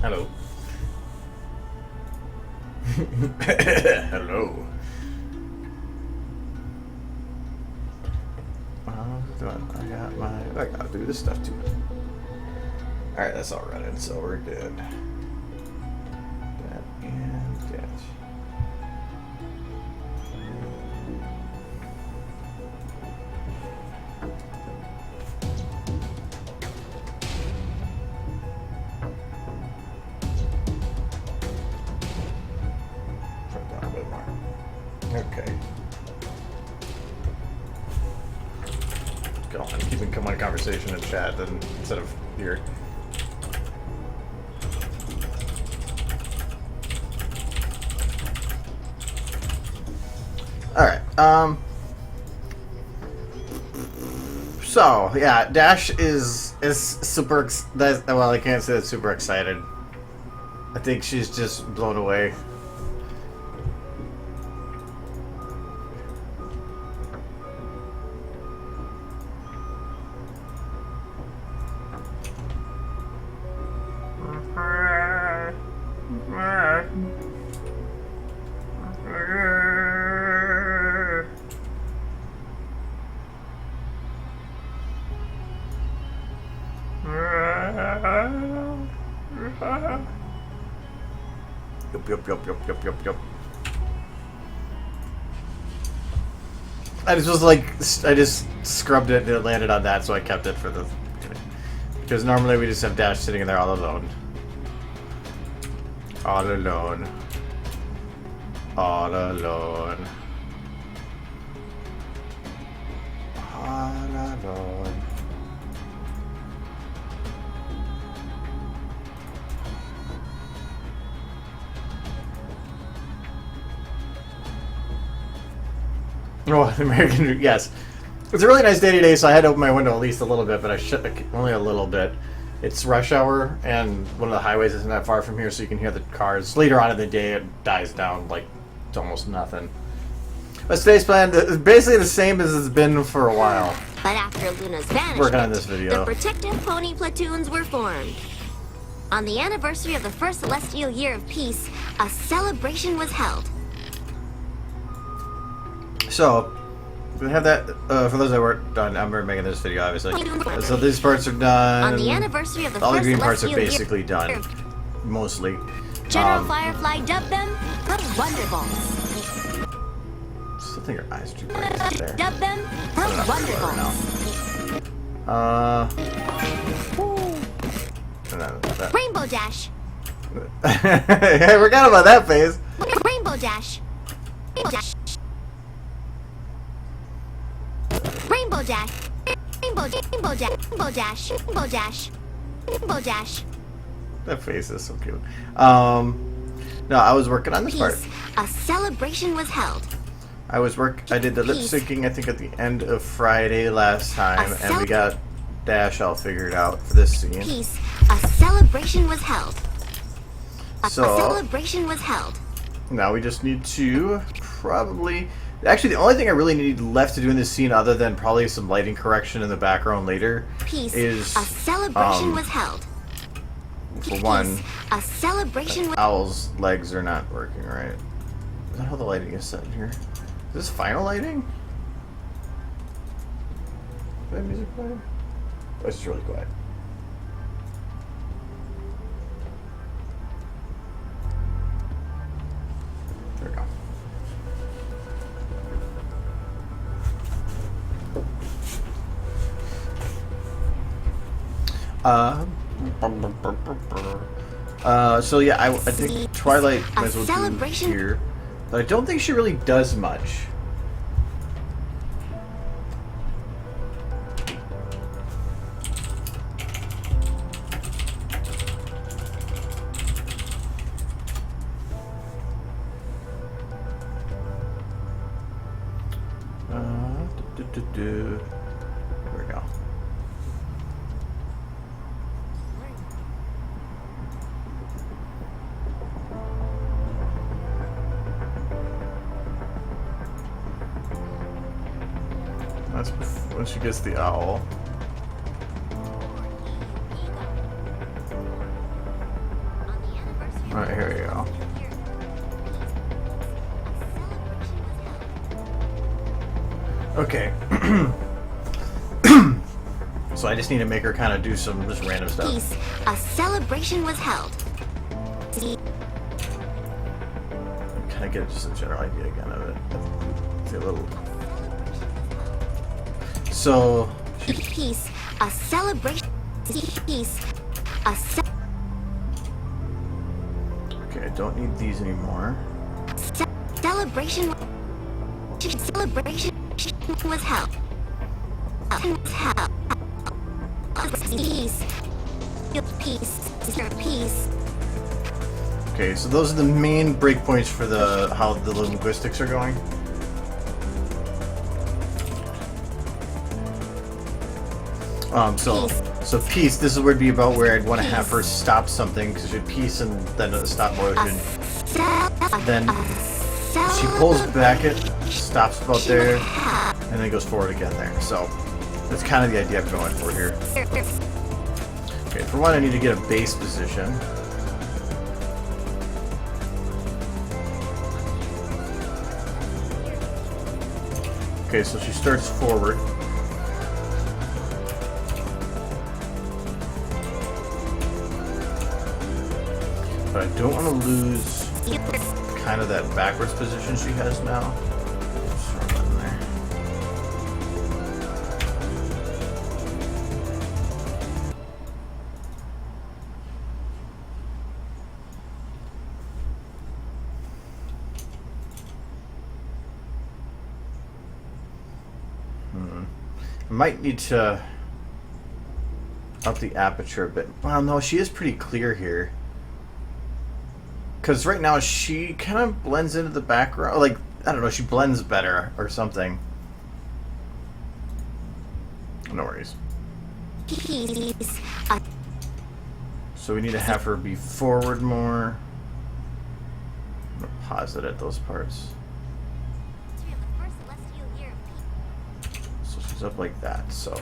Hello. Hello. I gotta do this stuff too. Alright, that's all running, so we're good. That and that. Turn it down a bit more. Okay. Go on, keeping my conversation in chat instead of here. Alright, so, yeah, Dash is super, well, I can't say it's super excited. I think she's just blown away. Yup. I just scrubbed it and it landed on that, so I kept it for the... Because normally we just have Dash sitting in there all alone. All alone. All alone. All alone. Oh, American, yes. It's a really nice day today, so I had to open my window at least a little bit, but I should only a little bit. It's rush hour, and one of the highways isn't that far from here, so you can hear the cars. Later on in the day, it dies down like it's almost nothing. But today's plan is basically the same as it's been for a while. But after Luna's vanishment, working on this video. The protective pony platoons were formed. On the anniversary of the first celestial year of peace, a celebration was held. So, we have that, for those that weren't done, I'm making this video, obviously. So these parts are done. On the anniversary of the all the first green parts are celestial basically done. Mostly. General Firefly dubbed them the Wonderbolts. Still think her eyes are too bright there. Dubbed them the Wonderbolts. Rainbow Dash. I forgot about that phase. Rainbow Dash. Rainbow Dash. Rainbow Dash. Rainbow Dash. Rainbow Dash. Rainbow Dash. Rainbow Dash. That face is so cute. No, I was working on this part. A celebration was held. I did the lip syncing, I think, at the end of Friday last time, and we got Dash all figured out for this scene. Peace. A celebration was held. A So, celebration was held. now we just need to probably... Actually, the only thing I really need left to do in this scene, other than probably some lighting correction in the background later, is... A celebration was held. For one, a celebration was... Owl's legs are not working right. Is that how the lighting is set in here? Is this final lighting? Is that music playing? Oh, it's just really quiet. There we go. So yeah, I think Twilight might as well do here, but I don't think she really does much. There we go. That's when she gets the owl. All right, here we go. Okay. So I just need to make her kind of do some just random stuff. Peace, a celebration was held. Kind of get just a general idea again of it. It's a little. So. Peace, a celebration. Peace, a Okay, I don't need these anymore. celebration. Celebration was held. Peace. Peace. Okay, so those are the main breakpoints for the how the linguistics are going. So peace. This is where it'd be about where I'd want to have her stop something because she'd peace and then a stop motion. Then she pulls back it, stops about there, and then goes forward again there. So that's kind of the idea I'm going for here. Okay, for one, I need to get a base position. Okay, so she starts forward. But I don't want to lose kind of that backwards position she has now. Just throw that in there. I might need to up the aperture a bit. Well, no, she is pretty clear here. Because right now she kind of blends into the background. Like, I don't know, she blends better or something. No worries. So we need to have her be forward more. I'm going to pause it at those parts. So she's up like that, so.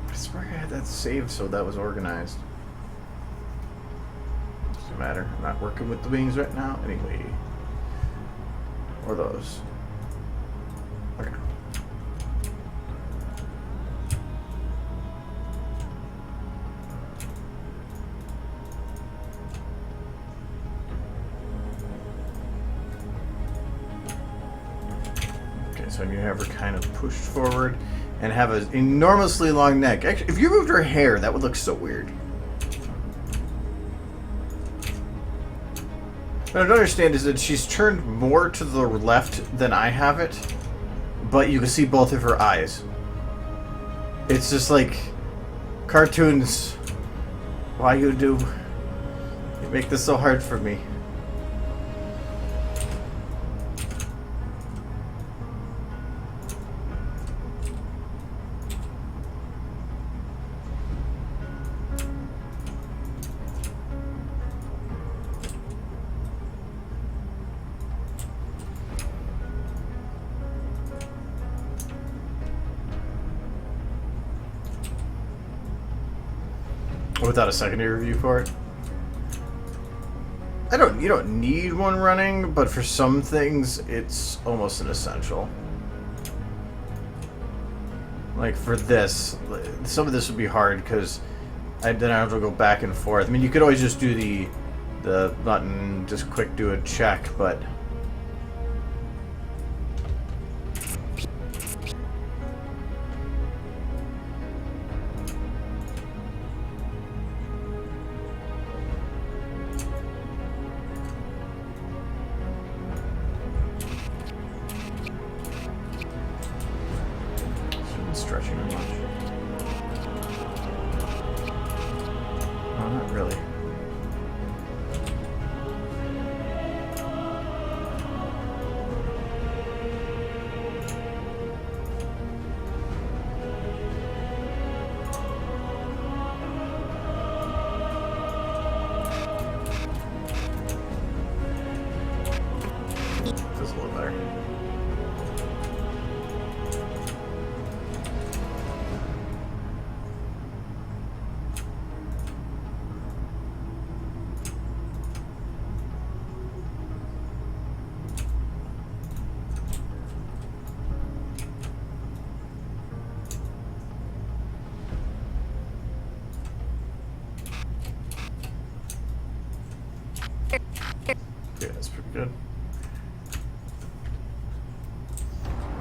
I swear I had that saved so that was organized. Doesn't matter. I'm not working with the wings right now anyway. Or those. Okay. So I'm going to have her kind of pushed forward and have an enormously long neck. Actually, if you moved her hair, that would look so weird. What I don't understand is that she's turned more to the left than I have it, but you can see both of her eyes. It's just like cartoons. Why you make this so hard for me? Without a secondary viewport? You don't need one running, but for some things it's almost an essential. Like for this, some of this would be hard because then I have to go back and forth. I mean, you could always just do the button, just quick do a check, but stretching her much. Oh, not really. Yeah, that's pretty good.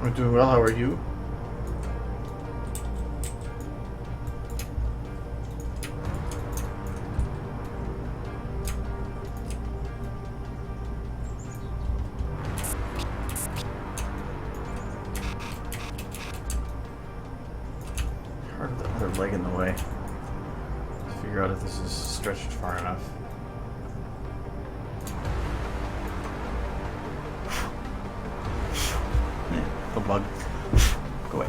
I'm doing well. How are you? Hard with the other leg in the way. Figure out if this is stretched far enough. The bug. Go away.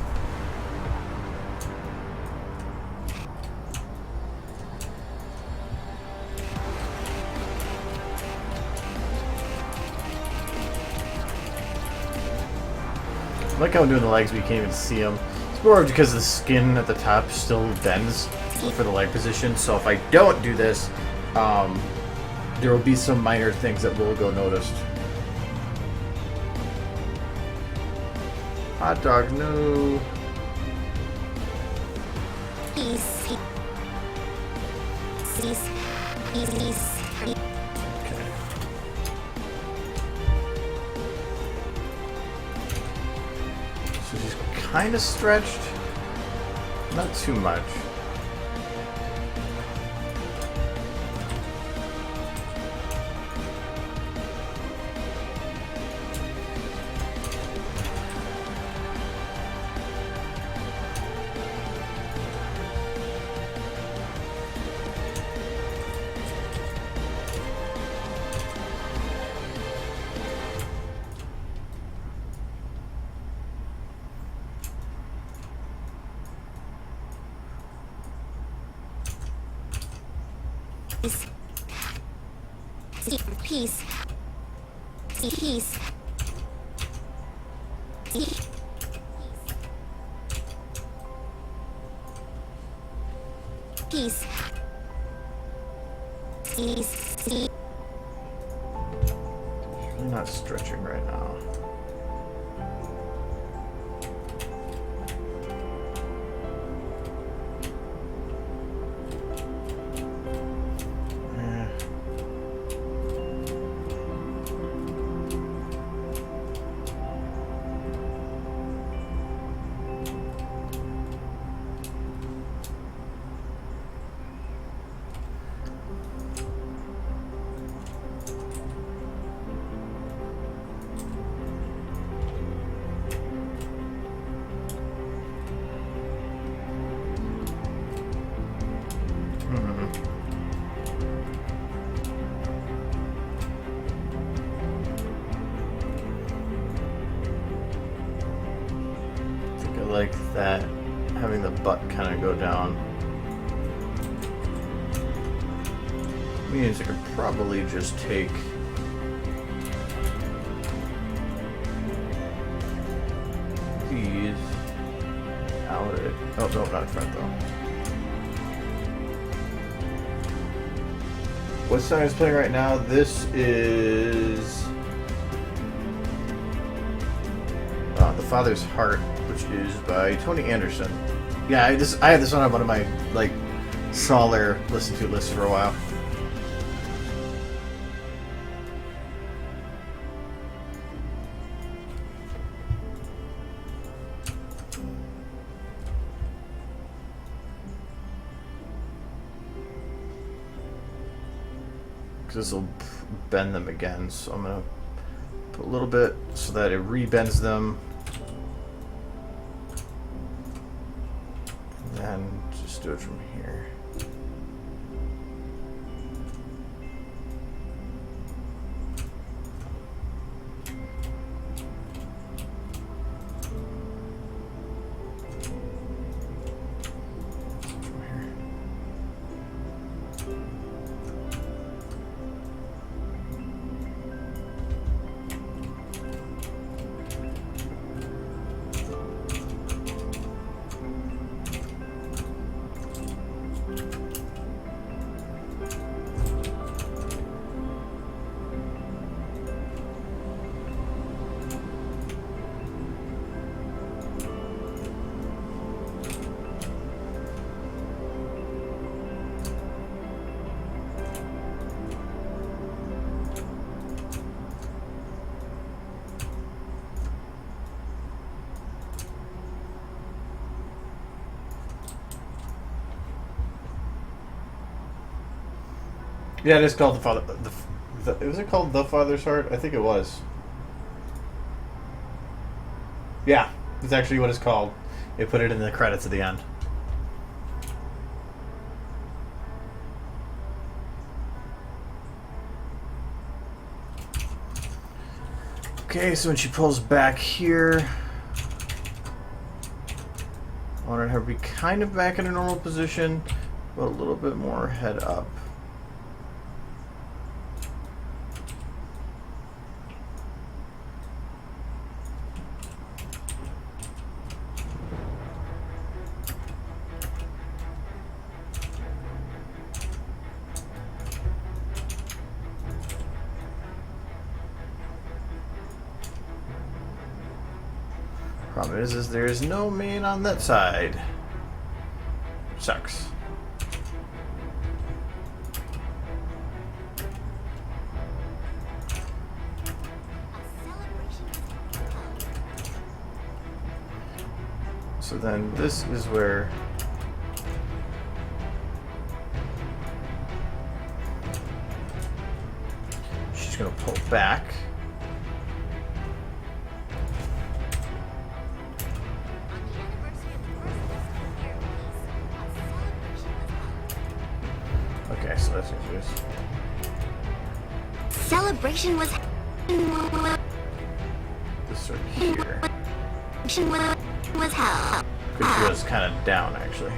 I like how I'm doing the legs, but you can't even see them. It's more because the skin at the top still bends for the leg position. So if I don't do this, there will be some minor things that will go noticed. Hot dog, no. Peace. Peace. Peace. Okay. So she's kind of stretched. Not too much. Peace. Peace. Peace. Peace. Peace. Really not stretching right now. Like that, having the butt kind of go down. Means I could probably just take these out of it. Oh, no, not in front though. What song is playing right now? This is The Father's Heart, which is by Tony Anderson. Yeah, I had this on one of my like Solar listen to lists for a while. Because this will bend them again, so I'm gonna put a little bit so that it re-bends them. And just do it from here. From here. Yeah, it is called the Father. Was it called The Father's Heart? I think it was. Yeah, it's actually what it's called. They put it in the credits at the end. Okay, so when she pulls back here, I want her to be kind of back in a normal position, but a little bit more head up. Problem is there's no main on that side. Sucks. So then this is where she's going to pull back. Okay, so that's what Celebration was this right here. was held. Which was kind of down, actually.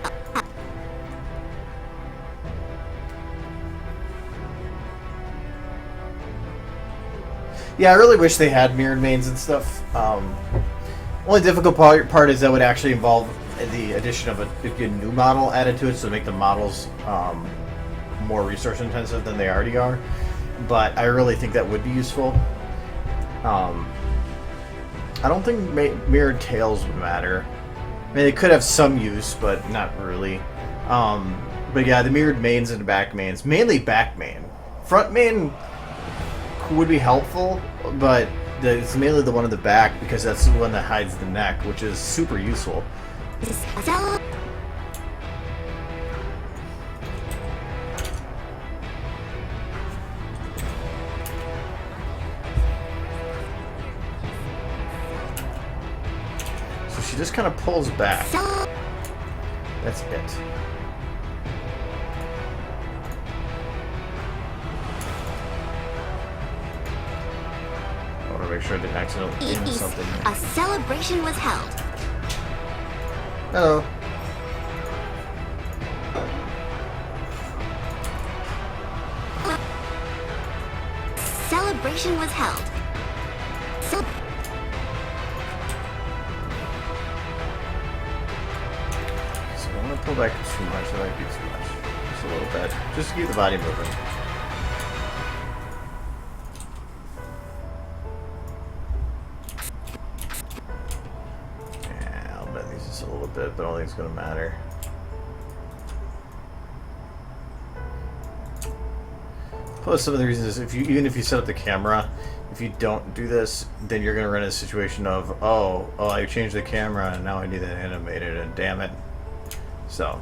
Yeah, I really wish they had mirrored mains and stuff. Only difficult part is that would actually involve the addition of a new model added to it, so make the models more resource intensive than they already are. But I really think that would be useful. I don't think mirrored tails would matter. I mean, they could have some use, but not really. But yeah, the mirrored mains and back mains, mainly back main. Front main would be helpful, but it's mainly the one in the back because that's the one that hides the neck, which is super useful. So she just kind of pulls back. That's it. I want to make sure I didn't accidentally in something. A celebration was held. Oh. Celebration was held. So I don't want to pull back too much. That might be too much. Just a little bit. Just to keep the body moving. Yeah, I'll bend these just a little bit, but I don't think it's going to matter. Plus, some of the reasons is even if you set up the camera, if you don't do this, then you're going to run into a situation of, oh, I changed the camera and now I need it animated, and damn it. So,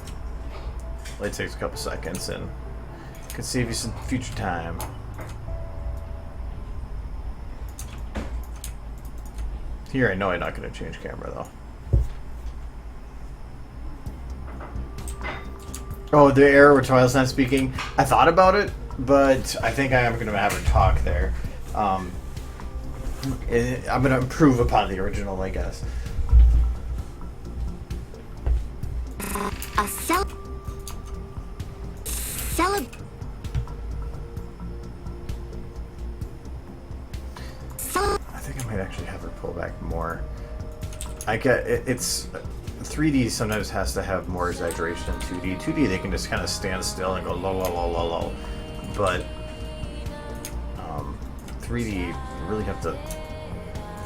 it takes a couple seconds and can save you some future time. Here, I know I'm not going to change camera though. Oh, the error where Twilight's not speaking. I thought about it, but I think I am going to have her talk there. I'm going to improve upon the original, I guess. A I think I might actually have her pull back more. I get it's 3D sometimes has to have more exaggeration than 2D. 2D they can just kind of stand still and go low, low, low, low, low. But 3D you really have to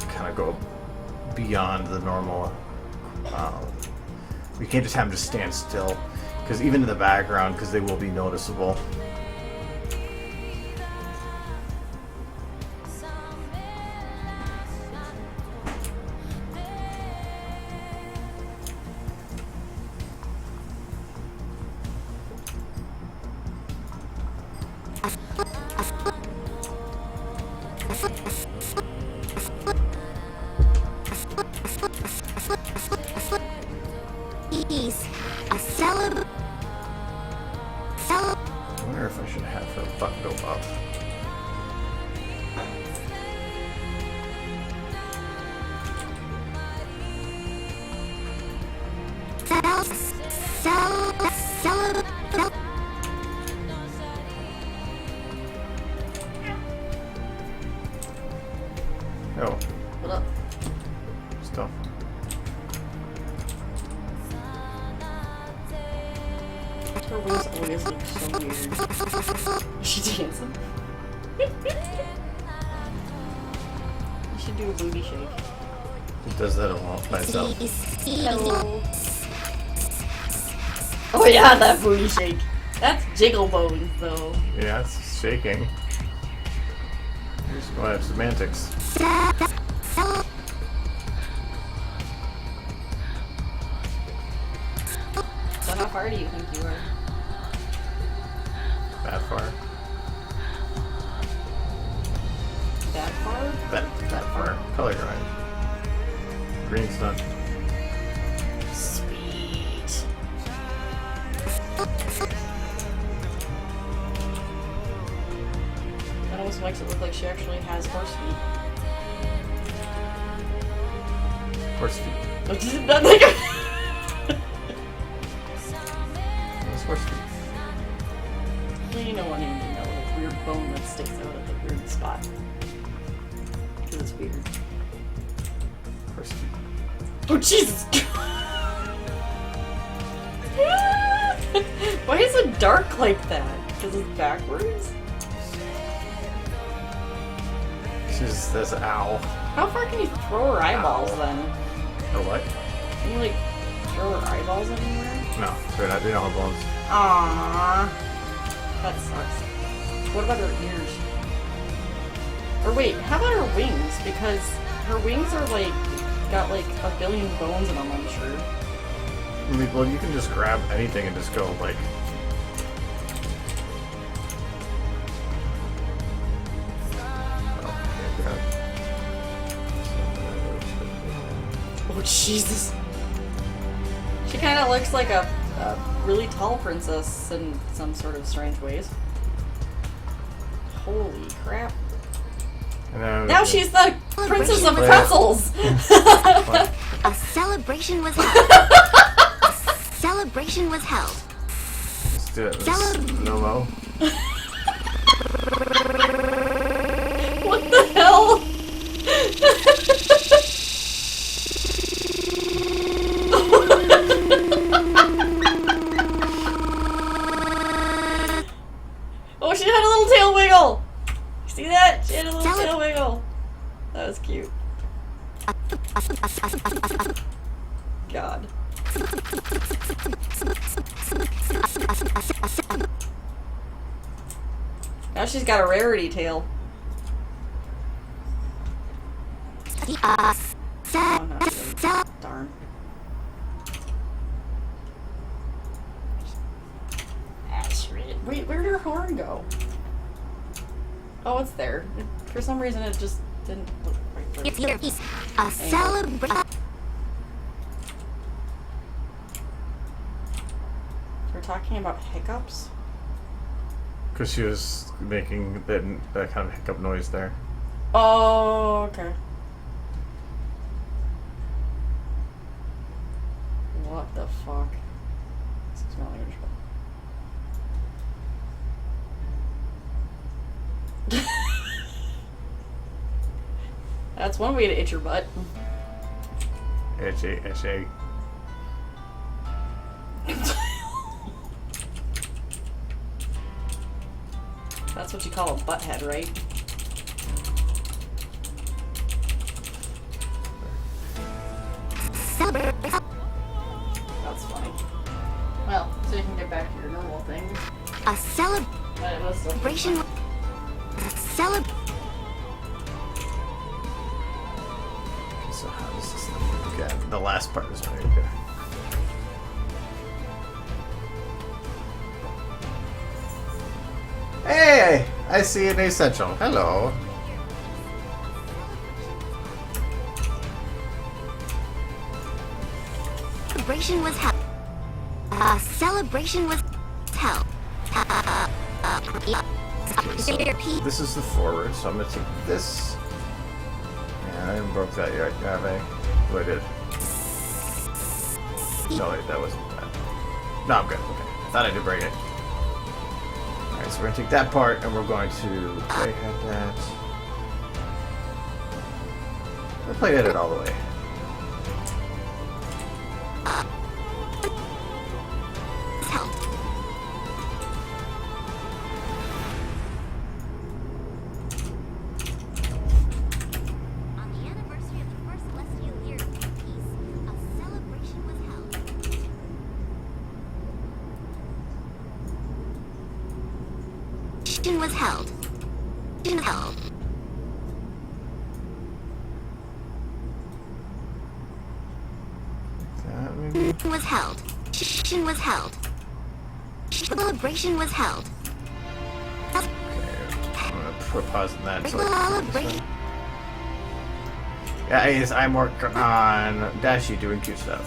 kind of go beyond the normal. You can't just have them just stand still, because even in the background, because they will be noticeable. Peace. A I wonder if I should have her butt go up. Oh, What up? stuff. Her wings always look so weird. Is she dancing? You should do a booty shake. It does that all by itself. Hello. Oh yeah, that booty shake. That's jiggle bones though. Yeah, it's shaking. Here's why I have semantics. So how far do you think you are? That far. That far? That far. Color grind. Green's done. Sweet. That almost makes it look like she actually has horse feet. Horse feet. Which is not like What's horse feet? well, you know what I mean, that little weird bone that sticks out at the weird spot. Because it's weird. Horse feet. Oh Jesus! Why is it dark like that? Because it's backwards? She's this owl. How far can you throw her eyeballs then? Or what? Can you like throw her eyeballs anywhere? No, they're not. They don't have bones. Aww. That sucks. What about her ears? Or wait, how about her wings? Because her wings are like, got like a billion bones in them, I'm sure. I mean, well, you can just grab anything and just go like. Oh, can't grab. Oh Jesus. She kind of looks like a really tall princess in some sort of strange ways. Holy crap. And Now she's the princess of Wait. pretzels! A celebration was held. A celebration was held. Let's do it. No-mo. What the hell? Oh, she had a little tail wiggle! See that? She had a little tail wiggle. That was cute. God. Now she's got a rarity tail. Oh, no, she doesn't. Darn. Wait, where did her horn go? Oh, it's there. For some reason, it just didn't look right there. It's your piece. A celebration. We're talking about hiccups? Because she was making that kind of hiccup noise there. Oh, okay. What the fuck? This is not unusual. That's one way to itch your butt. Itchy, itchy. That's what you call a butt head, right? That's funny. Well, so you can get back to your normal thing. A celebration. But it was still So how does this thing look at? The last part is right there. Hey! I see an essential. Hello. Celebration was held. A celebration was held. This is the forward, so I'm gonna take this. Yeah, I haven't broke that yet, have I? Oh, I did. No, wait, that wasn't bad. No, I'm good. Okay. Thought I did break it. Alright, so we're gonna take that part and we're going to play that. We'll play it all the way. Was held. Held. That maybe? Was held. Was held. Celebration was held. Okay, I'm gonna put pause on that. So yeah, I'm working on Dashi doing cute stuff.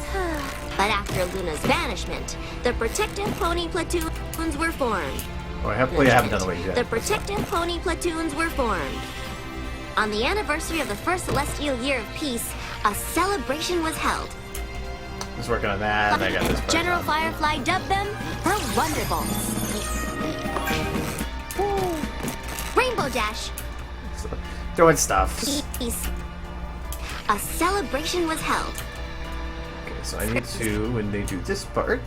But after Luna's vanishment, the protective pony platoons were formed. Oh, hopefully I haven't done the wings yet. The protective pony platoons were formed. On the anniversary of the first celestial year of peace, a celebration was held. I was working on that, and I got this part General done. Firefly dubbed them her Wonderbolts. Rainbow Dash. So, throwing stuff. Peace. A celebration was held. Okay, so I need to, when they do this part,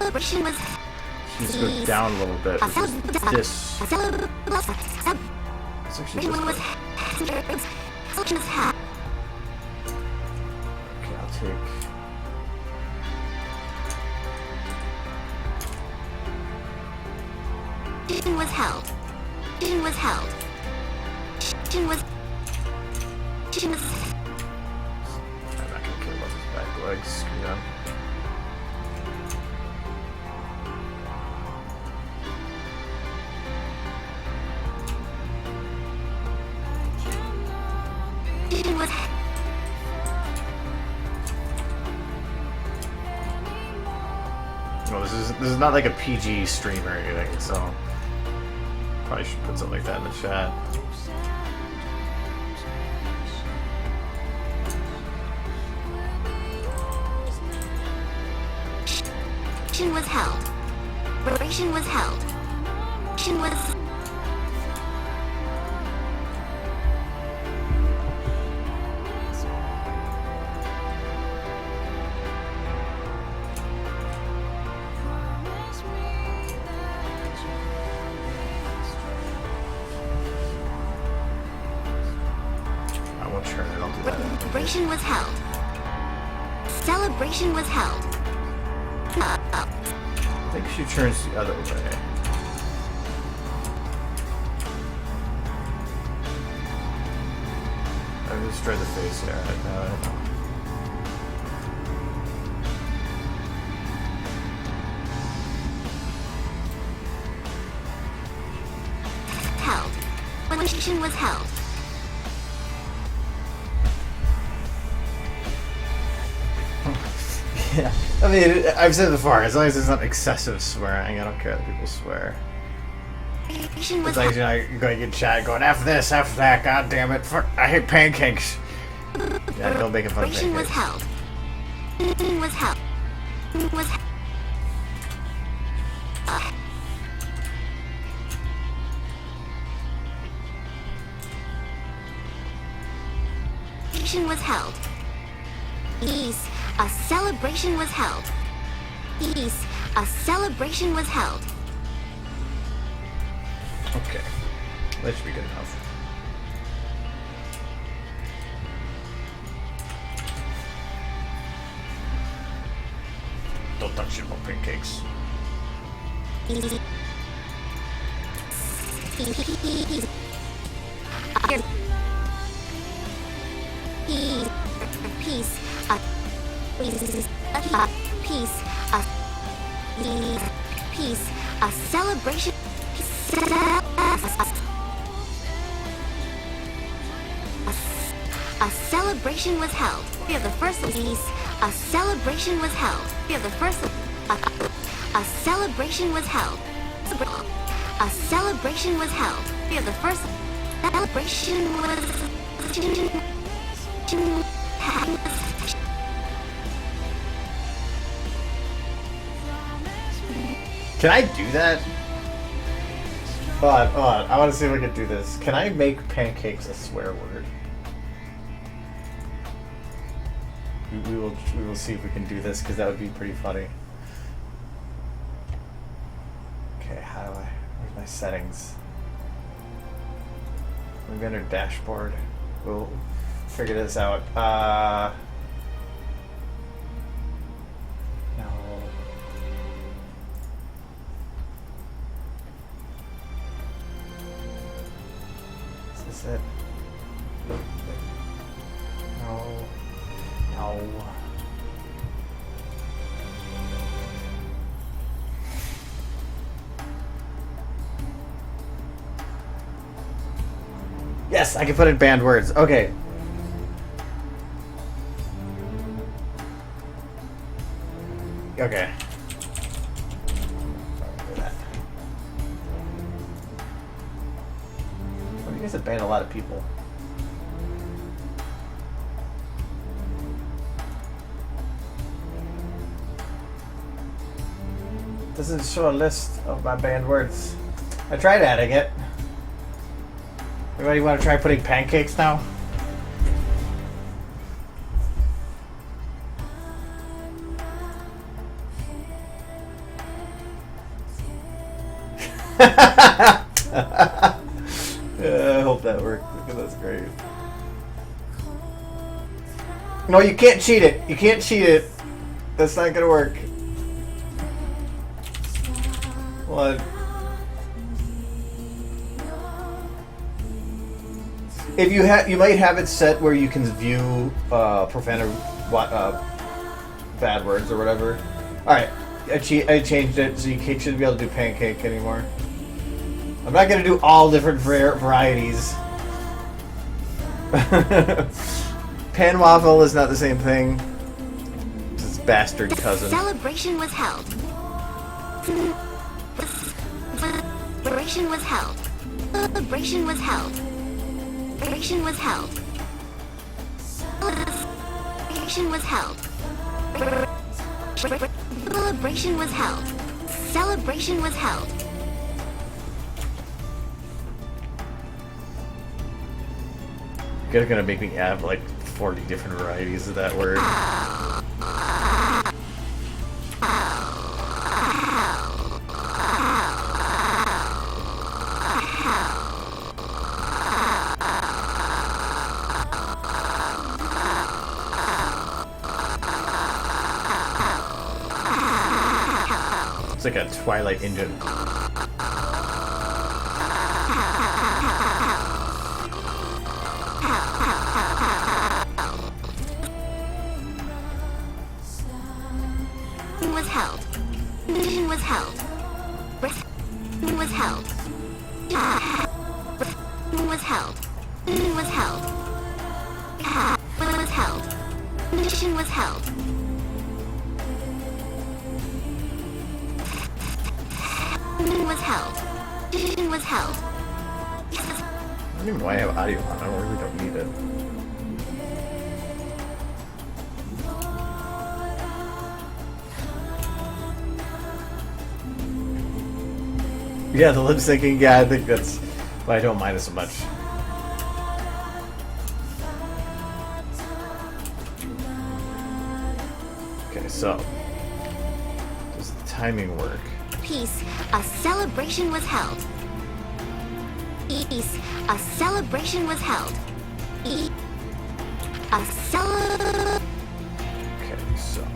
Celebration was just go down a little bit. Which is this. It's actually this part. Okay, I'll take. Was held. Was held. Was. I'm not gonna care about his back legs. Screw them. Was. No, this is not like a PG stream or anything, so probably should put something like that in the chat. Was held. Celebration was held. Was. I won't turn it. I'll do that. Celebration was held. Celebration was held. I think she turns the other way. I just tried the face there. Held. Celebration was held. Yeah, I mean, I've said it before, as long as it's not excessive swearing, I don't care that people swear. Celebration was It's like, you know, you're going to get chat going, F this, F that, god damn it, fuck, I hate pancakes. Yeah, don't make fun of Celebration was pancakes. held. Was held. Was held. Celebration was held. Peace. A celebration was held. Peace. A celebration was held. Okay, that should be good enough. Don't touch shit about pancakes. Peace. Peace. Peace. Peace. A celebration. A celebration was held. We have the first piece. A celebration was held. We have the first. A celebration was held. A celebration was held. We have the first. Celebration was. Can I do that? Hold on, hold on. I want to see if I can do this. Can I make pancakes a swear word? We will see if we can do this because that would be pretty funny. Okay, how do I? Where's my settings? Maybe under dashboard. We'll figure this out. No. Is this it? No. No. Yes, I can put in banned words. Okay. Okay. Well, you guys have banned a lot of people. Doesn't show a list of my banned words. I tried adding it. Everybody want to try putting pancakes now? Yeah, I hope that worked because that's great. No, you can't cheat it. You can't cheat it. That's not gonna work. What? If you you might have it set where you can view preventive bad words or whatever. All right, I changed it so you shouldn't be able to do pancake anymore. I'm not gonna do all different varieties. Pan waffle is not the same thing. It's bastard cousin. Celebration was held. Celebration was held. Celebration was held. Celebration was held. Celebration was held. Celebration was held. Celebration was held. You're gonna make me have like 40 different varieties of that word. It's like a Twilight engine. Was held. Decision was held. Was held. Was held. Was held. Was held. Decision was held. Was held. Decision was held. I don't even know why I have audio on. I really don't need it. Yeah, the lip syncing. Yeah, I think that's why I don't mind it so much. Okay, so does the timing work? Peace. A celebration was held. Peace. A celebration was held. A Okay, so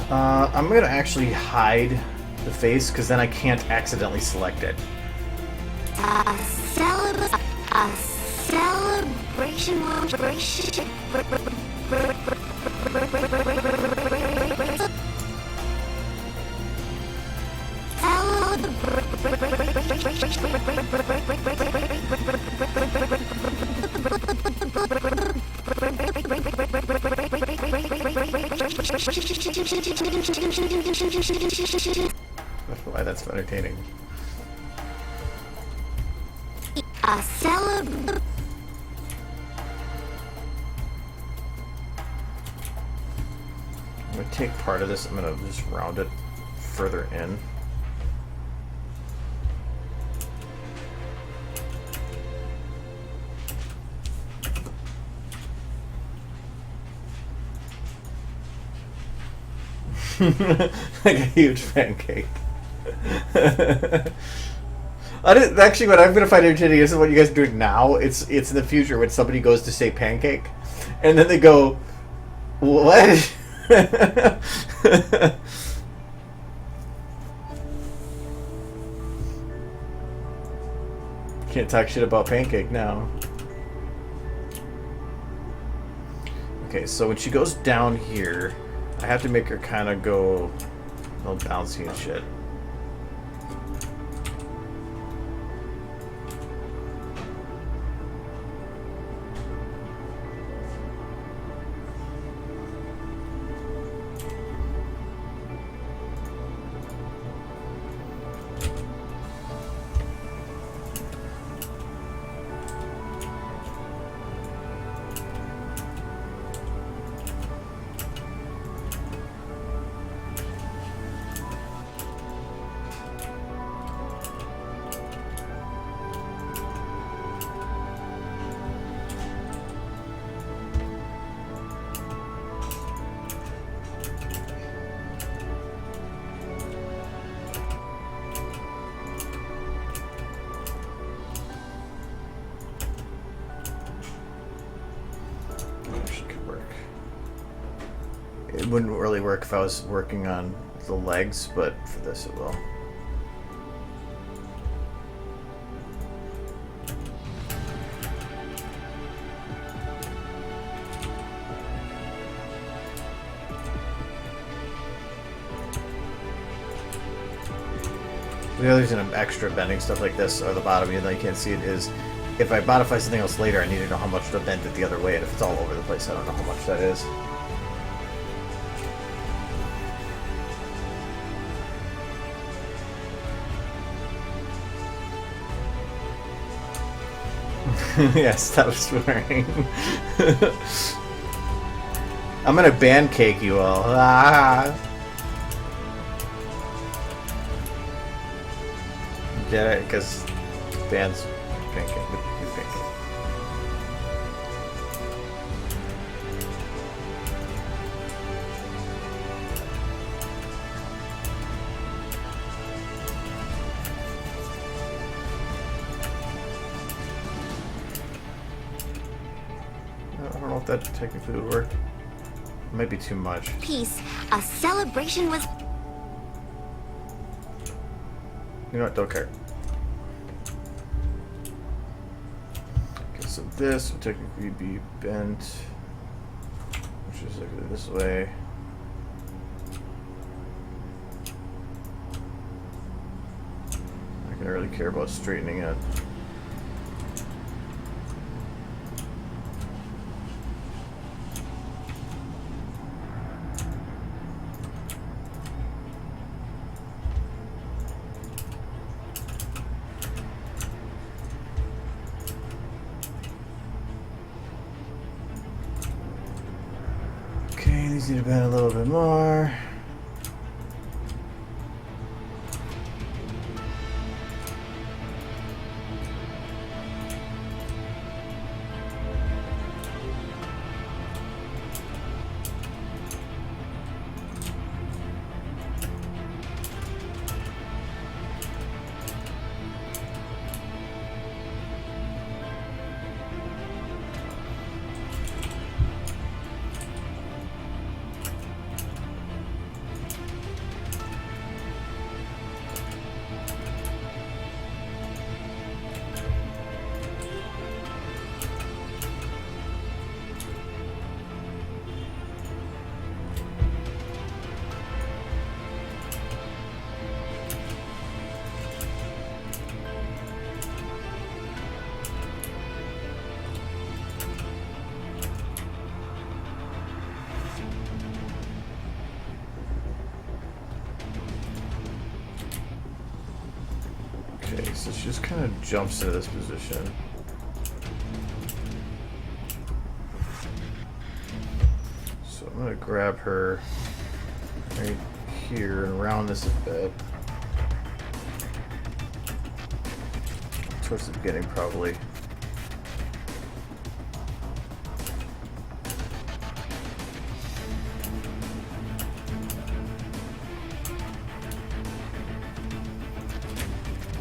I'm gonna actually hide the face because then I can't accidentally select it. A celebration. That's why that's entertaining. A celeb. I'm gonna take part of this. I'm gonna just round it further in. Like a huge pancake. I didn't, actually, what I'm gonna find entertaining is what you guys are doing now. It's in the future when somebody goes to say pancake, and then they go, "What?" Can't talk shit about pancake now. Okay, so when she goes down here, I have to make her kind of go a little bouncy and shit. It wouldn't really work if I was working on the legs, but for this it will. The other reason I'm extra bending stuff like this, or the bottom, even though you can't see it, is if I modify something else later, I need to know how much to bend it the other way, and if it's all over the place, I don't know how much that is. Yes, stop swearing. I'm gonna pancake you all. Ah. Get it? Because band's pancake. I don't know if that technically would work. It might be too much. Peace. A celebration was. You know what? Don't care. Okay, so this would technically be bent, which is like this way. I don't really care about straightening it. Okay, these need to bend a little bit more. Okay, so she just kind of jumps into this position. So I'm gonna grab her right here and round this a bit. Towards the beginning, probably.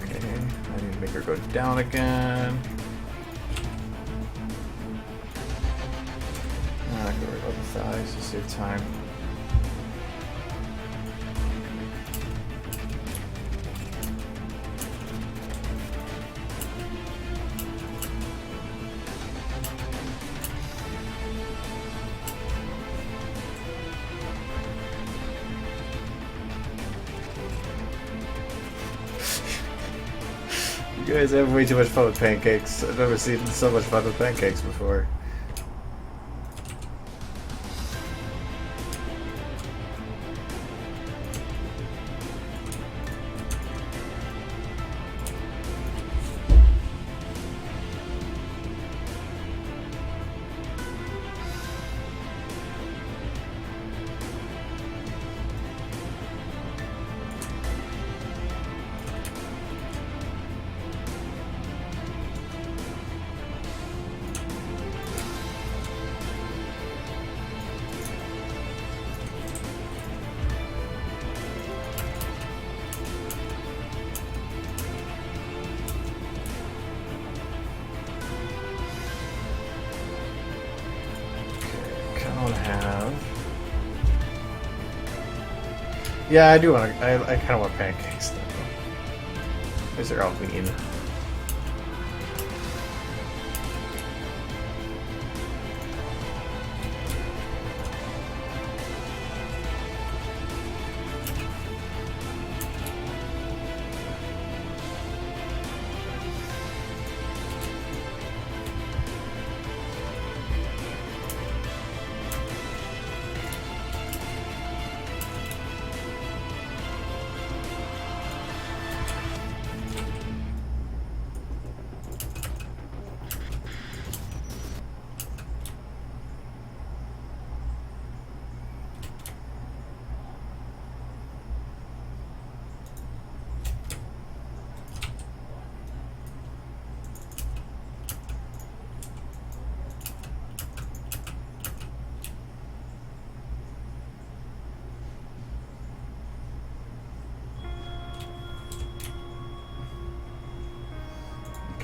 Okay, I need to make her go down again. Not gonna worry about the thighs to save time. You guys have way too much fun with pancakes. I've never seen so much fun with pancakes before. Yeah, I do want to. I kind of want pancakes though. Because they're all mean.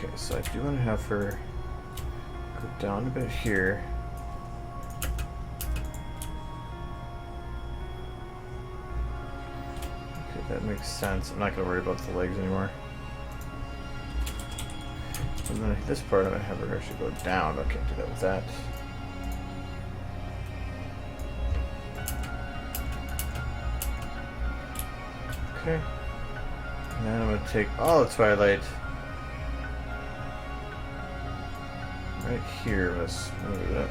Okay, so I do want to have her go down a bit here. Okay, that makes sense. I'm not going to worry about the legs anymore. And then this part, I'm going to have her actually go down. I can't do that with that. Okay. And then I'm going to take all the Twilight right here. Let's move that.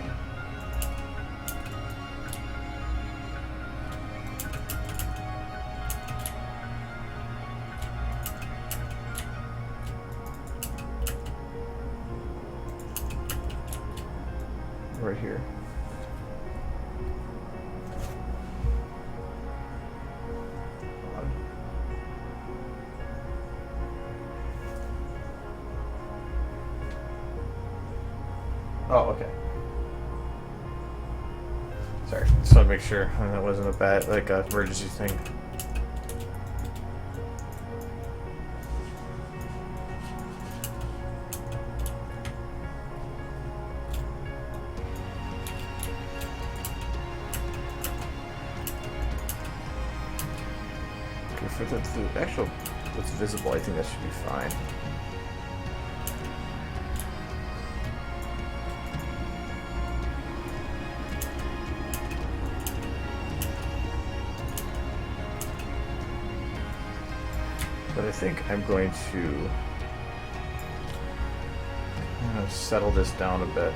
Right here. Oh, okay. Sorry, just want to make sure that wasn't a bad, like, emergency thing. Okay, for the actual what's visible, I think that should be fine. But I think I'm going to settle this down a bit.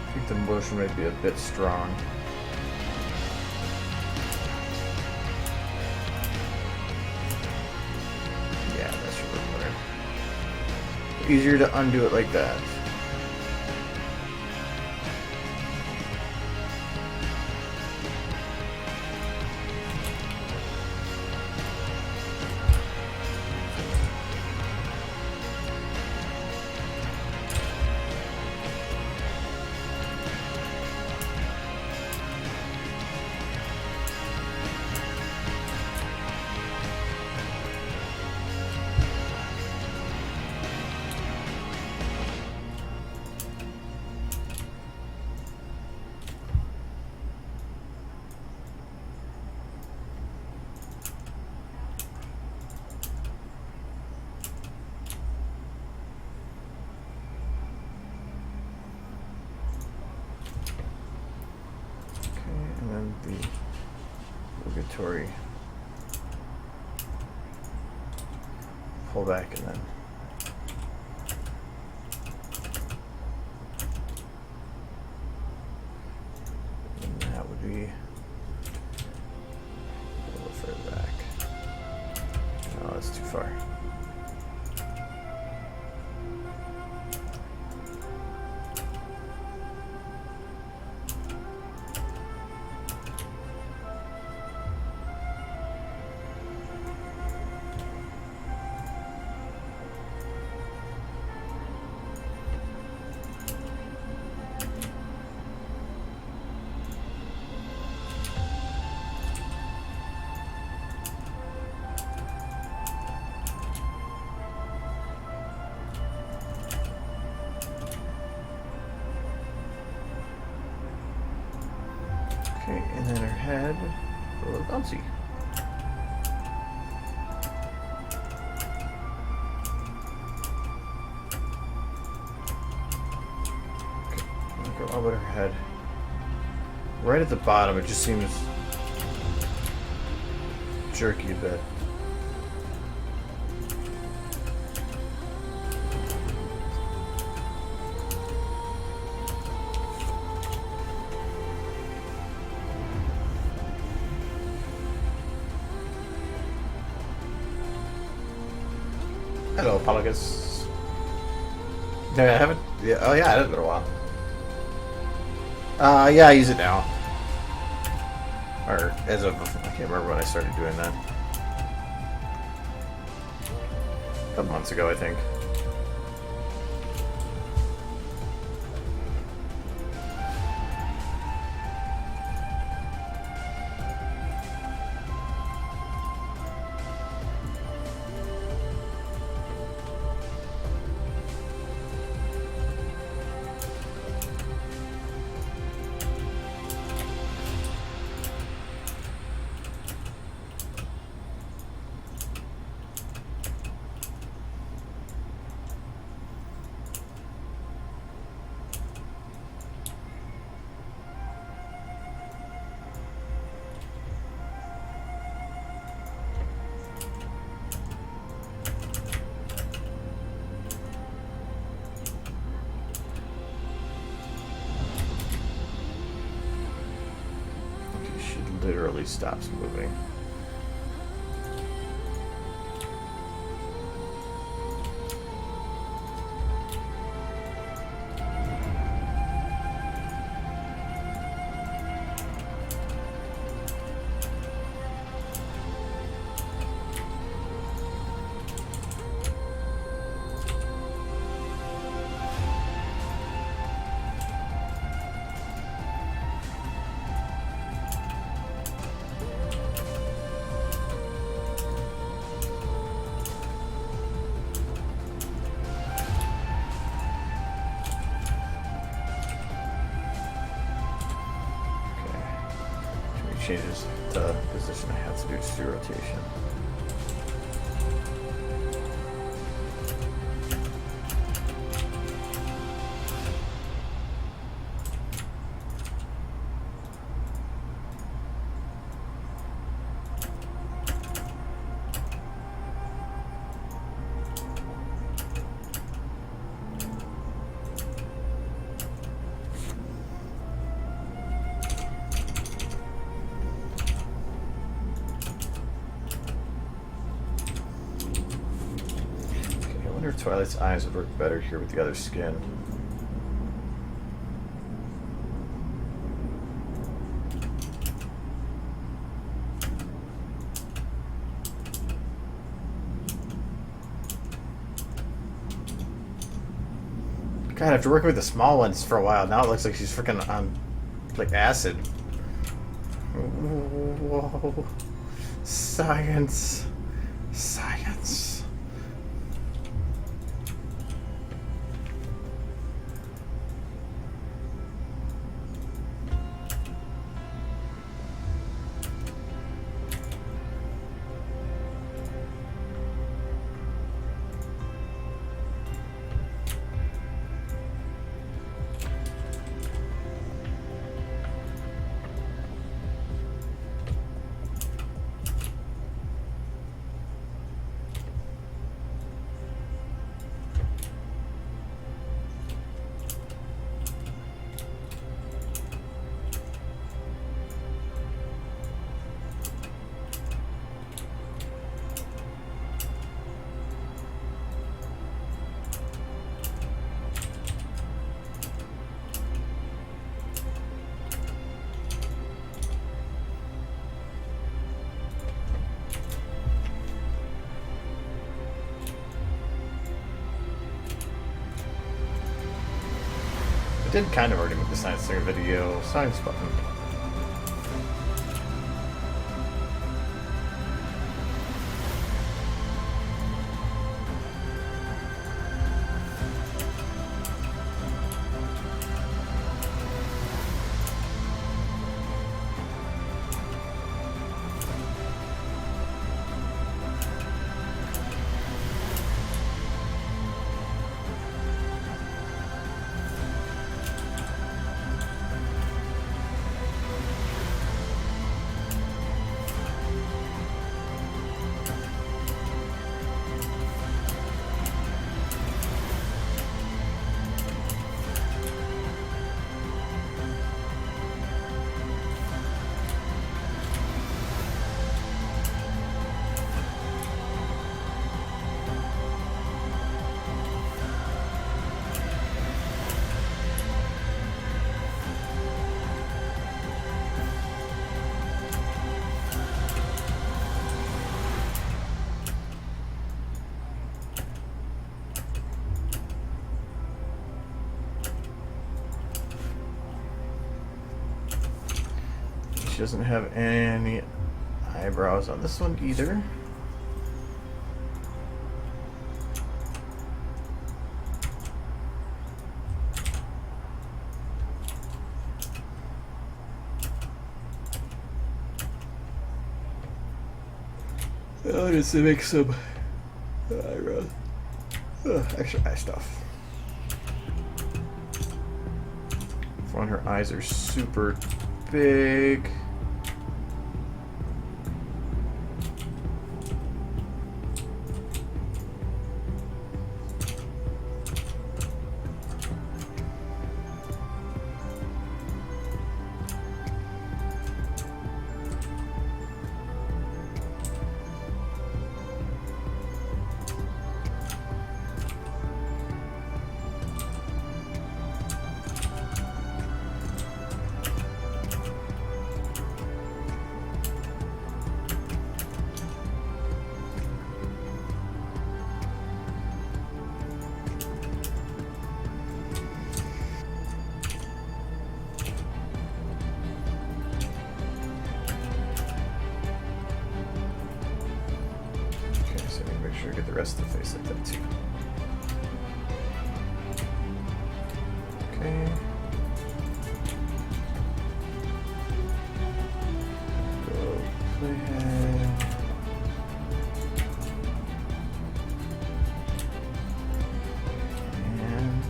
I think the motion might be a bit strong. easier to undo it like that. And then the obligatory pull back and then that would be a little further back. No, that's too far. Okay, and then her head, a little bouncy. Okay, look at her head. Right at the bottom, it just seems jerky a bit. Hello, Polygus. No, I haven't. Yeah, oh yeah, it has been a while. Yeah, I use it now. Or as of, I can't remember when I started doing that. A couple months ago, I think. Literally stops moving. Changes the position I have to do to do rotation. wonder if Twilight's eyes would work better here with the other skin. God, after working with the small ones for a while, now it looks like she's freaking on, like, acid. Whoa. Science. Science. I did kind of already make the science center video. Science button. She doesn't have any eyebrows on this one either. Oh, just to make some eyebrows. Extra eye stuff. One, her eyes are super big. Sure, get the rest of the face like that too. Okay. Go playhead. And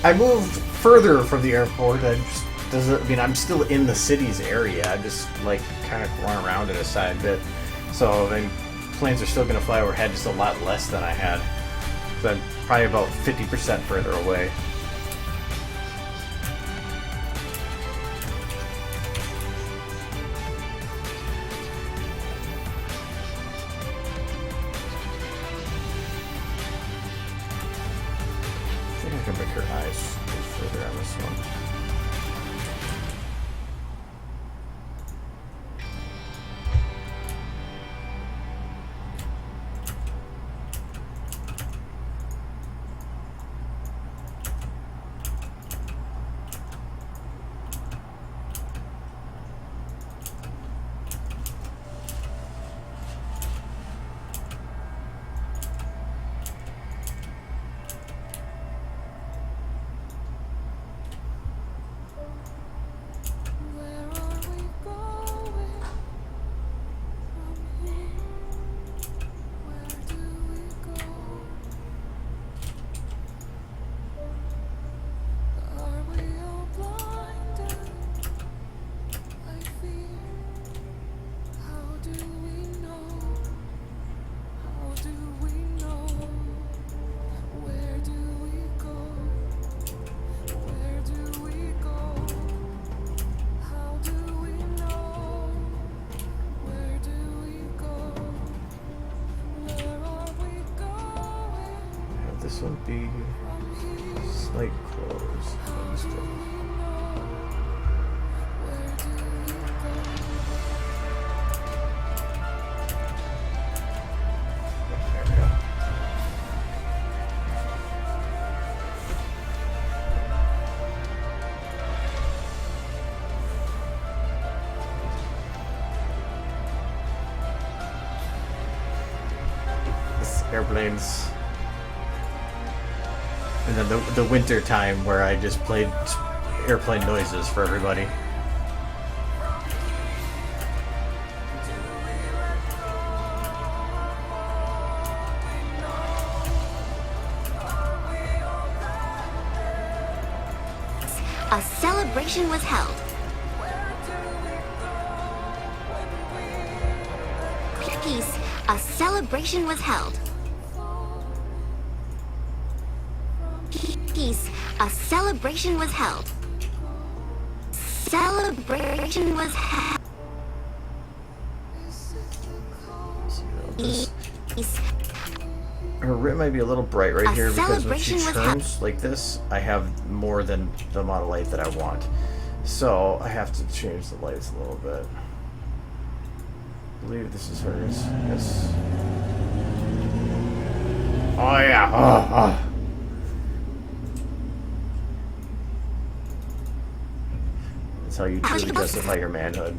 I moved further from the airport. I just doesn't. I mean, I'm still in the city's area. I just like kind of run around it a side bit. So I mean, planes are still going to fly overhead, just a lot less than I had. So I'm probably about 50% further away. I think I can make her eyes go further on this one. This would be slight close. There we go. This airplane's. And then the winter time where I just played airplane noises for everybody. A celebration was held. Peace. A celebration was held. Peace. A celebration was held. Celebration was held. Peace. Her rim might be a little bright right here because when she celebration was turns like this, I have more than the amount of light that I want. So I have to change the lights a little bit. I believe this is hers. Yes. Oh yeah. Oh. That's how you truly justify your manhood.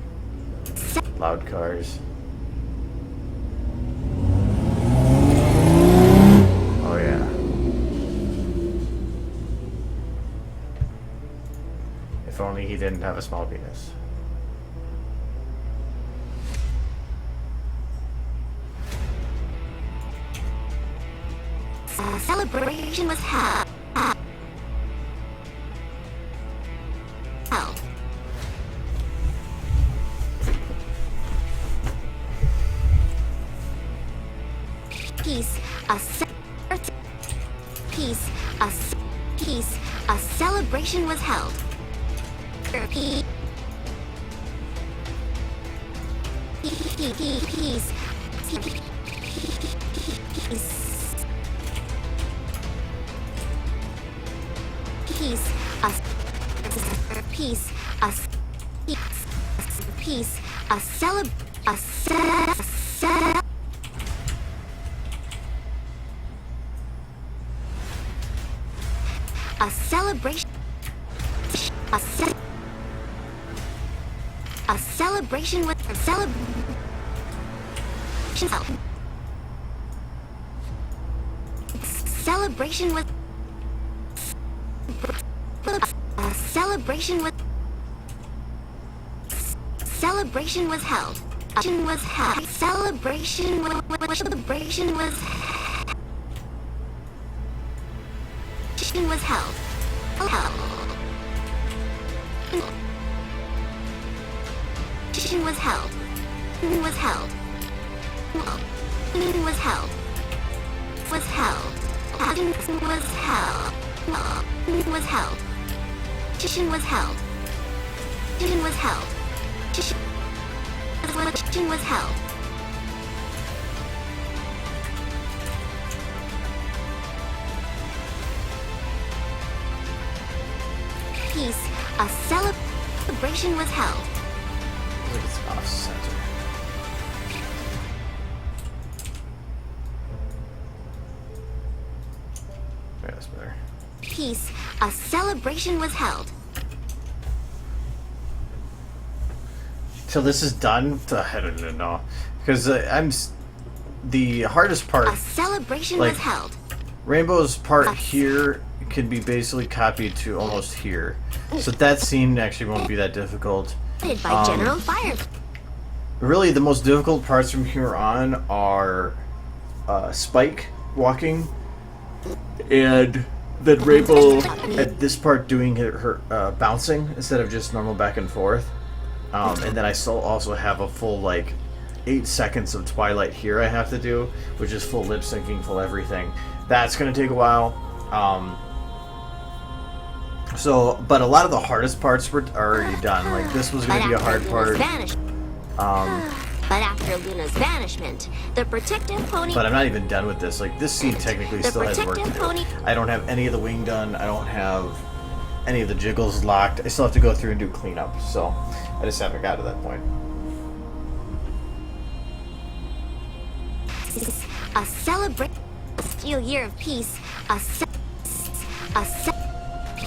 Loud cars. Oh yeah. If only he didn't have a small penis. Celebration was held. Peace. Peace. Peace. A celebration was held. Peace. Peace. Peace. Peace. Peace. A celebration. A celebration with celebration with a celebration with celebration was held. Celebration was held. was held. Was held. Meeting was held. Was held. Was held. Was held. Session was held. Session was held. Session was held. Peace. A celebration was held. I think it's off center. Yeah, that's better. Peace. A celebration was held. Till this is done, I don't know, because the hardest part. A celebration like, was held. Rainbow's part here can be basically copied to almost here, so that scene actually won't be that difficult. By General Fire. Really, the most difficult parts from here on are Spike walking, and then Rainbow at this part doing her bouncing instead of just normal back and forth. And then I still also have a full, like, 8 seconds of Twilight here I have to do, which is full lip syncing, full everything. That's going to take a while. But a lot of the hardest parts were already done. Like, this was going to be a hard part. But after Luna's vanishment, the protective pony... But I'm not even done with this. Like, this scene technically still has work to do. I don't have any of the wing done. I don't have any of the jiggles locked. I still have to go through and do cleanup. So, I just haven't got to that point. A celebration... Steel Year of Peace.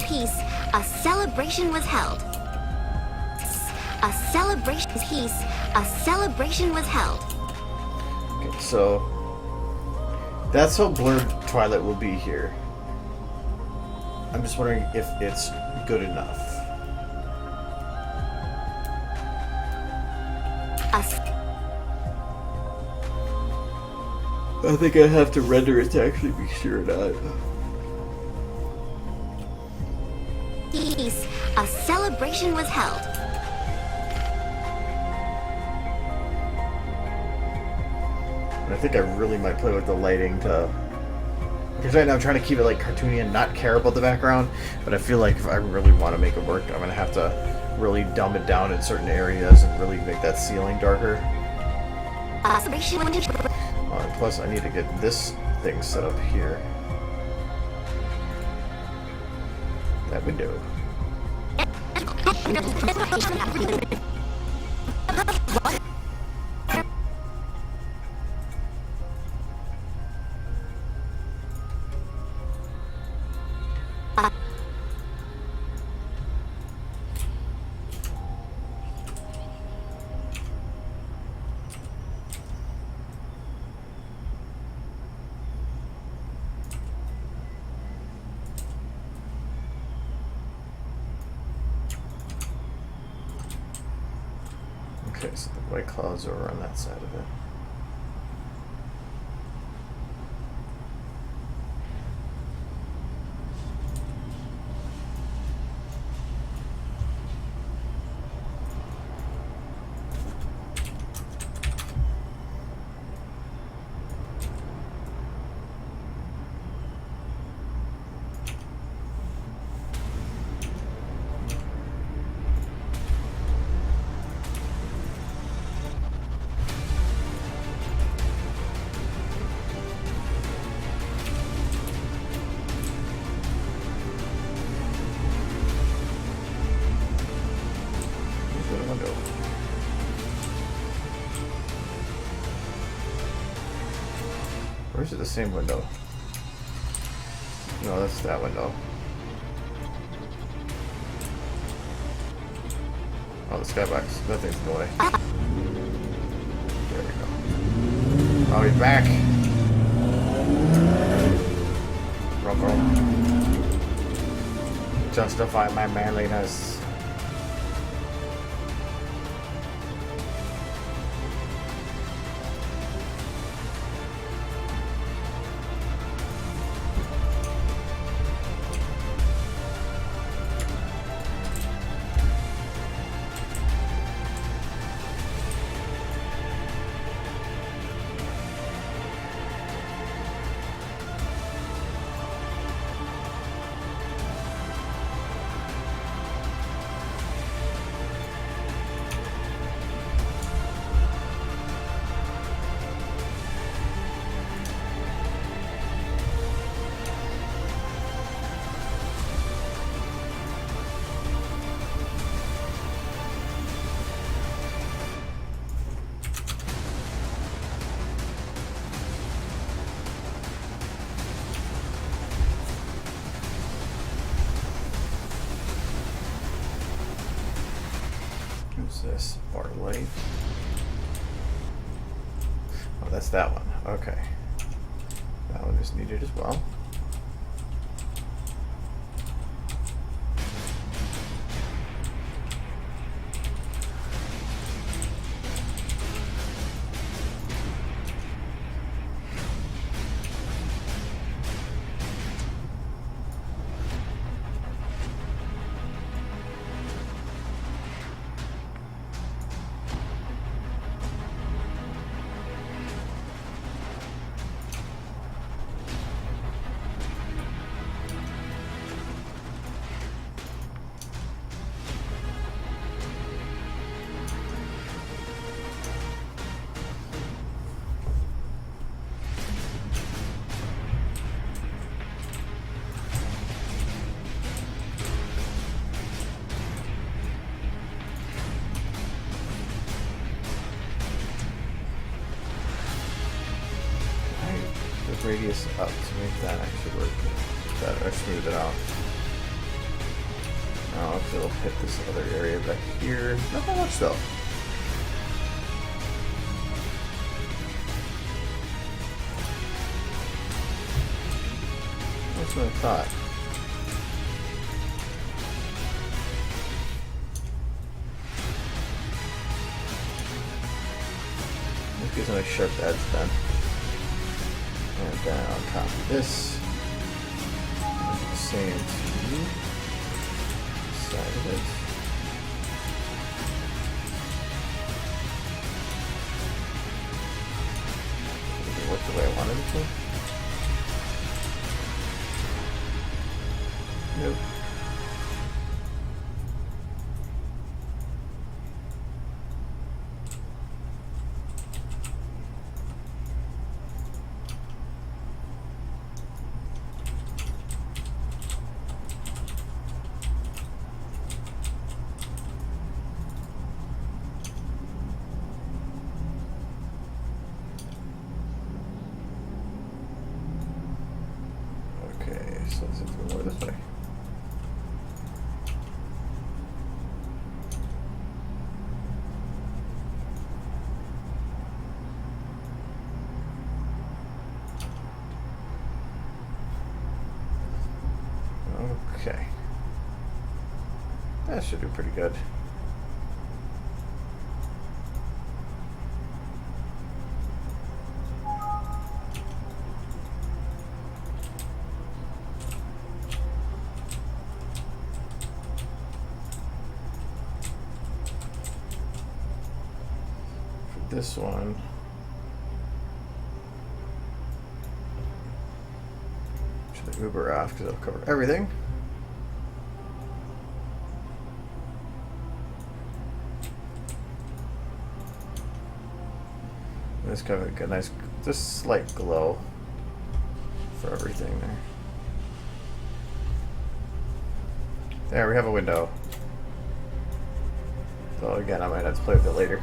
Peace. A celebration was held. A celebration... Peace. A celebration was held. Okay, so that's how blurred Twilight will be here. I'm just wondering if it's good enough. I think I have to render it to actually be sure or not. Peace. A celebration was held. I think I really might play with the lighting to... Because right now I'm trying to keep it like cartoony and not care about the background, but I feel like if I really want to make it work, I'm going to have to really dumb it down in certain areas and really make that ceiling darker. And plus I need to get this thing set up here. That window. Okay, so the white clouds are on that side of it. Or is it the same window? No, that's that window. Oh, the skybox. That thing's in the way. There we go. Oh, he's back. Rumble. Justify my manliness. What's this? Bar light. Oh, that's that one. Okay. That one is needed as well. Radius up to make that actually work better, or smooth it out. Now if it'll hit this other area back here. Not that much though. That's what I thought. This gives a nice sharp edge then. And then on top of this, the same side of it. Did it work the way I wanted it to? Nope. So let's go more this way. Okay. That should do pretty good. This one, should Uber off because it'll cover everything. It's kind of like a nice, just slight glow for everything there. There, we have a window. So again, I might have to play with it later.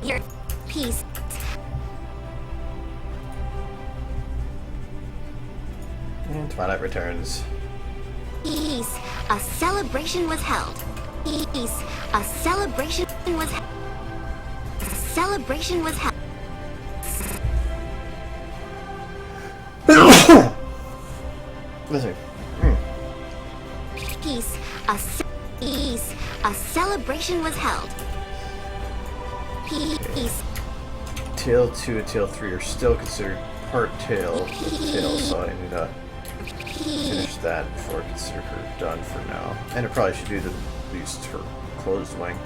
Your piece. And Twilight returns. Peace. A celebration was held. Peace. A celebration was held. A celebration was held. Listen. Peace. Peace. A celebration was held. Peace. Tail 2 and Tail 3 are still considered part tail, so I need to finish that before I consider her done for now. And it probably should do the least her closed wing.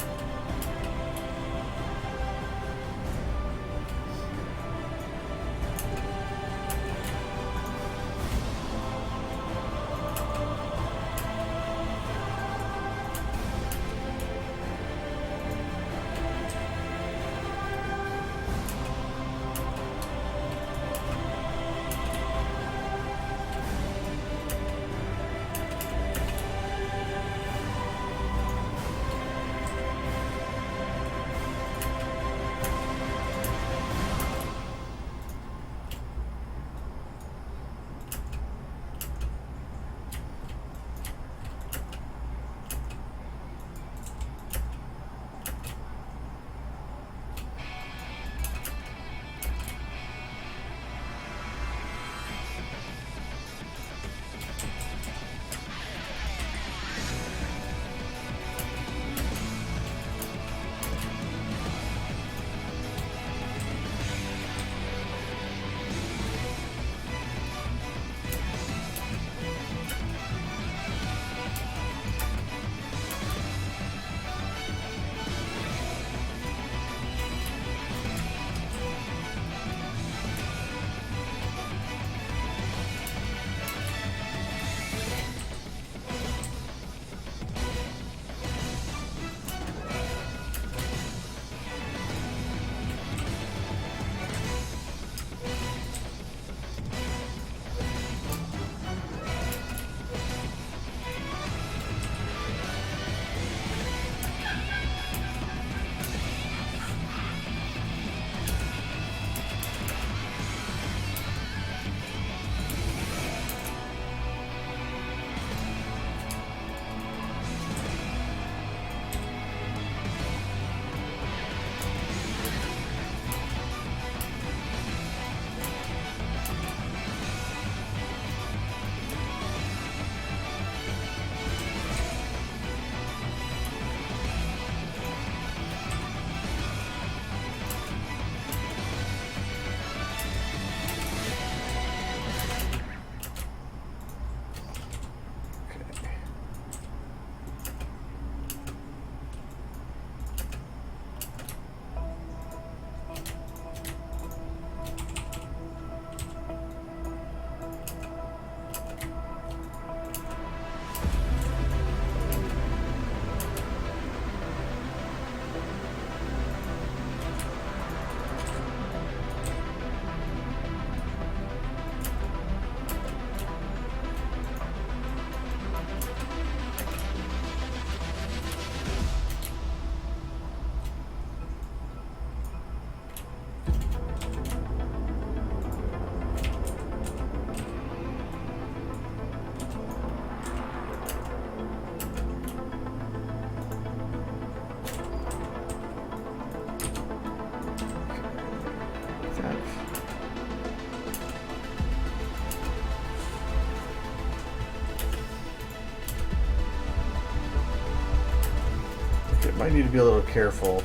might need to be a little careful.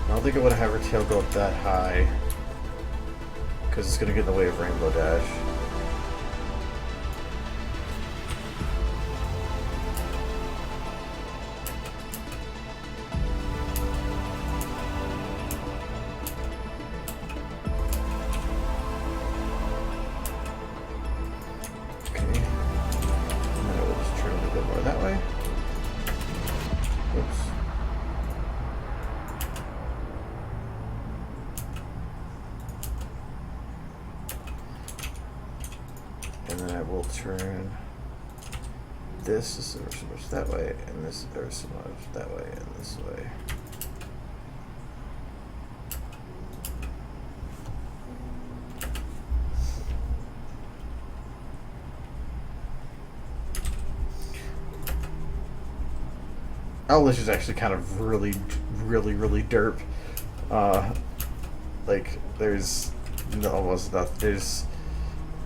I don't think I want to have her tail go up that high, because it's going to get in the way of Rainbow Dash. And then I will turn this ever so much that way, and this ever so much that way, and this way. Oh, this is actually kind of really derp. Like, there's almost nothing. There's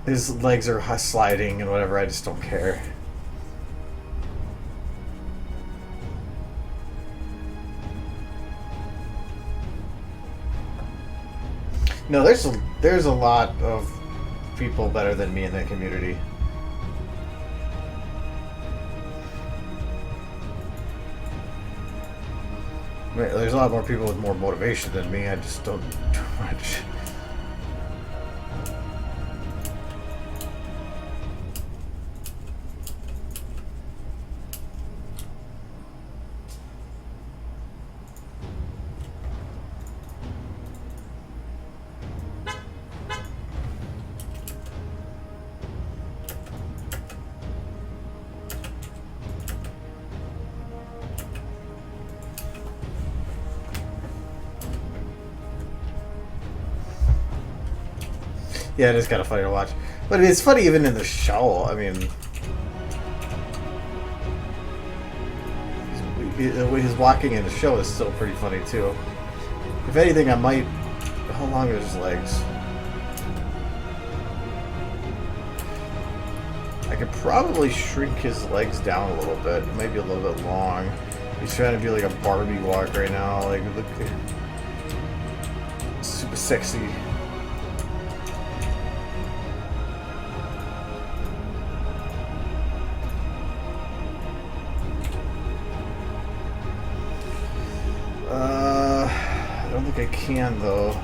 his legs are sliding and whatever. I just don't care. No, there's a lot of people better than me in that community. I mean, there's a lot more people with more motivation than me. I just don't do much. Yeah, it is kind of funny to watch. But it's funny even in the show. I mean, the way he's walking in the show is still pretty funny, too. If anything, I might... How long are his legs? I could probably shrink his legs down a little bit. It might be a little bit long. He's trying to do like a Barbie walk right now. Like, look... Super sexy. I don't think I can, though.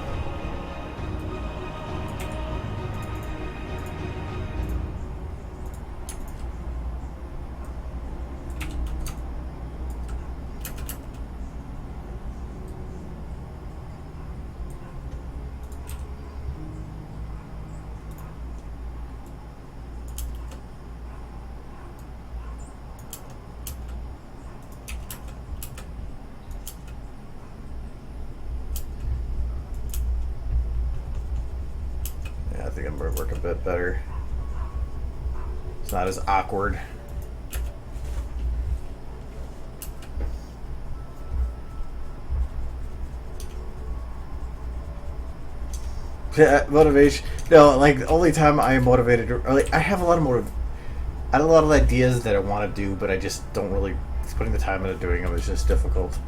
I think I'm going to work a bit better. It's not as awkward. Yeah, motivation. No, like the only time I am motivated, or like I have a lot of I have a lot of ideas that I want to do, but I just don't really. Putting the time into doing them is just difficult.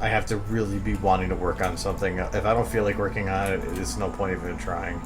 I have to really be wanting to work on something. If I don't feel like working on it, it's no point even trying.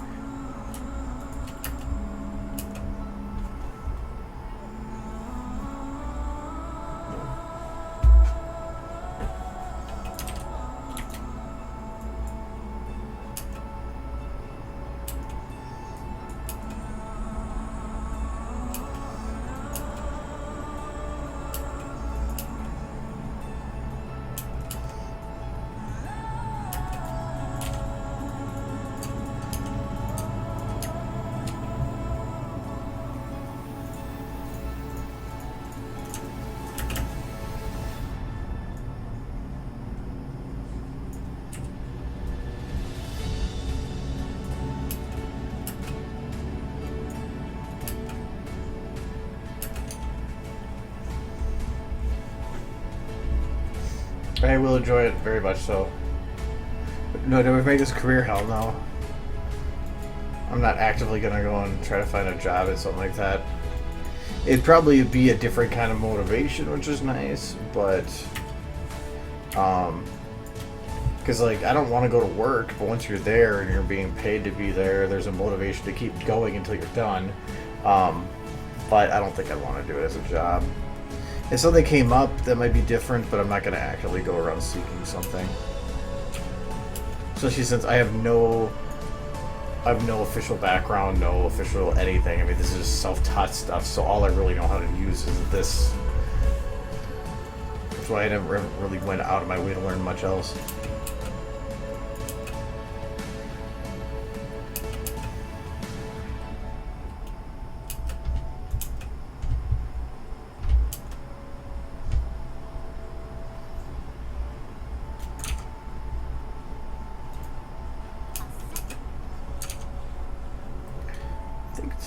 I will enjoy it very much so. No, do we make this career? Hell no. I'm not actively gonna go and try to find a job or something like that. It'd probably be a different kind of motivation, which is nice, but Because, like, I don't want to go to work, but once you're there and you're being paid to be there, there's a motivation to keep going until you're done. But I don't think I want to do it as a job. If something came up that might be different, but I'm not going to actively go around seeking something. Especially since I have no official background, no official anything. I mean, this is just self-taught stuff, so all I really know how to use is this. That's why I never really went out of my way to learn much else.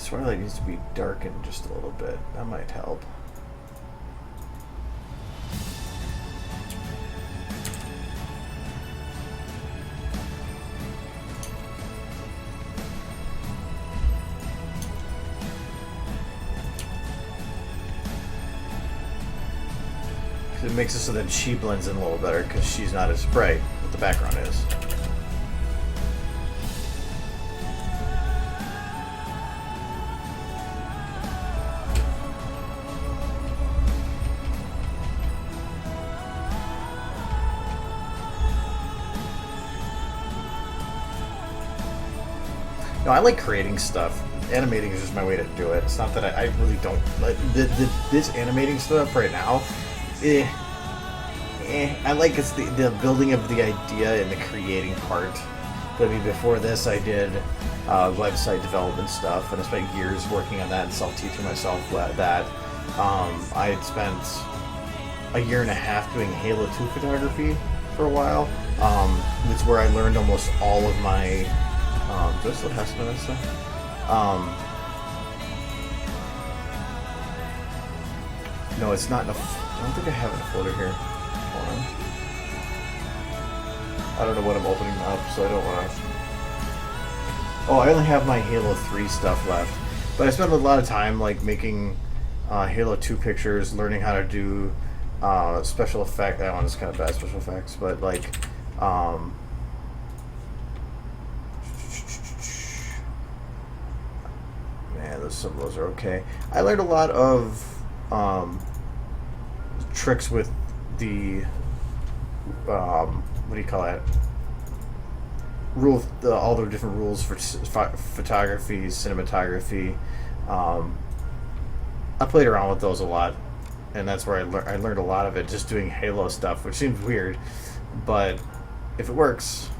Twilight needs to be darkened just a little bit. That might help. It makes it so that she blends in a little better because she's not as bright, but the background is. No, I like creating stuff. Animating is just my way to do it. It's not that I really don't like this animating stuff right now. I like it's the building of the idea and the creating part. But I mean, before this, I did website development stuff, and I spent years working on that and self-teaching myself that. I had spent a year and a half doing Halo 2 photography for a while. It's where I learned almost all of my. Do I still have some of that stuff? No, it's not in a. I don't think I have it in a folder here. Hold on. I don't know what I'm opening up, so I don't want to. Oh, I only have my Halo 3 stuff left, but I spent a lot of time like making Halo 2 pictures, learning how to do special effects. That one is kind of bad special effects, but like. Some of those are okay. I learned a lot of tricks with the what do you call it? All the different rules for photography, cinematography. I played around with those a lot, and that's where I learned a lot of it just doing Halo stuff, which seems weird, but if it works.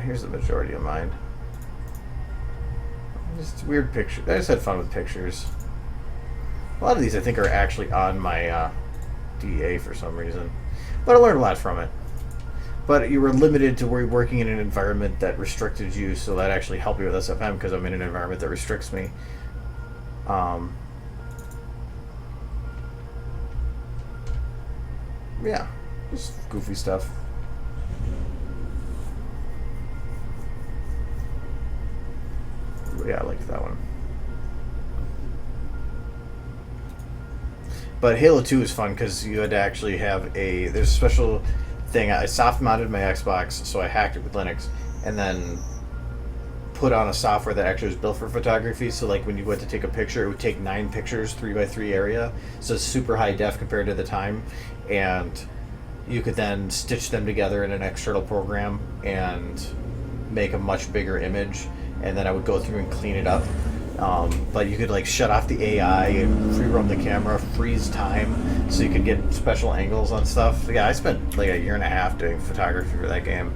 Here's the majority of mine. Just weird pictures. I just had fun with pictures. A lot of these I think are actually on my DA for some reason. But I learned a lot from it. But you were limited to working in an environment that restricted you, so that actually helped me with SFM because I'm in an environment that restricts me. Yeah, just goofy stuff. Yeah, I liked that one. But Halo 2 is fun because you had to actually have there's a special thing. I soft mounted my Xbox, so I hacked it with Linux, and then put on a software that actually was built for photography. So like when you went to take a picture, it would take 9 pictures, 3x3 area. So it's super high def compared to the time. And you could then stitch them together in an external program and make a much bigger image. And then I would go through and clean it up. But you could like shut off the AI and free roam the camera, freeze time, so you could get special angles on stuff. So yeah, I spent like a year and a half doing photography for that game.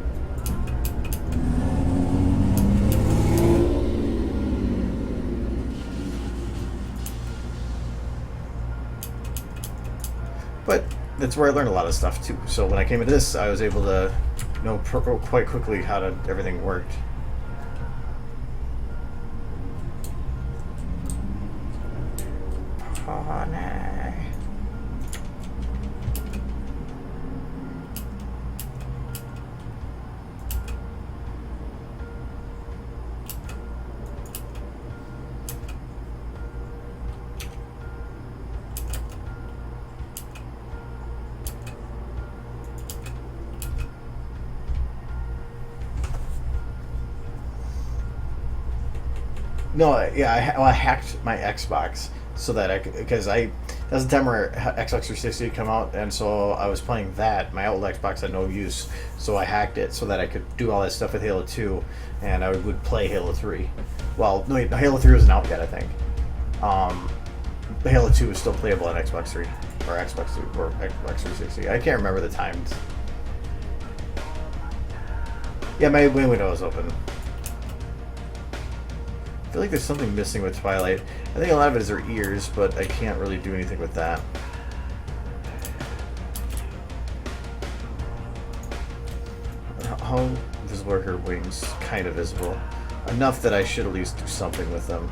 But that's where I learned a lot of stuff too. So when I came into this, I was able to know quite quickly how everything worked. Oh, no. No, yeah, I hacked my Xbox so that because that was the time where Xbox 360 had come out, and so I was playing that. My old Xbox had no use, so I hacked it so that I could do all that stuff with Halo 2, and I would play Halo 3. Well, no, wait, Halo 3 wasn't out yet, I think. Halo 2 was still playable on Xbox 3 or Xbox 3 or Xbox 360. I can't remember the times. Yeah, my window was open. I feel like there's something missing with Twilight. I think a lot of it is her ears, but I can't really do anything with that. How visible are her wings? Kind of visible. Enough that I should at least do something with them.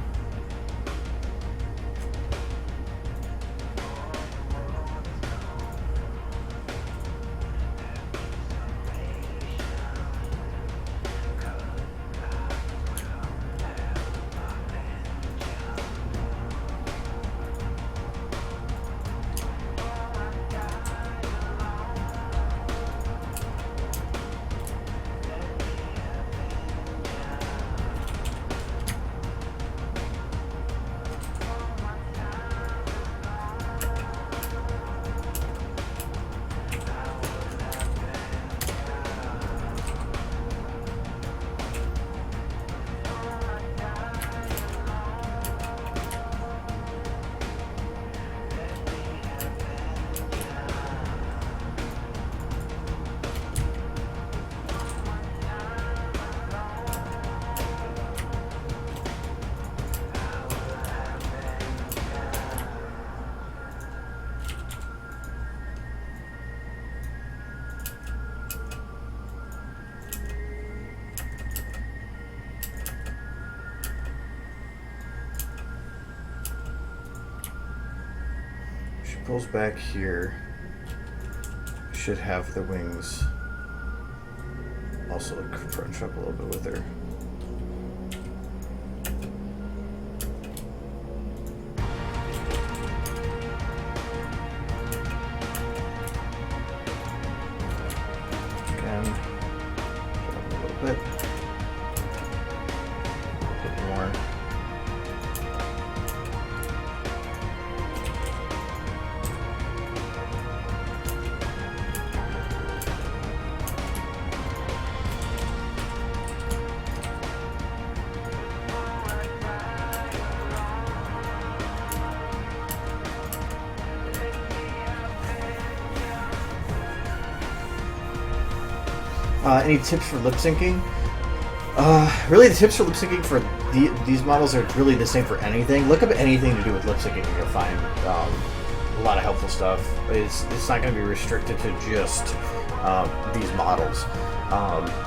Pulls back here, should have the wings. Also crunch up a little bit with her. Again, drop a little bit. A bit more. Any tips for lip syncing? Really, the tips for lip syncing for these models are really the same for anything. Look up anything to do with lip syncing and you'll find a lot of helpful stuff. It's not going to be restricted to just these models.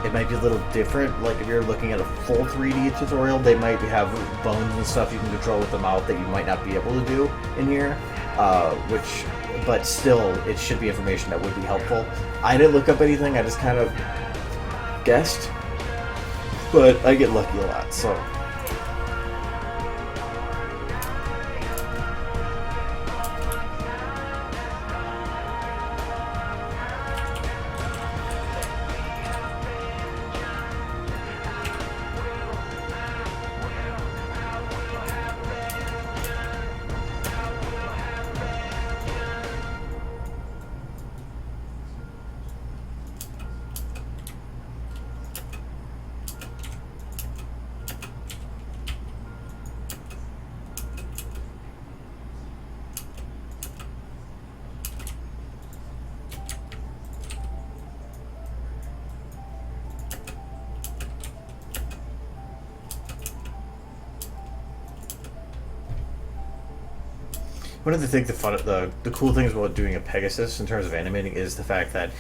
It might be a little different. Like if you're looking at a full 3D tutorial, they might have bones and stuff you can control with the mouth that you might not be able to do in here. But still, it should be information that would be helpful. I didn't look up anything. I just kind of guessed, but I get lucky a lot, so. One of the cool things about doing a Pegasus in terms of animating is the fact that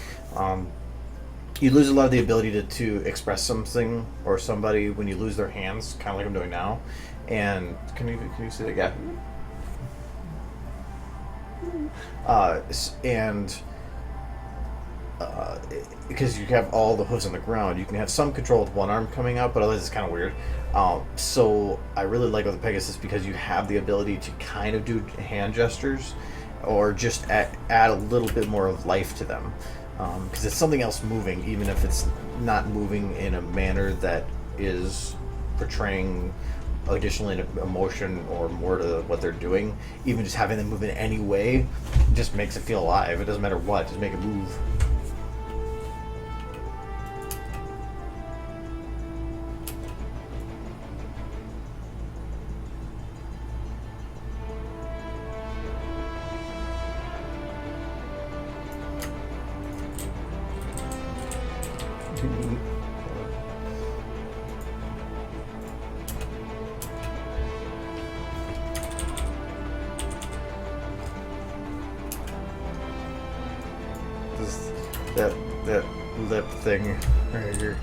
you lose a lot of the ability to express something or somebody when you lose their hands, kind of like I'm doing now. And can you see that? Yeah. Because you have all the hooves on the ground, you can have some control with one arm coming out, but otherwise it's kind of weird. So I really like with the Pegasus because you have the ability to kind of do hand gestures or just add a little bit more of life to them. Because it's something else moving, even if it's not moving in a manner that is portraying additional emotion or more to what they're doing. Even just having them move in any way just makes it feel alive. It doesn't matter what, just make it move. That lip thing right here.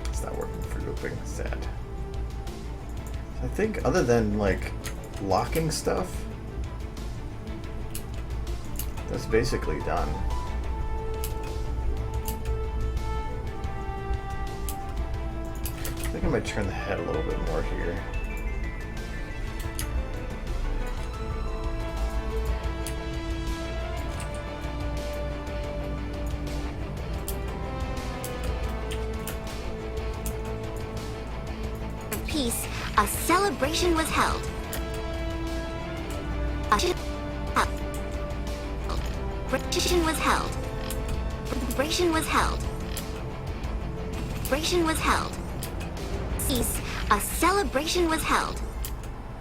It's not working for looping. Sad. I think other than like locking stuff, that's basically done. I think I might turn the head a little bit more here. Peace, a celebration was held. A celebration was held. Celebration was held. Celebration was held. Peace, a celebration was held.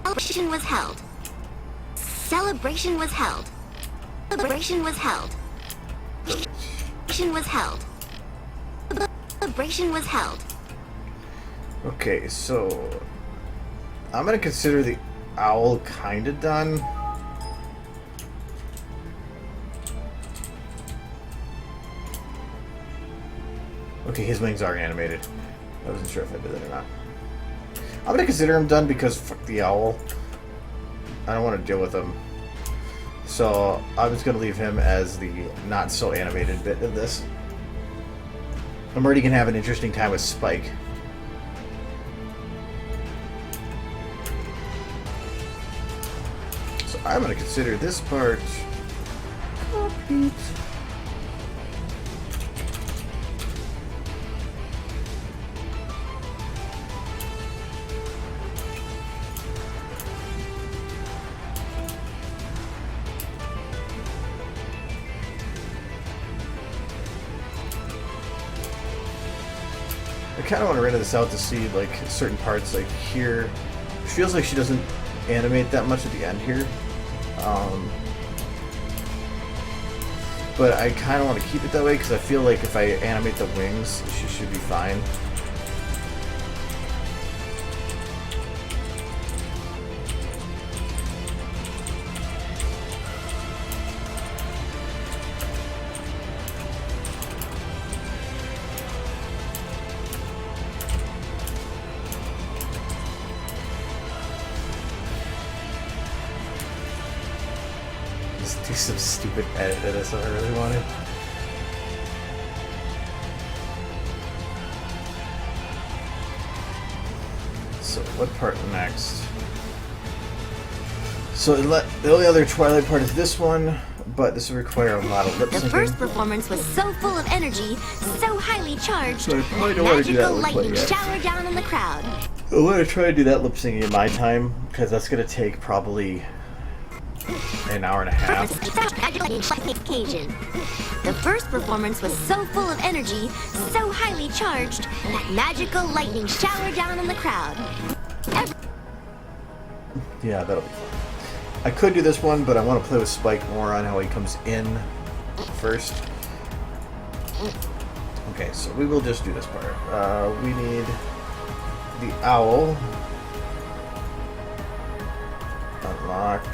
Celebration was held. Celebration was held. Celebration was held. Celebration was held. Celebration was held. Okay, so I'm gonna consider the owl kinda done. Okay, his wings are animated. I wasn't sure if I did that or not. I'm gonna consider him done because fuck the owl. I don't want to deal with him. So I'm just gonna leave him as the not so animated bit of this. I'm already gonna have an interesting time with Spike. I'm going to consider this part complete. I kind of want to render this out to see like certain parts, like here. It feels like she doesn't animate that much at the end here. But I kind of want to keep it that way because I feel like if I animate the wings, she should be fine. Do some stupid edit to this if I really wanted. So what part next? So the only other Twilight part is this one, but this will require a lot of lip syncing. The first performance was so full of energy, so highly charged, So I probably don't want to do that magical lip lightning sync yet. showered down on the crowd. I want to try to do that lip syncing in my time because that's going to take probably an hour and a half. Occasion. The first performance was so full of energy, so highly charged, that magical lightning showered down on the crowd. Yeah, that'll be fun. I could do this one, but I want to play with Spike more on how he comes in first. Okay, so we will just do this part. We need the owl. Unlock.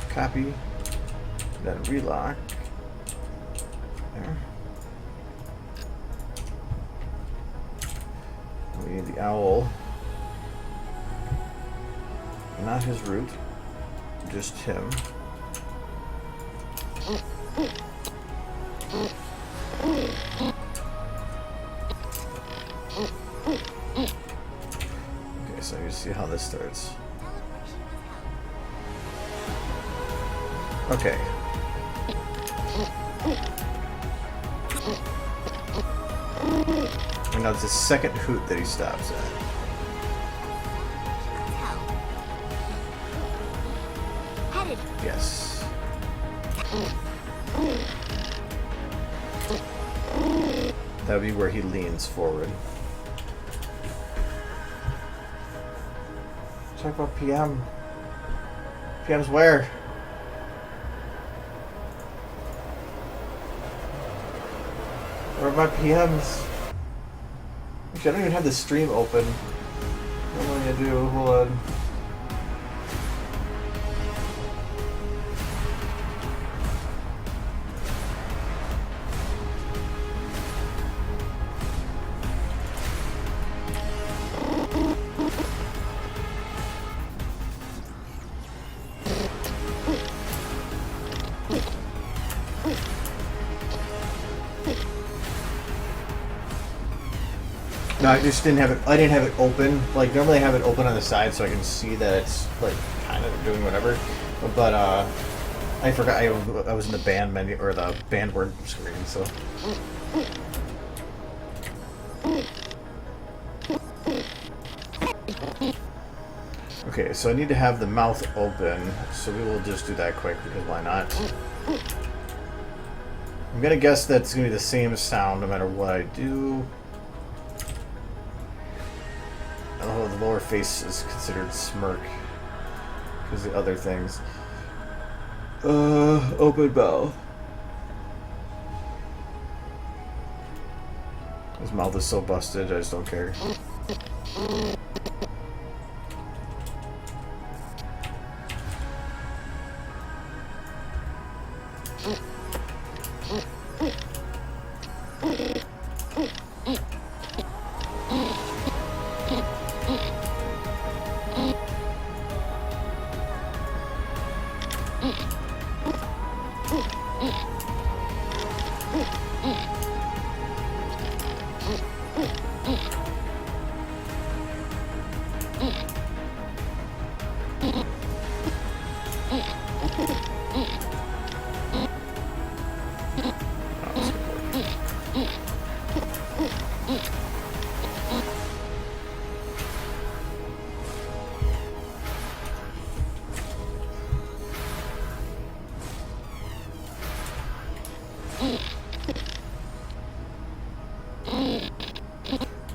Copy. Then relock. There. We need the owl. Not his root. Just him. Okay, so you see how this starts. And now it's the second hoot that he stops at. Held. Headed. Yes. That would be where he leans forward. Talk about PM. PM's where? Where are my PMs? Actually, I don't even have the stream open. Normally I do. Hold on. No, I just didn't have it. I didn't have it open. Like normally, I have it open on the side so I can see that it's like kind of doing whatever. But I forgot. I was in the band menu or the band word screen. So. Okay, so I need to have the mouth open. So we will just do that quick because why not? I'm gonna guess that's gonna be the same sound no matter what I do. Oh, the lower face is considered smirk because the other things. Open mouth. His mouth is so busted, I just don't care.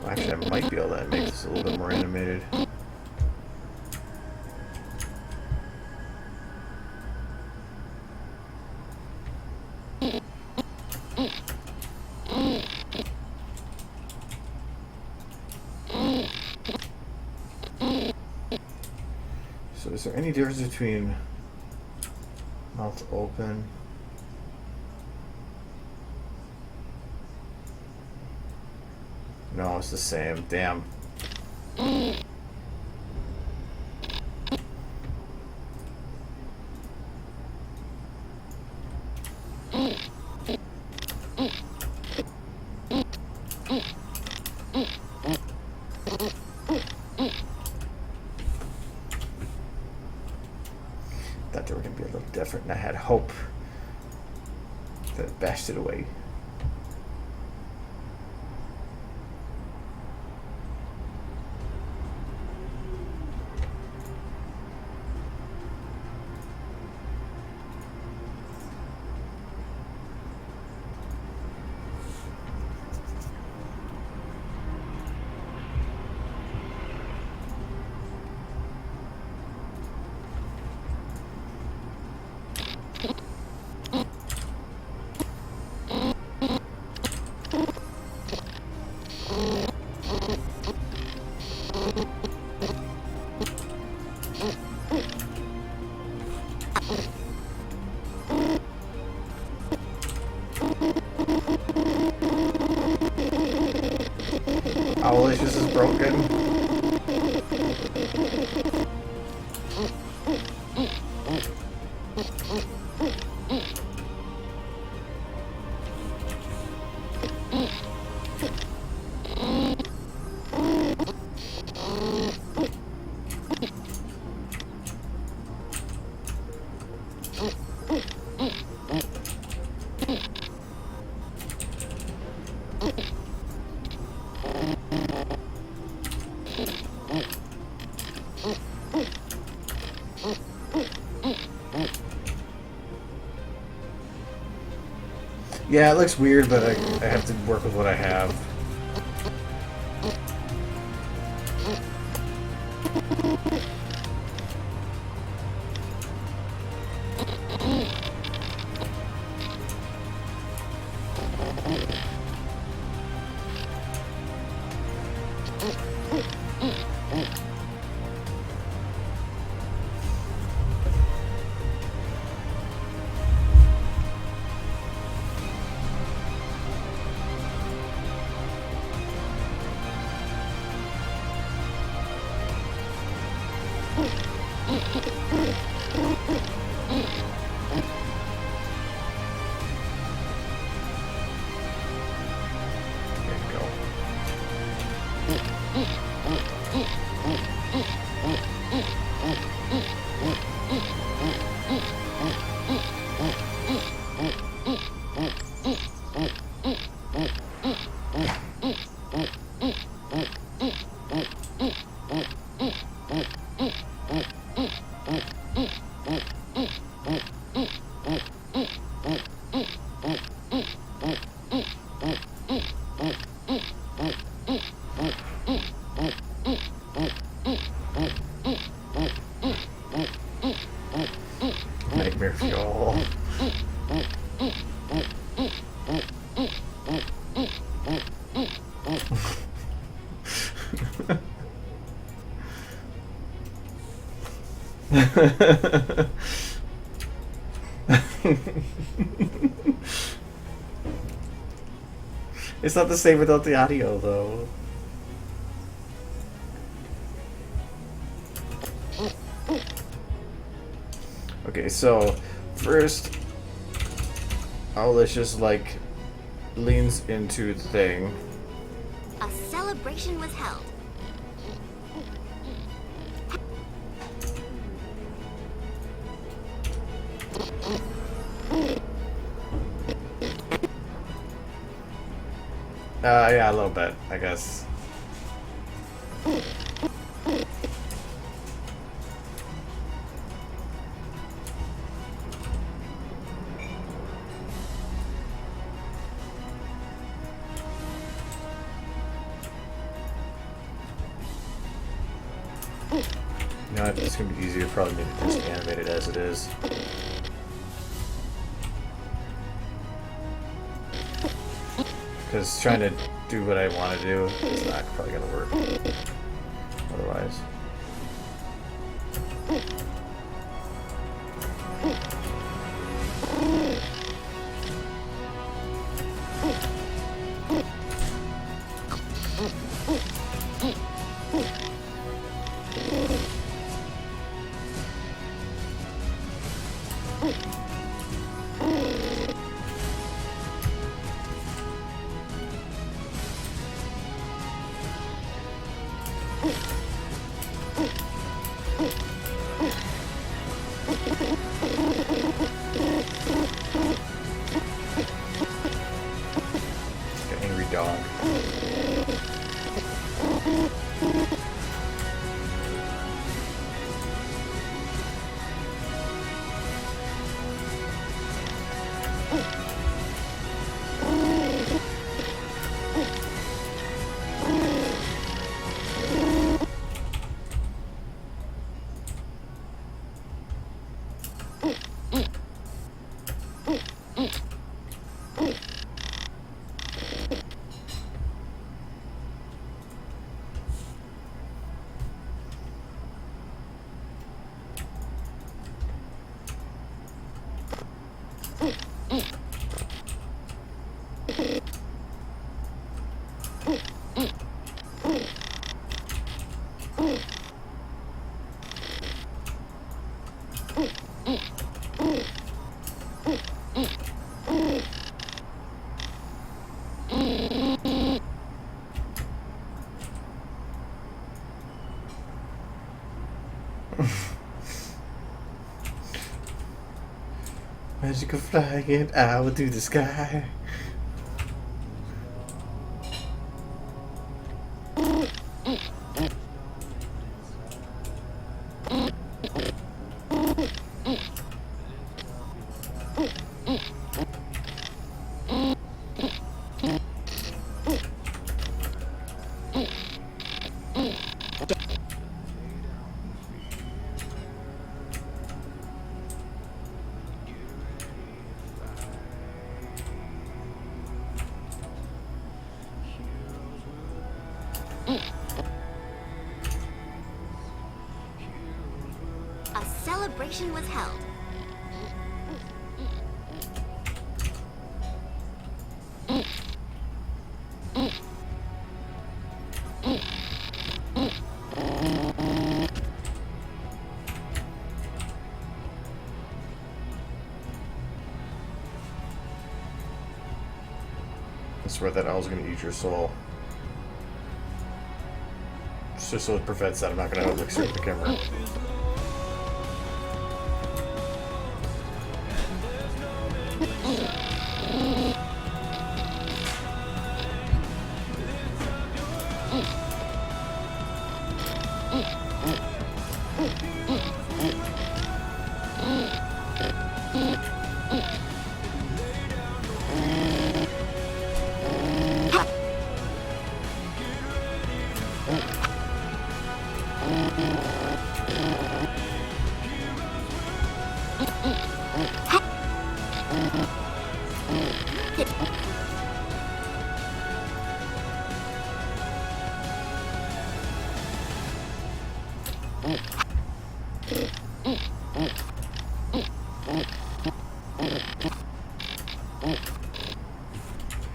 Actually, I might be able to make this a little bit more animated. So is there any difference between mouth open? No, it's the same. Damn. Thought they were going to be a little different, and I had hope that it bashed it away. Owlicious is broken. Yeah, it looks weird, but I have to work with what I have. Nightmare fuel. It's not the same without the audio, though. Okay, so first, Owlish just like leans into the thing. A celebration was held. Yeah, a little bit, I guess. You know what, it's gonna be easier probably maybe just animate it as it is. Because trying to do what I want to do is not probably gonna work otherwise. Angry dog. Magical flying out through the sky. A celebration was held. I swear that owl's gonna eat your soul. Just so it prevents that, I'm not gonna like circle the camera.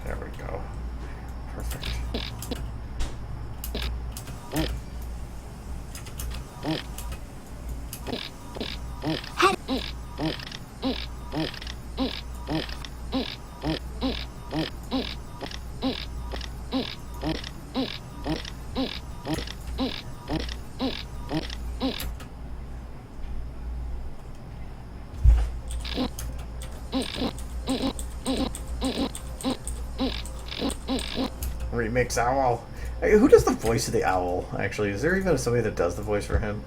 There we go. Perfect. Remix owl. Hey, who does the voice of the owl, actually? Is there even somebody that does the voice for him?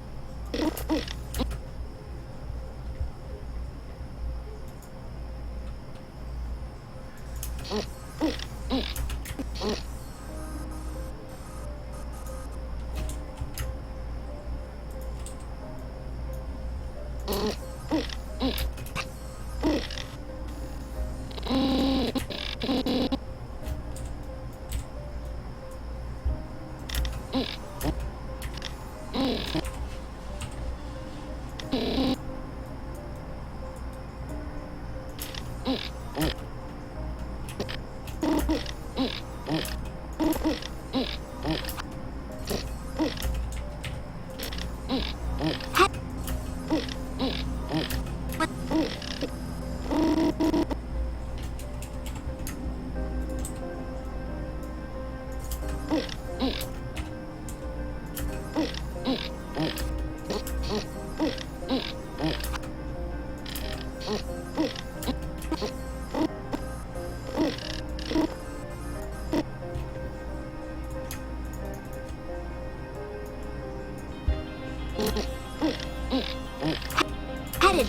Headed.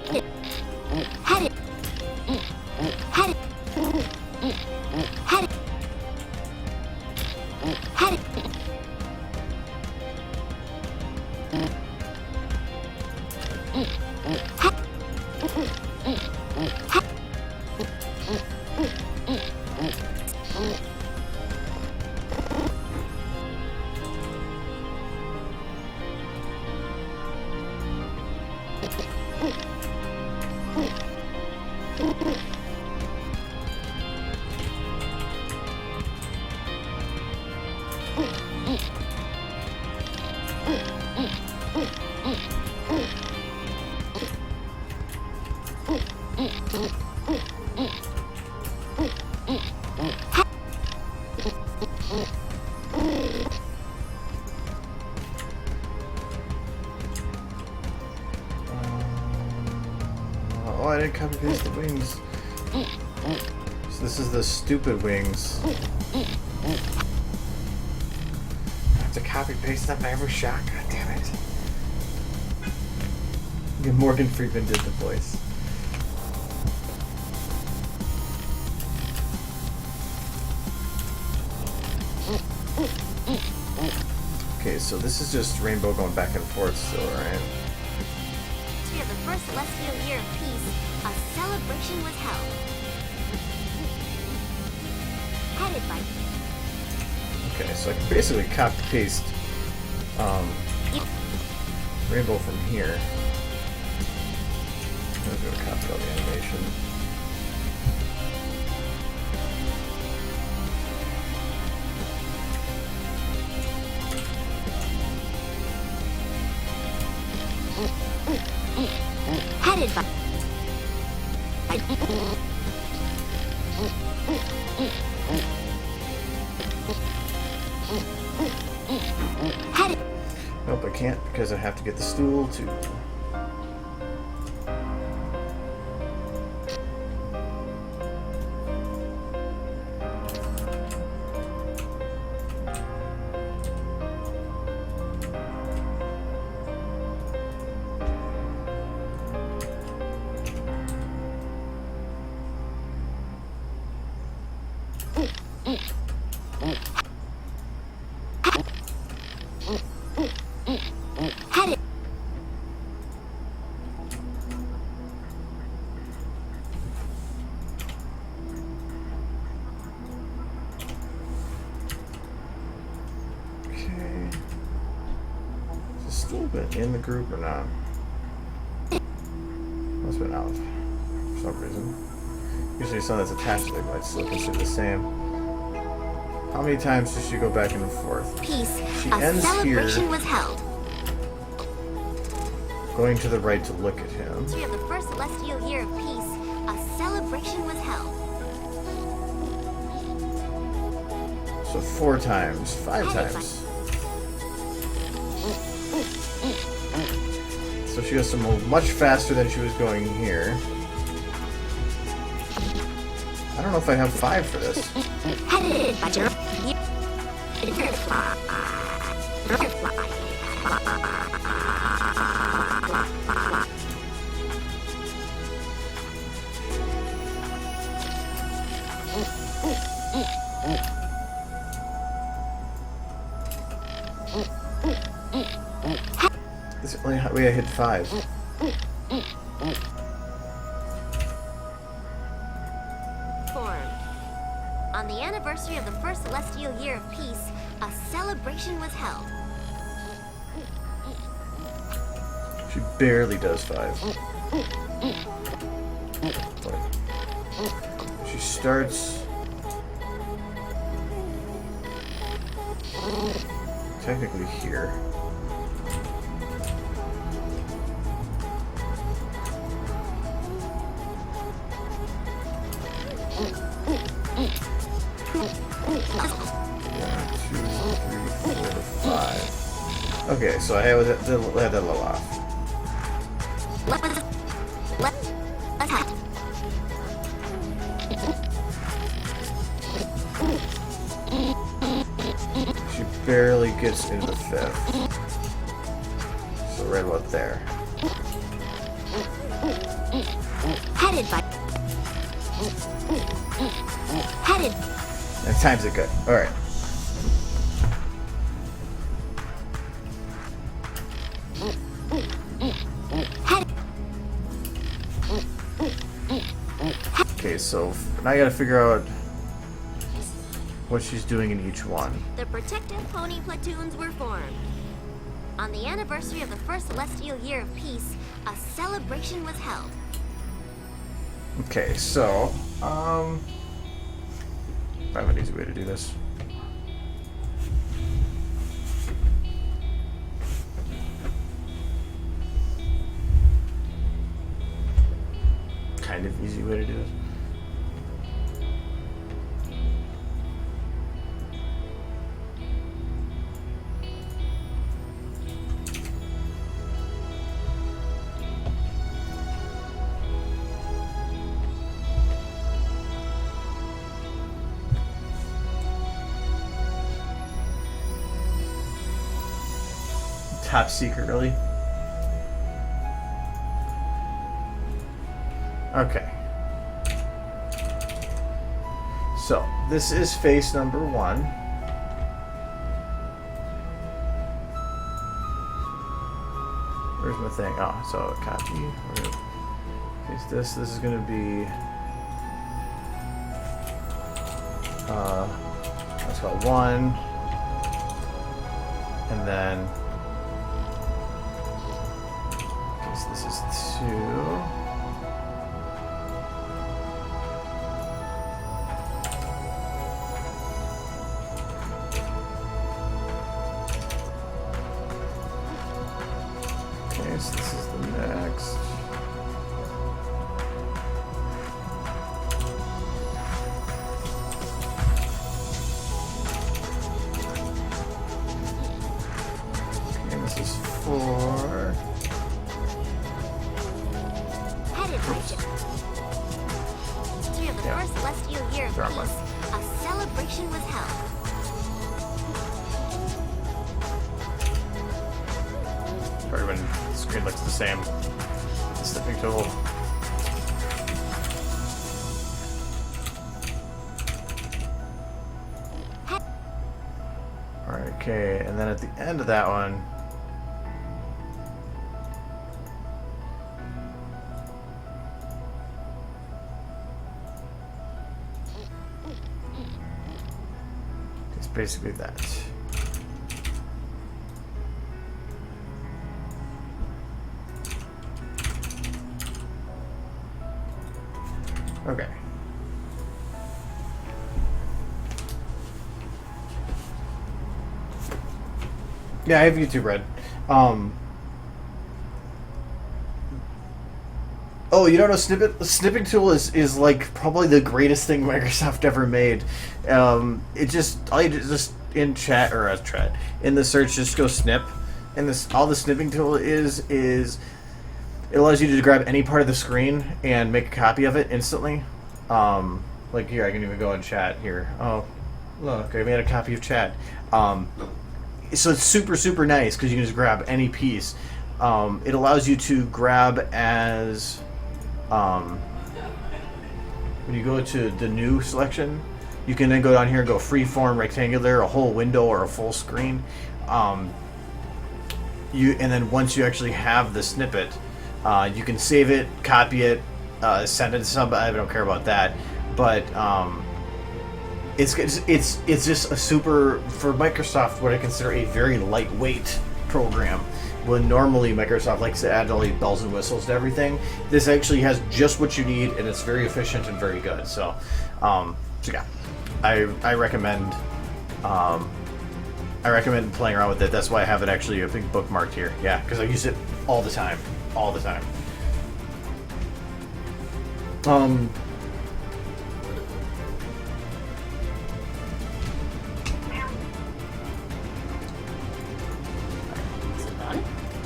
Headed. Headed. Headed. Headed. Headed. Oh, I didn't copy paste the wings. So this is the stupid wings. I have to copy paste that by every shot. God damn it. Yeah, Morgan Freeman did the voice. Okay, so this is just rainbow going back and forth still, right? Of the first celestial year of peace, a celebration was held. Headed by Okay, so I can basically copy paste rainbow from here. I'm going to copy all the animation. headed by headed. Nope, I can't because I have to get the stool too. Headed. Okay. Is the stool been in the group or not? Must have been out for some reason. Usually something that's attached to it might still consider the same. How many times does she go back and forth? Peace. She A ends celebration here. was held. Going to the right to look at him. Of the first celestial year of peace, a celebration was held. So 4 times, 5 times. So she goes to move much faster than she was going here. I don't know if I have 5 for this. Headed by This is the only way I hit 5. form. On the anniversary of the first celestial year of peace, a celebration was held. She barely does 5. She starts technically here. Okay, so I had that a little off. She barely gets into the 5th. So right about there. Headed by headed. And times it good. Alright. Okay, so now I gotta figure out what she's doing in each one. The protective pony platoons were formed. On the anniversary of the first celestial year of peace, a celebration was held. Okay, so, I have an easy way to do this. Kind of easy way to do this. Top secret, really? Okay. So, this is face number 1. Where's my thing? Oh, so copy. We're gonna paste this. This is gonna be let's go 1, and then okay, so this is 2. Okay, so this is the next. Okay, this is 4. Headed region. 3 of the Yeah. first celestial year of Drop peace, a celebration was held. Sorry when the screen looks the same. The snipping tool. Alright, okay, and then at the end of that one, it's basically that. Okay. Yeah, I have YouTube Red. Oh, you don't know the snipping tool is like probably the greatest thing Microsoft ever made. It just all you do, just in chat or chat in the search, just go snip, and this all the snipping tool is it allows you to grab any part of the screen and make a copy of it instantly. Like here, I can even go in chat here. Oh, look, I made a copy of chat. So it's super nice because you can just grab any piece. It allows you to grab as when you go to the new selection, you can then go down here and go freeform, rectangular, a whole window, or a full screen. And then once you actually have the snippet, you can save it, copy it, send it to somebody. I don't care about that, but it's just a super, for Microsoft, what I consider a very lightweight program. When normally Microsoft likes to add all these bells and whistles to everything, this actually has just what you need, and it's very efficient and very good. So yeah, I recommend playing around with it. That's why I have it actually a big bookmarked here. Yeah, because I use it all the time.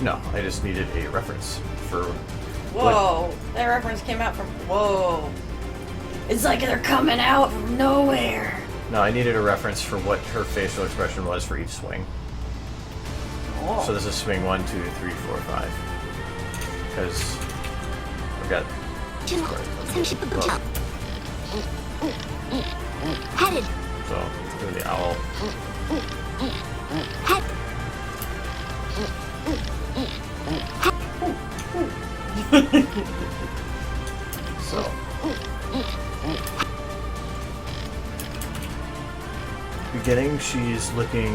No, I just needed a reference for. Whoa, that reference came out from. Whoa. It's like they're coming out from nowhere. No, I needed a reference for what her facial expression was for each swing. Oh. So this is swing 1, 2, 3, 4, 5. Because we got. Headed. So doing the owl. Head. So. Beginning, she's looking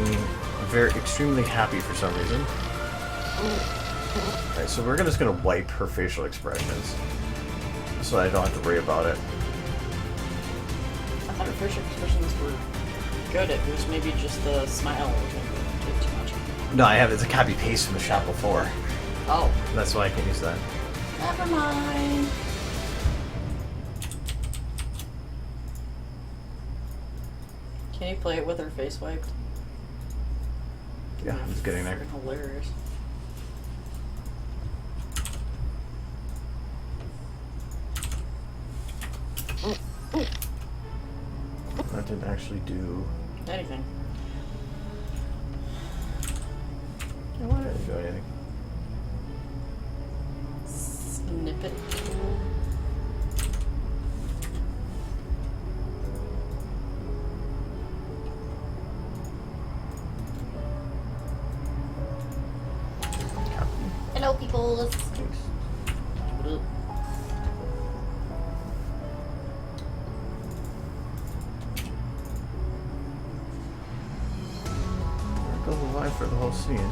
extremely happy for some reason. Alright, so we're just gonna wipe her facial expressions, so I don't have to worry about it. I thought her facial expressions were good. It was maybe just the smile did too much. No, I have it's a copy paste from the shop before. Oh. That's why I can use that. Never mind. Can you play it with her face wiped? Yeah, I'm just getting there. Freaking hilarious. That didn't actually do Anything. Yeah, why didn't it do anything? Snippet tool. Hello, people. There goes the line for the whole scene.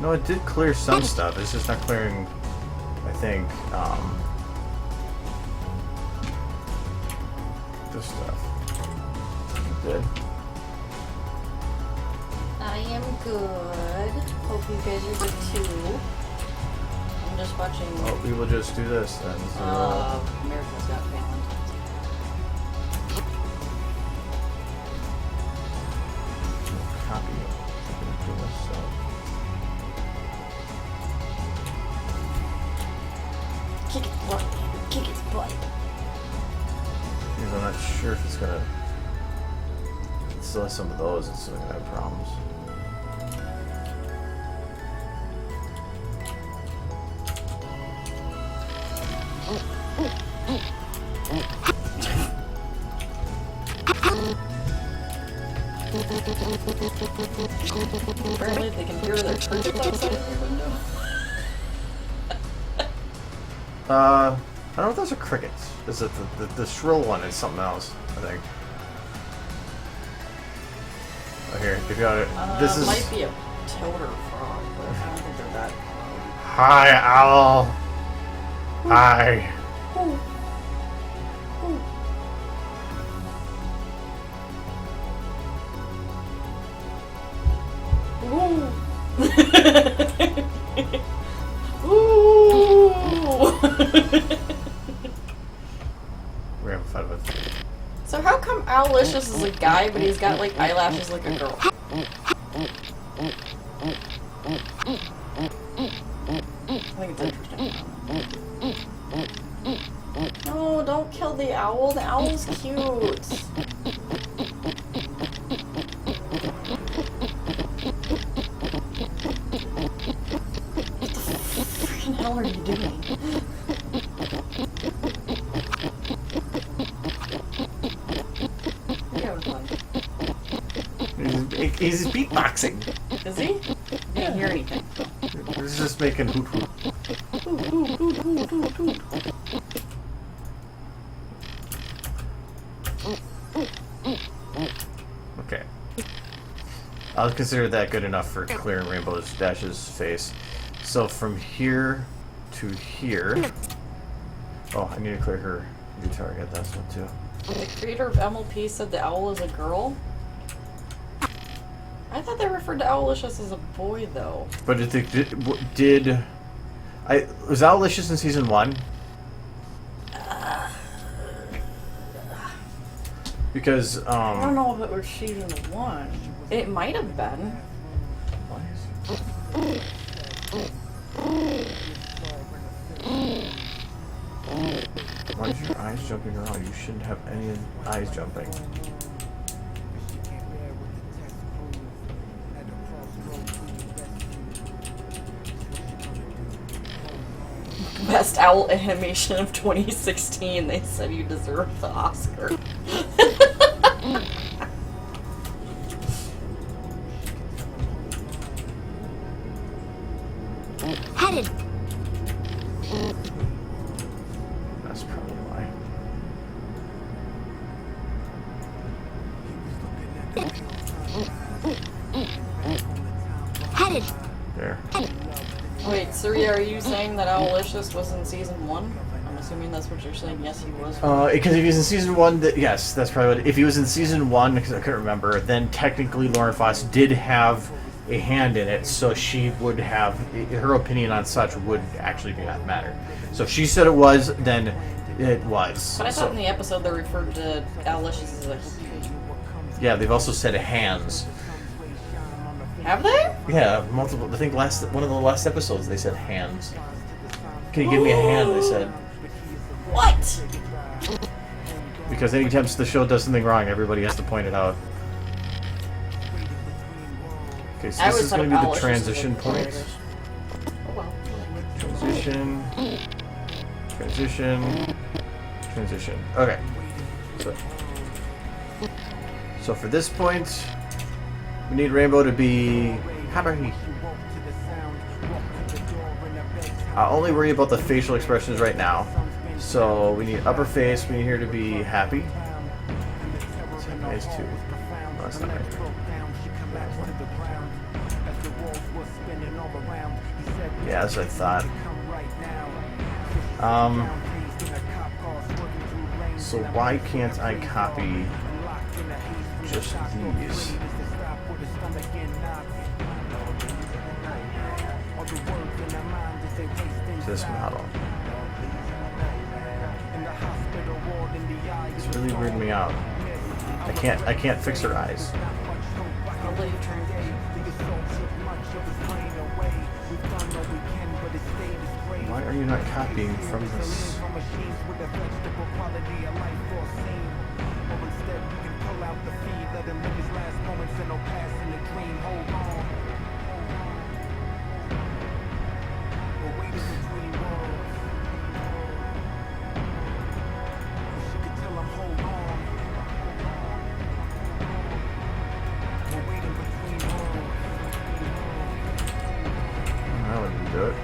No, it did clear some stuff. It's just not clearing, I think, this stuff. It did. I am good. Hope you guys are good too. I'm just watching. Well, we will just do this then. So America's Got Valentine's. copy it. Do this, so. Kick its butt. Kick its butt. Because I'm not sure if it's gonna. It still has some of those. It's still gonna have problems. Apparently they can hear their crickets outside of your window. I don't know if those are crickets. Is it the shrill one is something else, I think. Oh, here, you got it. This is. Might be a toad or frog, but I don't think they're that. Hi, owl. Hi. Ooh. Ooh. Ooh. We're having fun with it. So how come Owlicious is a guy, but he's got like eyelashes like a girl? I think it's interesting. No, don't kill the owl. The owl's cute. What the freaking hell are you doing? He's beatboxing. Is he? Didn't hear anything. He's just making hoot hoot. Hoot, hoot, hoot, hoot, hoot, hoot. Okay. I'll consider that good enough for clearing Rainbow Dash's face. So from here to here. Oh, I need to clear her guitar. I got that one too. The creator of MLP said the owl is a girl? I thought they referred to Owlicious as a boy, though. But was Owlicious in season 1? Because I don't know if it was season 1. It might have been. Why is your eyes jumping around? You shouldn't have any eyes jumping. Best owl animation of 2016. They said you deserve the Oscar. Headed. That's probably why. Headed. There. Wait, Surya, are you saying that Owlicious was in season 1? I'm assuming that's what you're saying. Yes, he was. Because if he was in season 1, yes, that's probably what. If he was in season 1, because I couldn't remember, then technically Lauren Foss did have a hand in it, so she would have her opinion on such would actually not matter. So if she said it was, then it was. But I thought in the episode they referred to Owlicious as a... Yeah, they've also said hands. Have they? Yeah, multiple. I think one of the last episodes they said hands. Can you give me a hand? They said. What? Because anytime the show does something wrong, everybody has to point it out. Okay, so this is going to be the transition point. Oh well. Transition. Transition. Okay. So for this point, We need Rainbow to be happy. I'll only worry about the facial expressions right now. So we need upper face. We need her to be happy. Eyes too. No, that's not right. Yeah, that's what I thought. So why can't I copy just these? This model. It's really weirding me out. I can't fix her eyes. Probably trying to. Why are you not copying from this? That wouldn't do it.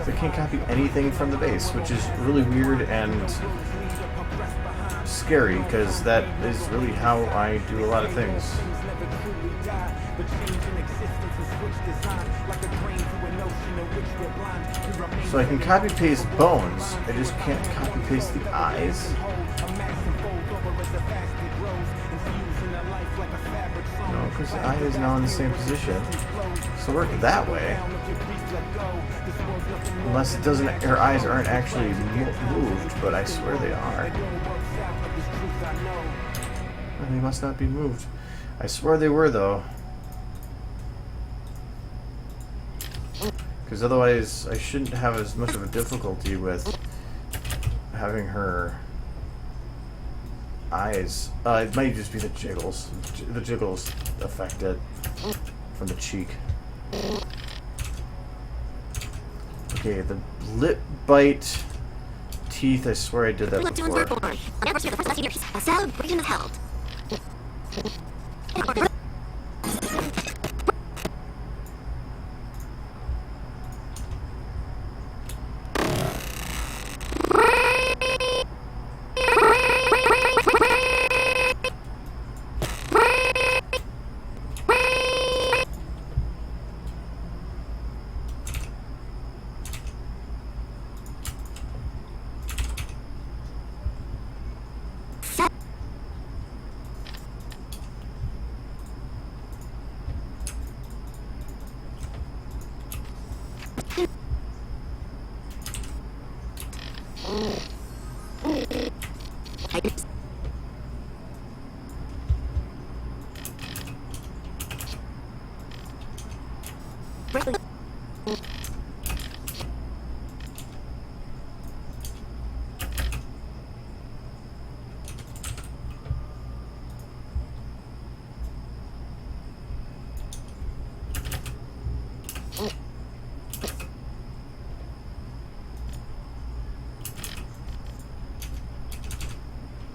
So I can't copy anything from the base, which is really weird and scary, because that is really how I do a lot of things. So I can copy paste bones, I just can't copy paste the eyes. No, because the eye is now in the same position. So work that way. Unless it doesn't, her eyes aren't actually moved, but I swear they are. They must not be moved. I swear they were, though. Because otherwise, I shouldn't have as much of a difficulty with having her eyes. It might just be the jiggles. The jiggles affect it from the cheek. Okay, the lip bite teeth, I swear I did that before. A celebration is held.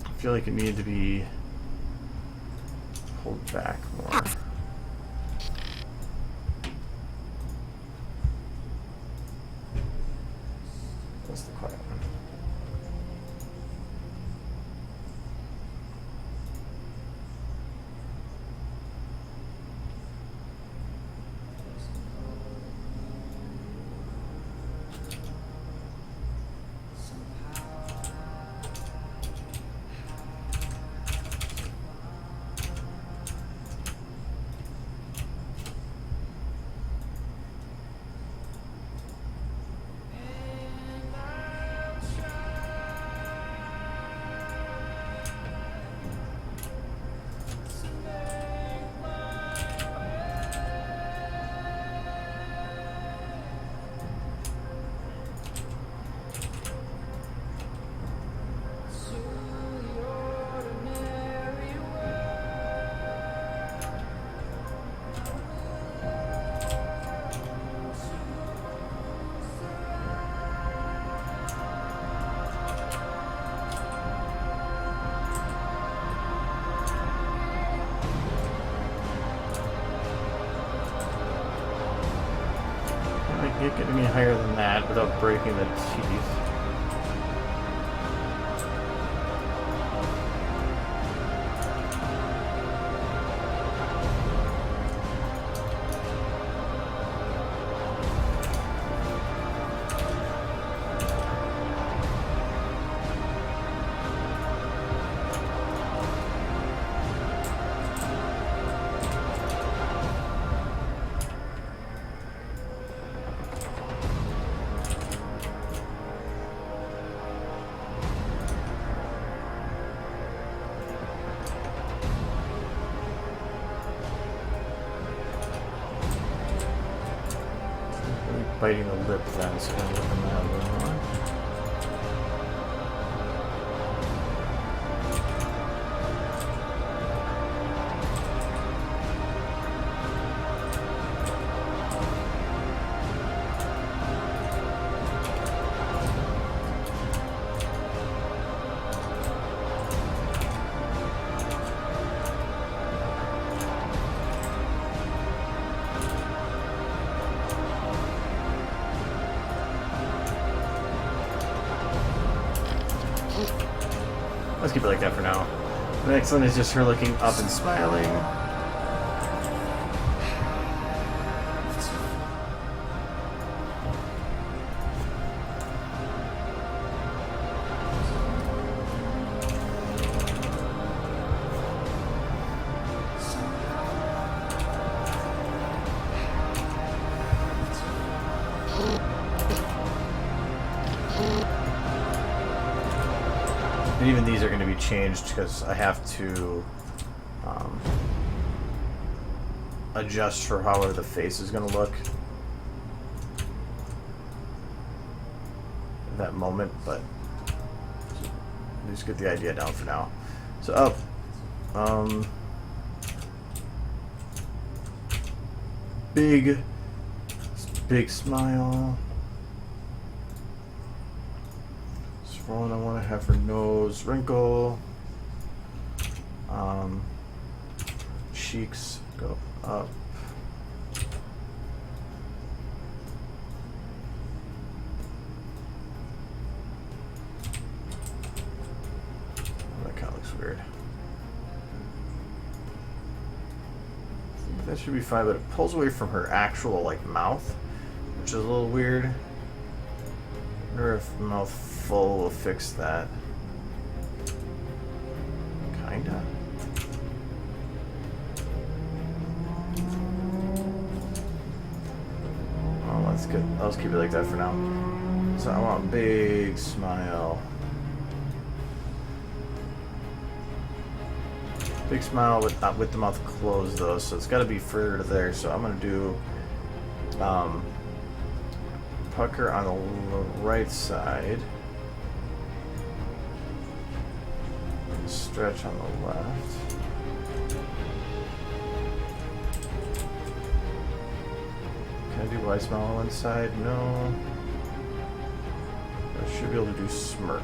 I feel like it needed to be pulled back more. That's the quiet one. can't get any higher than that without breaking the teeth. Biting the lip then, so I'm going to look at that a little more. Let's keep it like that for now. The next one is just her looking up and smiling. And even these are going to be changed because I have to adjust for how the face is going to look in that moment, but just get the idea down for now. So up, big smile. One, I want to have her nose wrinkle, cheeks go up, that kind of looks weird. I think that should be fine, but it pulls away from her actual like mouth, which is a little weird. I wonder if mouth full will fix that. Kinda. Oh, that's good. Let's keep it like that for now. So I want big smile. Big smile with the mouth closed though, so it's got to be further to there. So I'm gonna do pucker on the right side. Stretch on the left. Can I do wide smile on one side? No. I should be able to do smirk.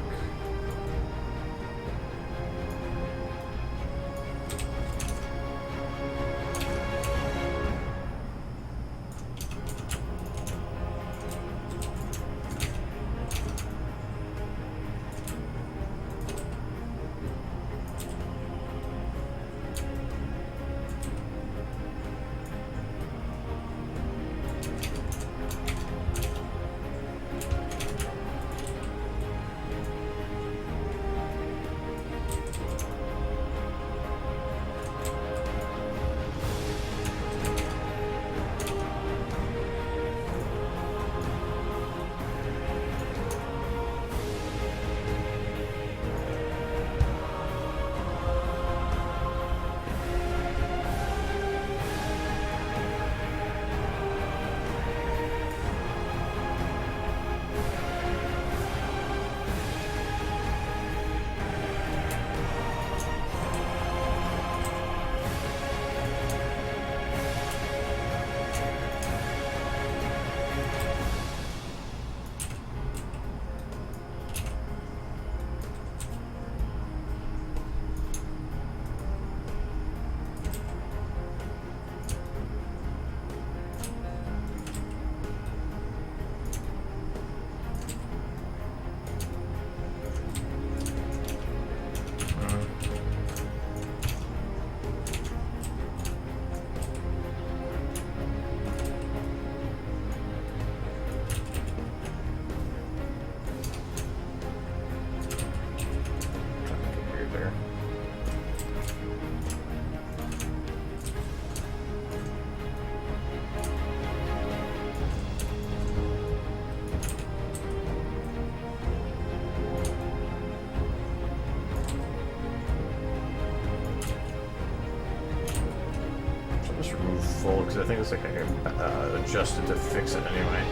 just remove full because I think it's like I can adjust it to fix it anyway.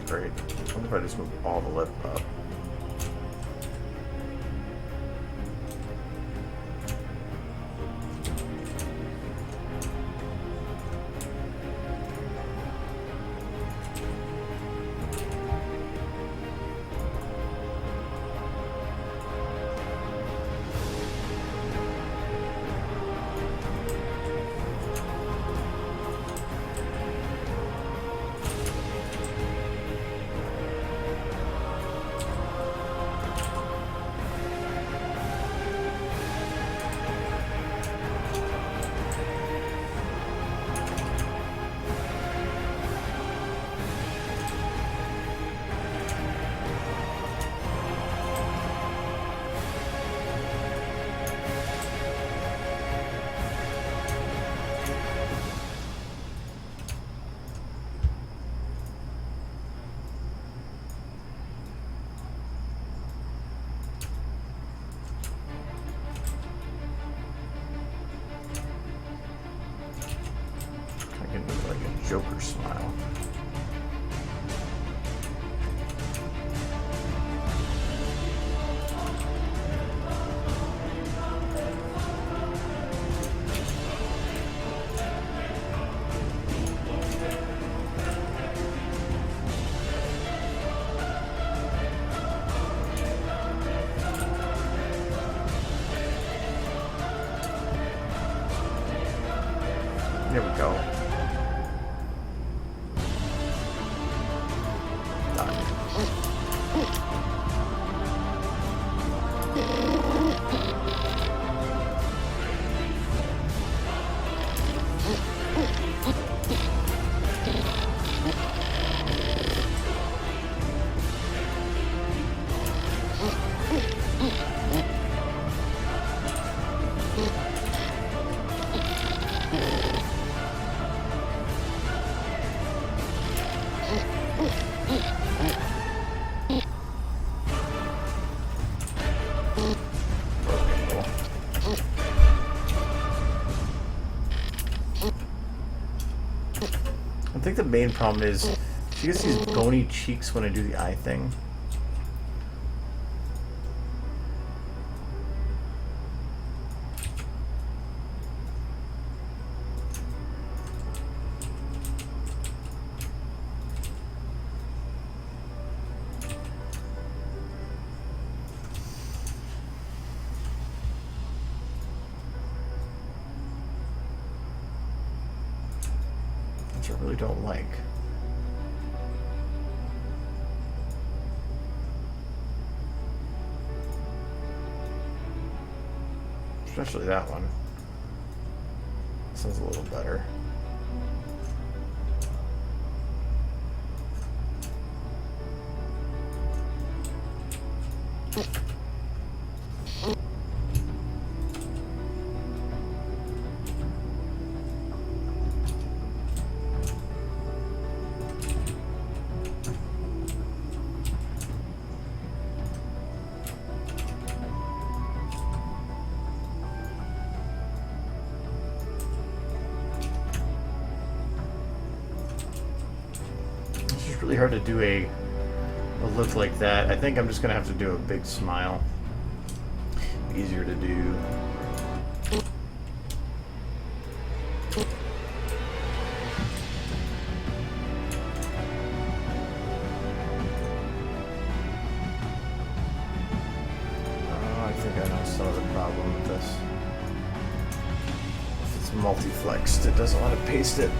Great. I wonder if I just move all the lip up. Joker smile. There we go. I think the main problem is she gets these bony cheeks when I do the eye thing. Which I really don't like. Especially that one. Sounds a little better. Really hard to do a look like that. I think I'm just gonna have to do a big smile. Easier to do. I think I know some of the problem with this. If it's multi-flexed, it doesn't want to paste it.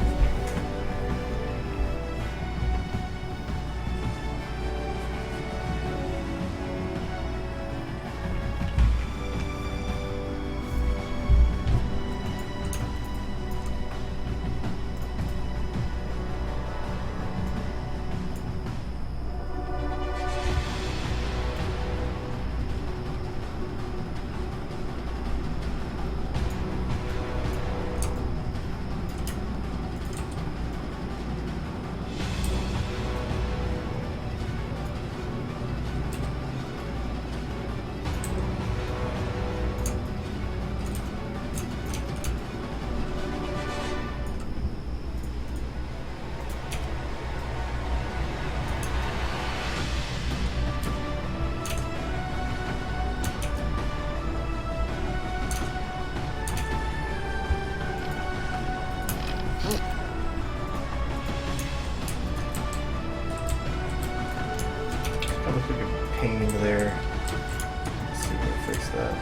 That looks like a pain there. Let's see if I can fix that.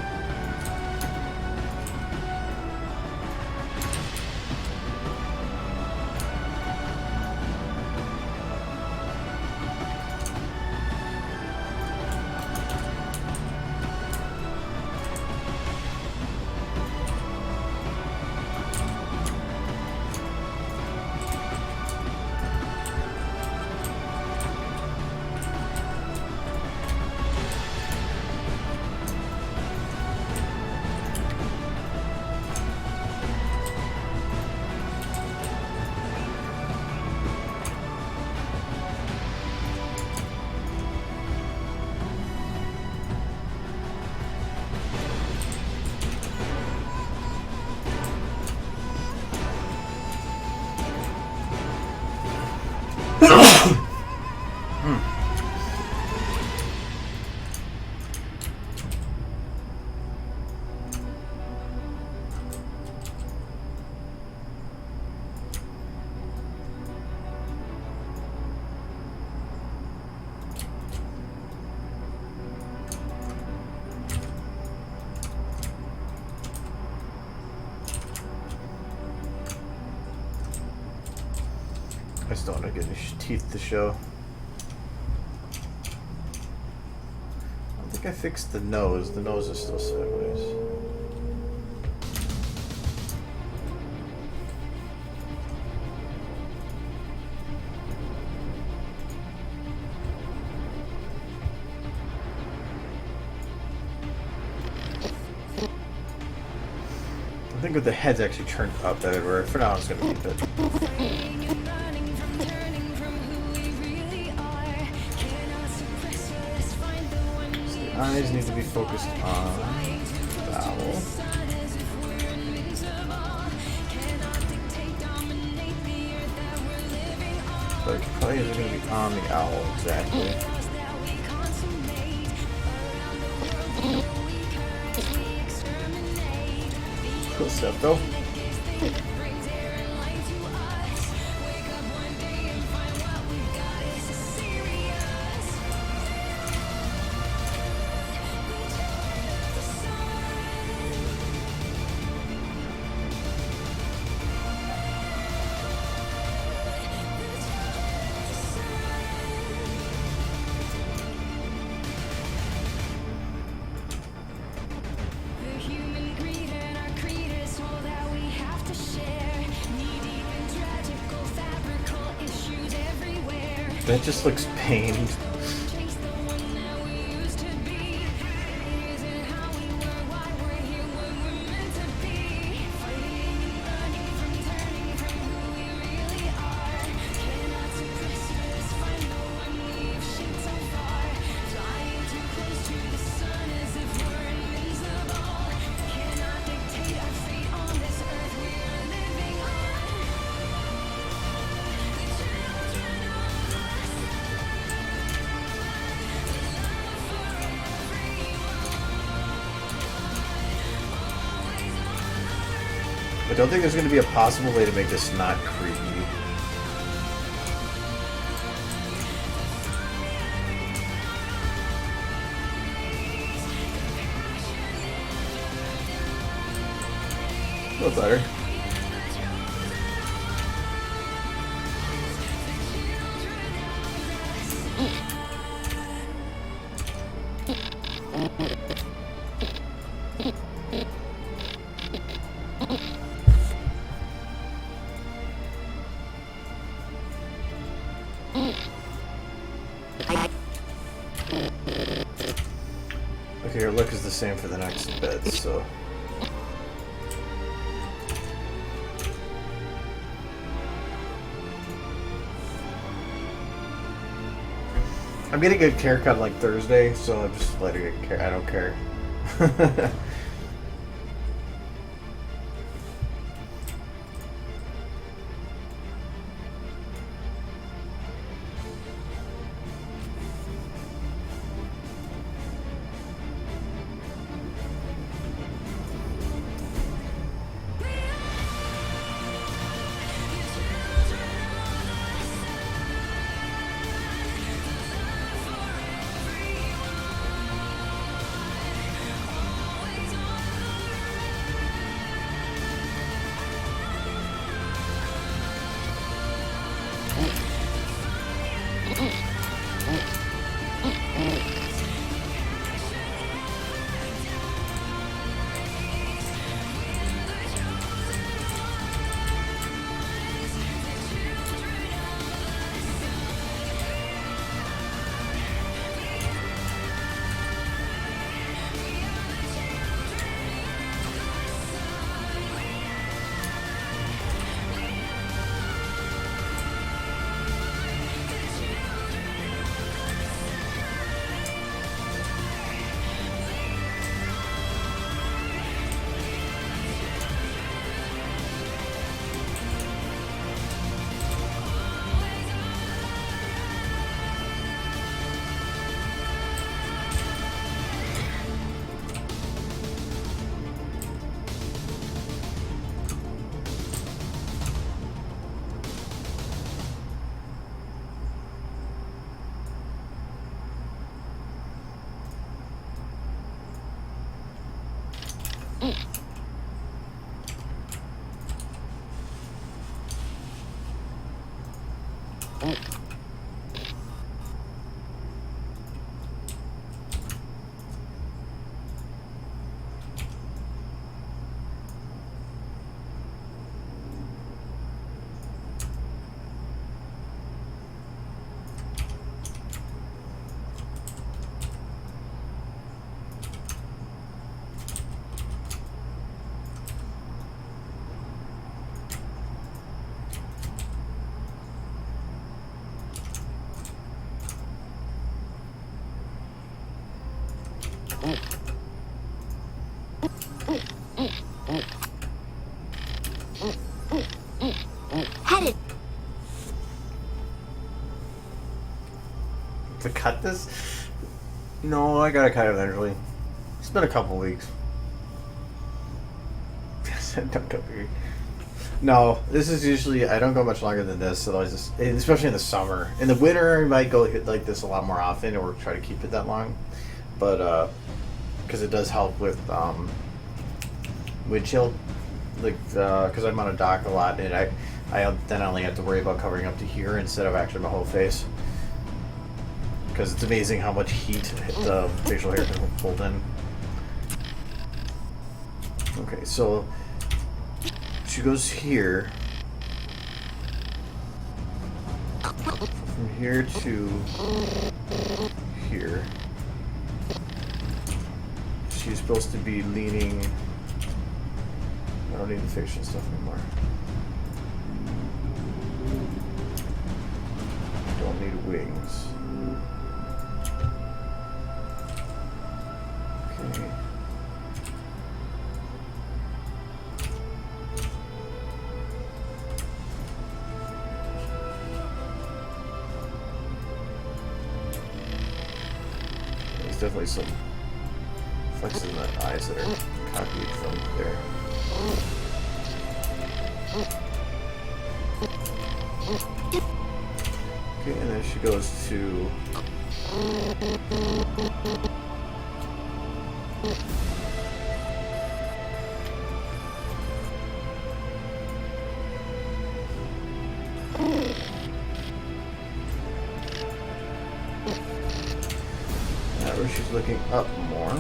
I just don't want to get any teeth to show. I don't think I fixed the nose. The nose is still sideways. I think if the head's actually turned up, that would work. For now, I'm just going to keep it. Eyes need to be focused on the owl. But it probably isn't going to be on the owl exactly. Cool stuff though. That just looks pained. I don't think there's going to be a possible way to make this not creepy. A little better. Okay, your look is the same for the next bit, so... I'm getting a haircut like Thursday, so I'm just letting it care. I don't care. Headed. To cut this? No, I gotta cut it eventually. It's been a couple weeks. Don't go here. No, this is usually, I don't go much longer than this, so I just, especially in the summer. In the winter, I might go like this a lot more often, or try to keep it that long. But because it does help with wind chill, like because I'm on a dock a lot, and I then only have to worry about covering up to here instead of actually my whole face. Because it's amazing how much heat the facial hair can hold in. Okay, so she goes here. From here to here. She's supposed to be leaning. I don't need the facial stuff anymore. Don't need wings. Okay. There's definitely some flexes in the eyes that are copied from there. Okay, and then she goes to where she's looking up more.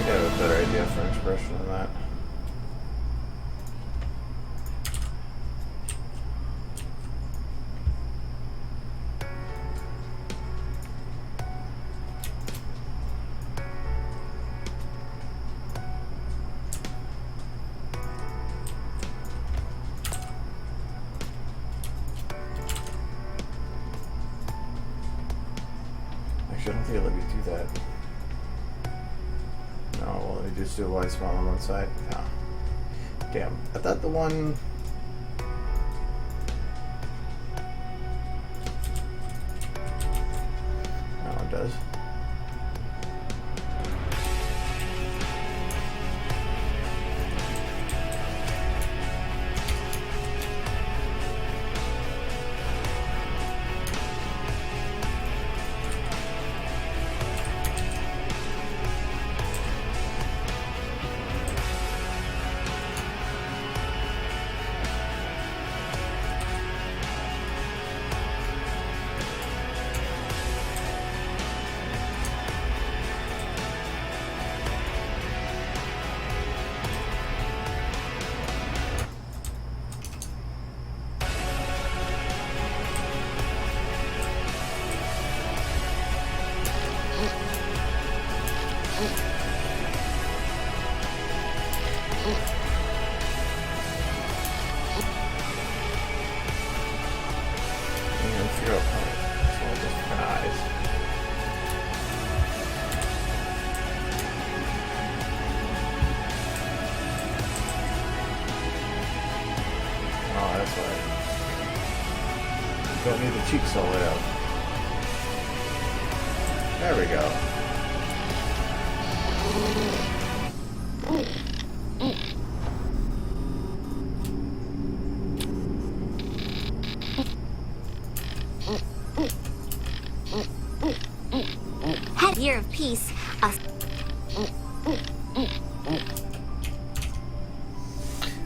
think I have a better idea for an expression than that. Actually, I don't think it'll let me do that. No, well, let me just do a wide small on one side. Ah. Damn. I thought the one... That one does. Don't need the cheeks all the way up. There we go. Head year of peace.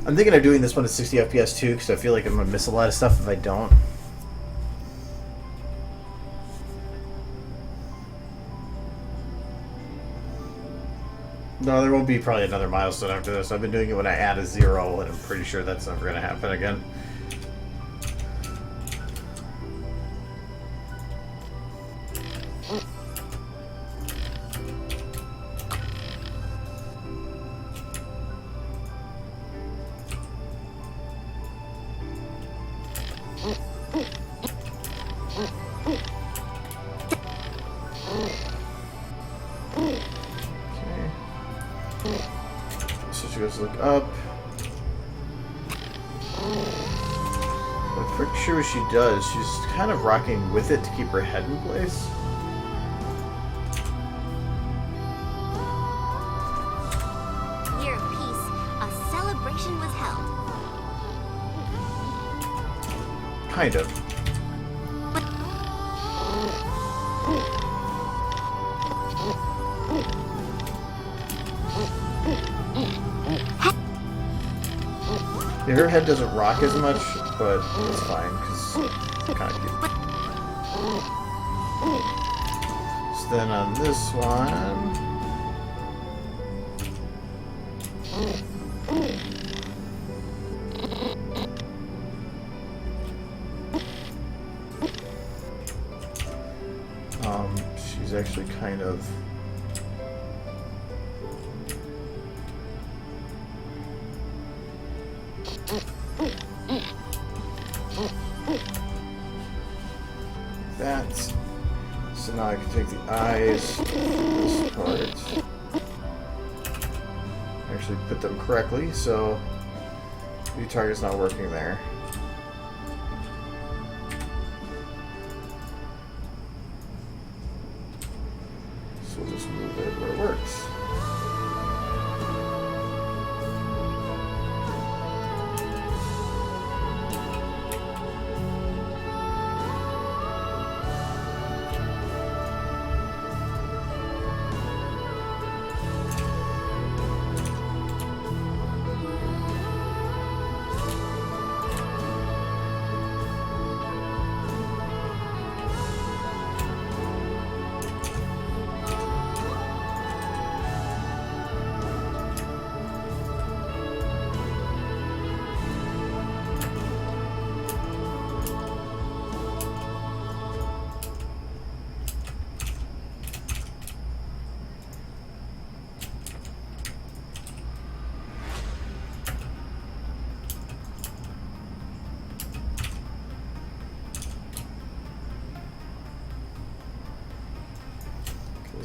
I'm thinking of doing this one at 60 FPS too, because I feel like I'm gonna miss a lot of stuff if I don't. No, there won't be probably another milestone after this. I've been doing it when I add a 0, and I'm pretty sure that's never going to happen again. So she goes to look up. I'm pretty sure what she does, she's kind of rocking with it to keep her head in place. Year of peace. A celebration was held. Kind of. Yeah, her head doesn't rock as much, but it's fine, because it's kind of cute. So then on this one... she's actually kind of... that. So now I can take the eyes, this part, actually put them correctly, so the target's not working there. So we'll just move it where it works.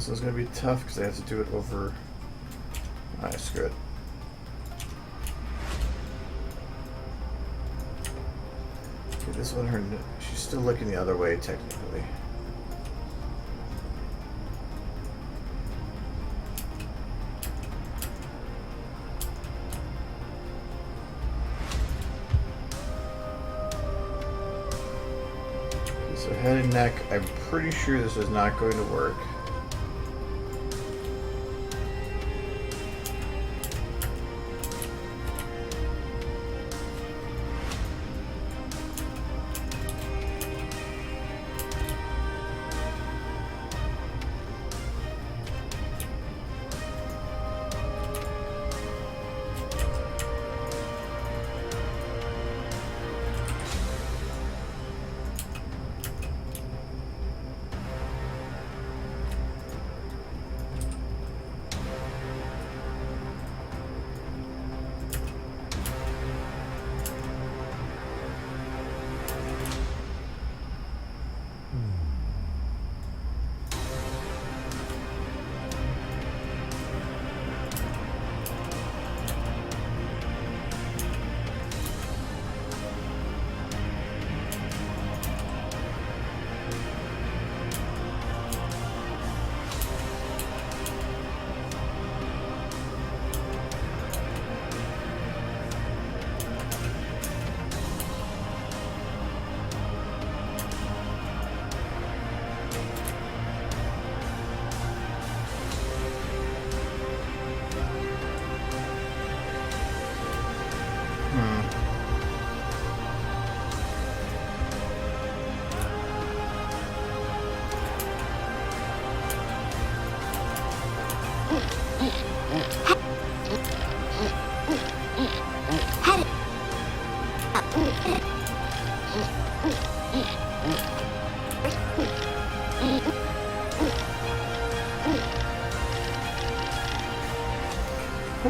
This one's gonna be tough because I have to do it over. Alright, screw it. Okay, this one, she's still looking the other way technically. Okay, so head and neck, I'm pretty sure this is not going to work.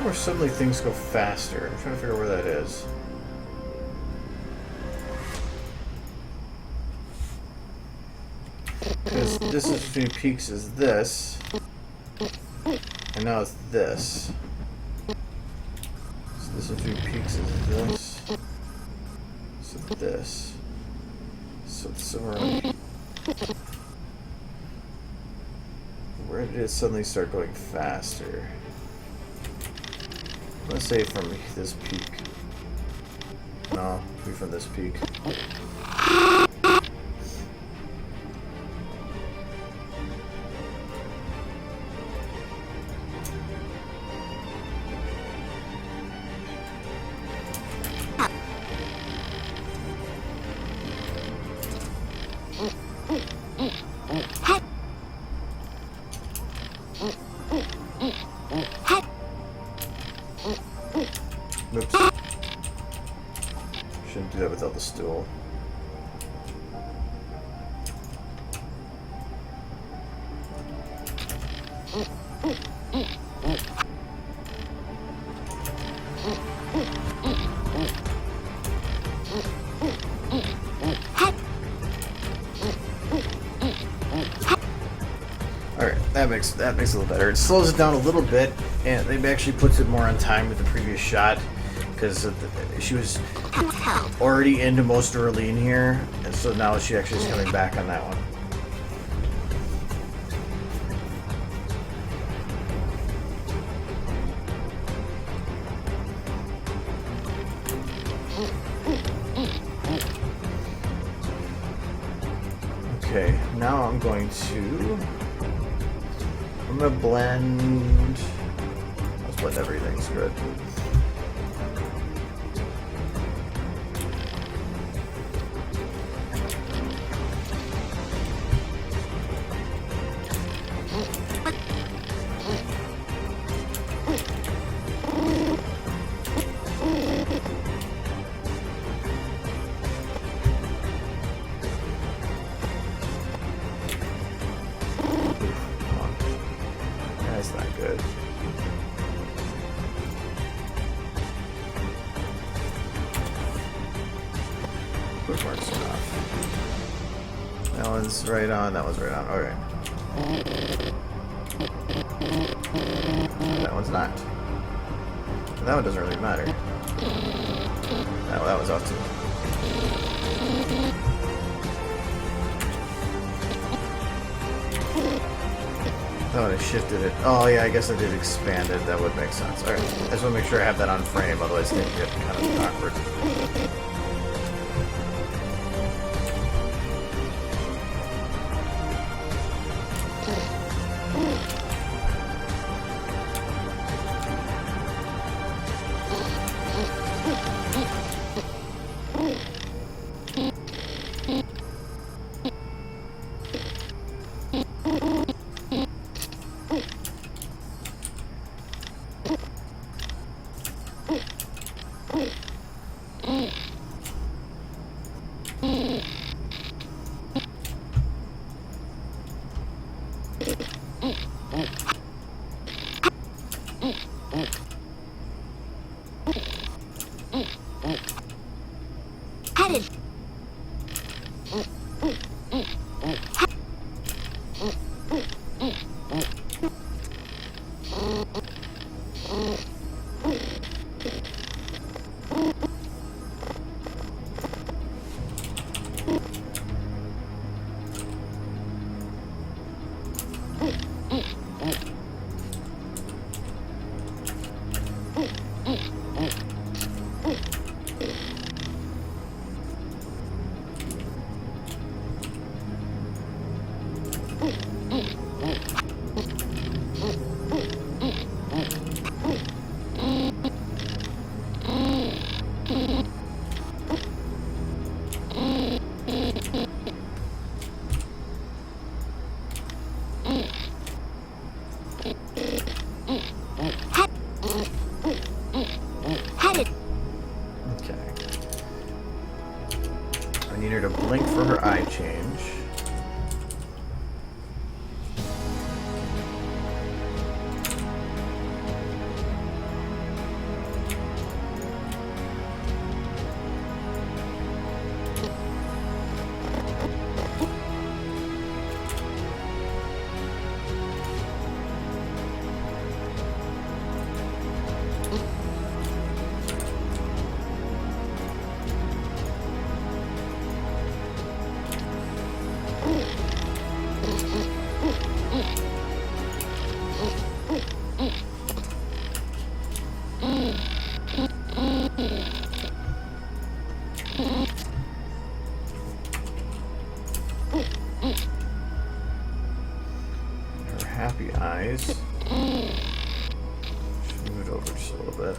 Where suddenly things go faster. I'm trying to figure out where that is. Because the distance between peaks is this, and now it's this. So the distance between peaks is this, so this. So it's somewhere around. Where did it suddenly start going faster? Let's say from this peak. No, be from this peak. Oops. Shouldn't do that without the stool. Alright, that makes it a little better. It slows it down a little bit, and it actually puts it more on time with the previous shot, because she was already into most early in here, and so now she actually is coming back on that one. Okay, now I'm going to blend. Let's blend everything. It's good. That's not good. Bookmarks enough. That one's right on, that one's right on. Okay. That one's not. That one doesn't really matter. Oh, that one's off too. That would have shifted it. Oh yeah, I guess I did expand it. That would make sense. Alright, I just want to make sure I have that on frame, otherwise things get kind of awkward. Headed. Headed. Okay. I need her to blink for her eye change. Her happy eyes. Should move it over just a little bit.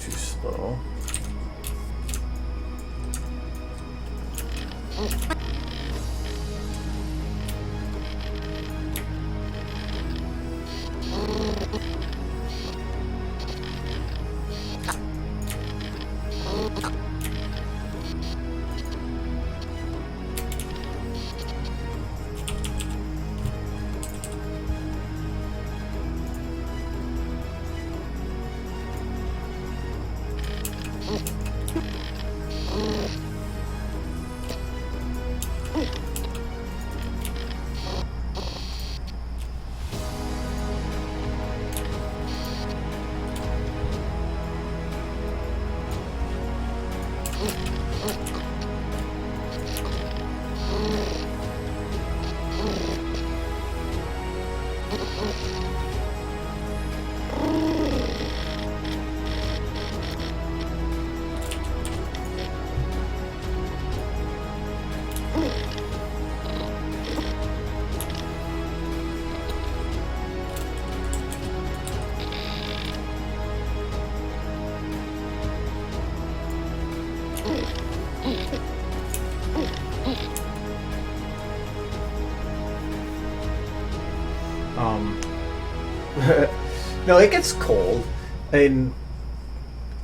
Too slow. No, it gets cold, and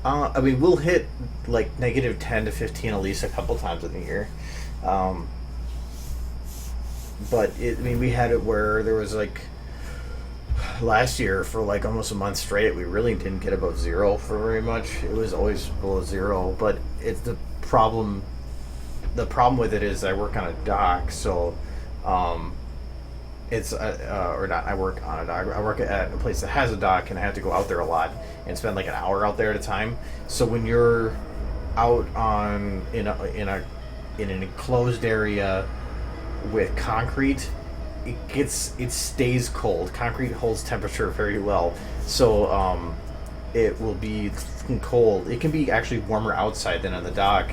I mean we'll hit like negative 10 to 15 at least a couple times in the year. But I mean, we had it where there was like last year for like almost a month straight, we really didn't get above zero for very much. It was always below zero, but the problem the problem with it is I work on a dock, so it's or not. I work on a dock. I work at a place that has a dock, and I have to go out there a lot and spend like an hour out there at a time. So when you're out on in an enclosed area with concrete, it stays cold. Concrete holds temperature very well, so it will be cold. It can be actually warmer outside than on the dock.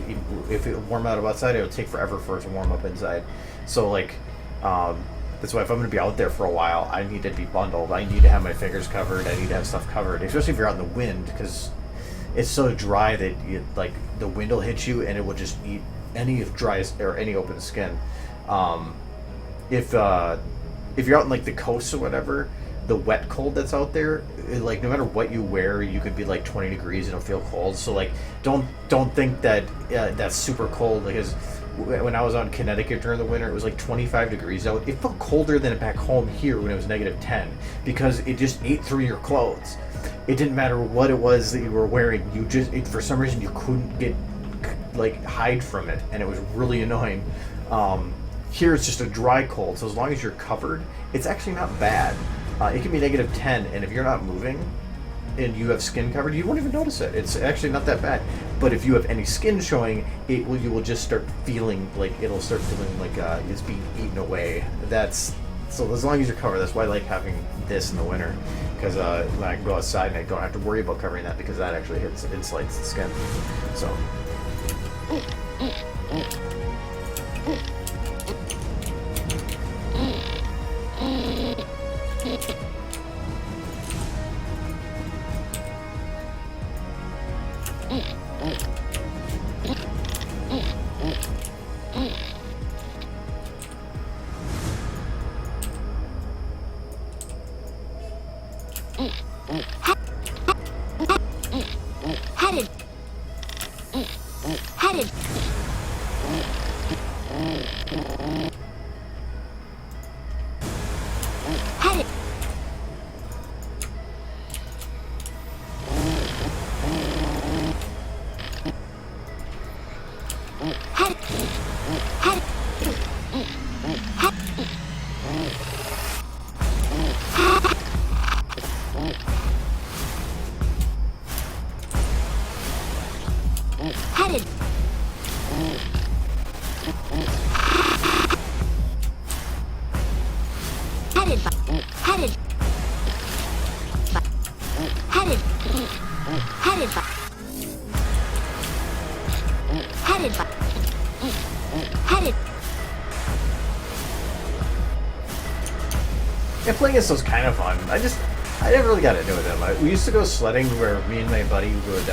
If it warm out outside, it'll take forever for it to warm up inside. So like that's why if I'm going to be out there for a while, I need to be bundled. I need to have my fingers covered. I need to have stuff covered, especially if you're out in the wind, because it's so dry that like the wind will hit you and it will just eat any dry or any open skin. If you're out in like the coast or whatever, the wet cold that's out there, like no matter what you wear, you could be like 20 degrees and it'll feel cold. So like don't think that that's super cold, because when I was out in Connecticut during the winter, it was like 25 degrees out. It felt colder than back home here when it was -10, because it just ate through your clothes. It didn't matter what it was that you were wearing. For some reason you couldn't get hide from it, and it was really annoying. Here it's just a dry cold, so as long as you're covered, it's actually not bad. It can be -10, and if you're not moving and you have skin covered, you won't even notice it. It's actually not that bad. But if you have any skin showing, you will just start feeling like it's being eaten away. So as long as you're covered, that's why I like having this in the winter, because when I can go outside and I don't have to worry about covering that, because that actually insulates the skin. So. Yeah, playing this was kind of fun. I never really got into it that much. We used to go sledding where me and my buddy would,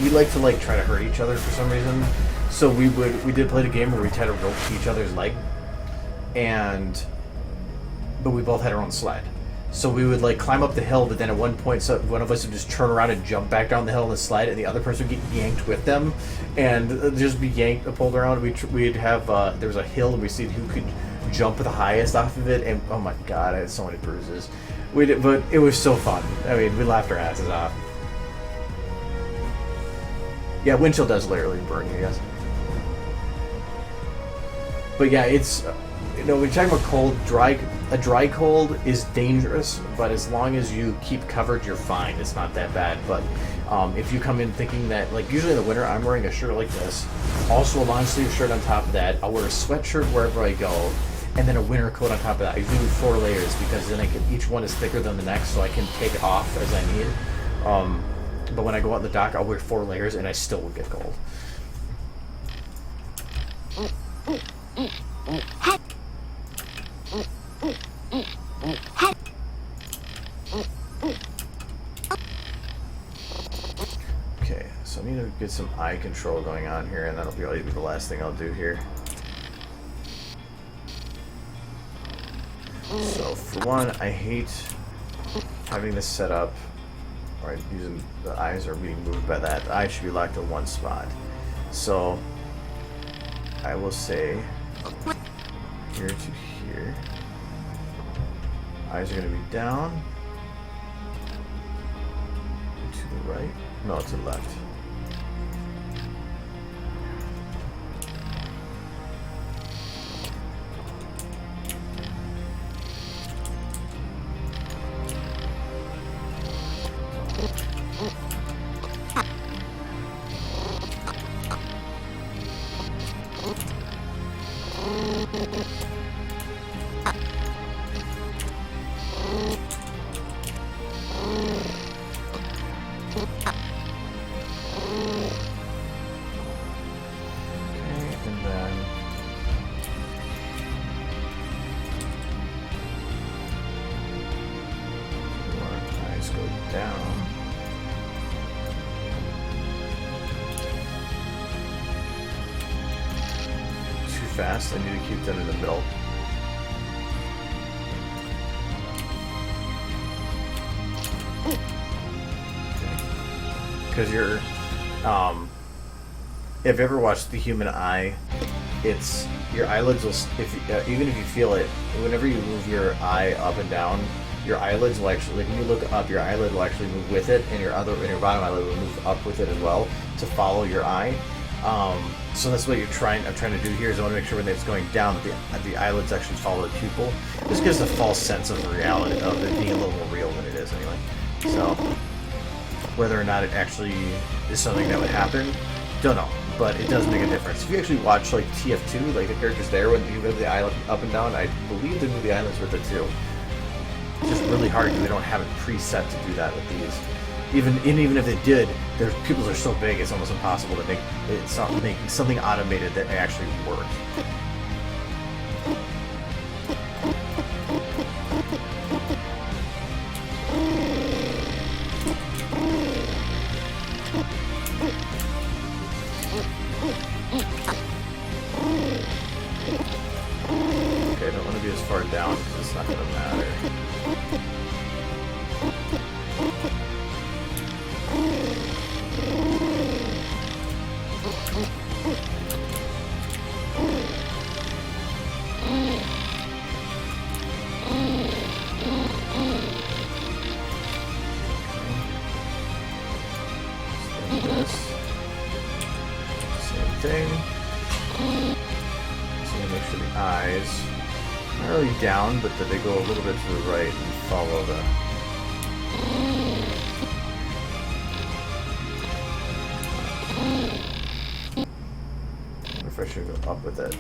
we like to try to hurt each other for some reason. So we did play the game where we tied a rope to each other's leg, but we both had our own sled. So we would climb up the hill, but then at one point, one of us would just turn around and jump back down the hill on the sled, and the other person would get yanked with them, and just be pulled around. We'd have there was a hill, and we see who could jump the highest off of it, and oh my god, I had so many bruises. But it was so fun. I mean, we laughed our asses off. Yeah, wind chill does literally burn you, yes. But yeah, it's when you're talking about cold, a dry cold is dangerous, but as long as you keep covered, you're fine. It's not that bad. But if you come in thinking that, usually in the winter, I'm wearing a shirt like this, also a long sleeve shirt on top of that. I'll wear a sweatshirt wherever I go, and then a winter coat on top of that. I usually do 4 layers, because then each one is thicker than the next, so I can take it off as I need. But when I go out in the dock, I'll wear 4 layers, and I still will get cold. Okay, so I need to get some eye control going on here, and that'll probably be the last thing I'll do here. So for one, I hate having this set up, or using the eyes are being moved by that. The eyes should be locked in one spot. So I will say here to here. Eyes are going to be down, to the right, no, to the left. and then your eyes go down. Too fast. I need to keep that in the middle. Because you're, if you ever watched the human eye, it's your eyelids will, even if you feel it, whenever you move your eye up and down, your eyelids will actually, like when you look up, your eyelid will actually move with it, and your bottom eyelid will move up with it as well to follow your eye. So that's what I'm trying to do here is I want to make sure when it's going down that the eyelids actually follow the pupil. This gives a false sense of the reality of it being a little more real than it is anyway. So whether or not it actually is something that would happen, don't know, but it does make a difference. If you actually watch like TF2, like the characters there, when you move the eye up and down, I believe they move the eyelids with it too. It's just really hard because they don't have it preset to do that with these. Even if they did, their pupils are so big it's almost impossible to make something automated that actually works. Okay, I don't want to be as far down because it's not going to matter. Same thing. So you make sure the eyes not really down, but that they go a little bit to the right and follow the. I wonder if I should go up with it.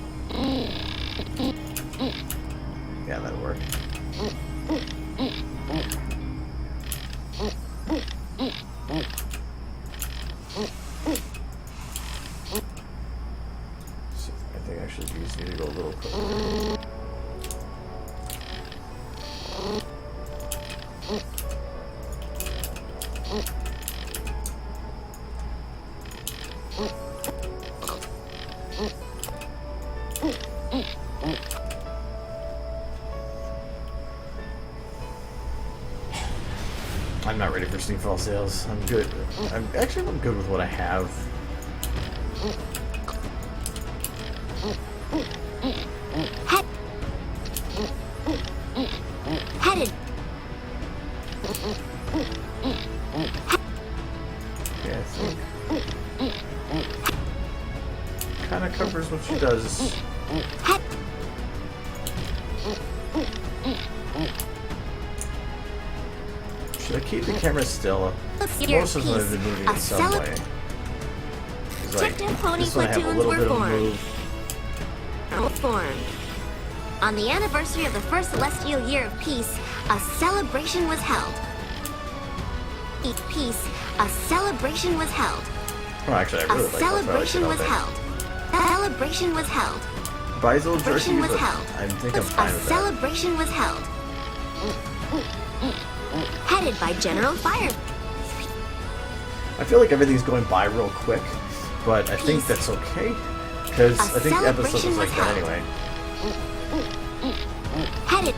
Yeah, that'll work. So I think actually these need to go a little quicker. I'm not ready for Steam Fall sales. I'm good. I'm good with what I have. Headed. Yeah, I think kind of covers what she does. Should I keep the camera still? Most of them have been moving in some way. It's like, this one I have a little bit of move. Formed. On the anniversary of the first celestial year of peace, a celebration was held. A celebration was held. Oh, actually, I really like that. Celebration was held. Celebration was held. Buys old jerky, Celebration was but held. I think I'm fine A with that. celebration was held. Headed by General Fire. I feel like everything's going by real quick, but I think that's okay, because I think the episode was like that anyway. Headed.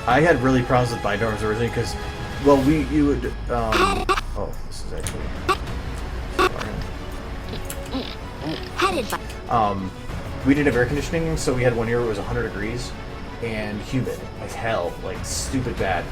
I had really problems with binoculars originally because, well, you would, oh, this is actually, Headed by. We didn't have air conditioning, so we had one year where it was 100 degrees and humid as hell, like stupid bad.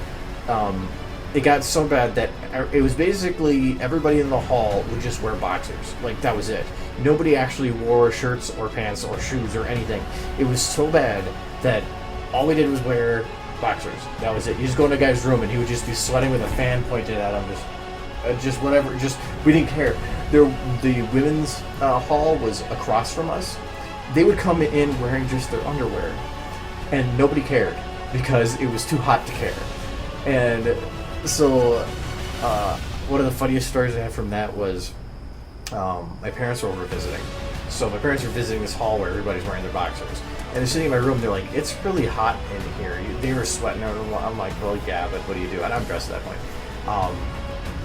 It got so bad that it was basically everybody in the hall would just wear boxers. Like, that was it. Nobody actually wore shirts or pants or shoes or anything. It was so bad that all we did was wear boxers. That was it. You just go in a guy's room and he would just be sweating with a fan pointed at him. Just, just whatever. Just we didn't care. The women's hall was across from us. They would come in wearing just their underwear, and nobody cared because it was too hot to care. And so, one of the funniest stories I had from that was my parents were over visiting. So my parents were visiting this hall where everybody's wearing their boxers. And they're sitting in my room, they're like, it's really hot in here. They were sweating. I'm like, well, yeah, but what do you do? And I'm dressed at that point.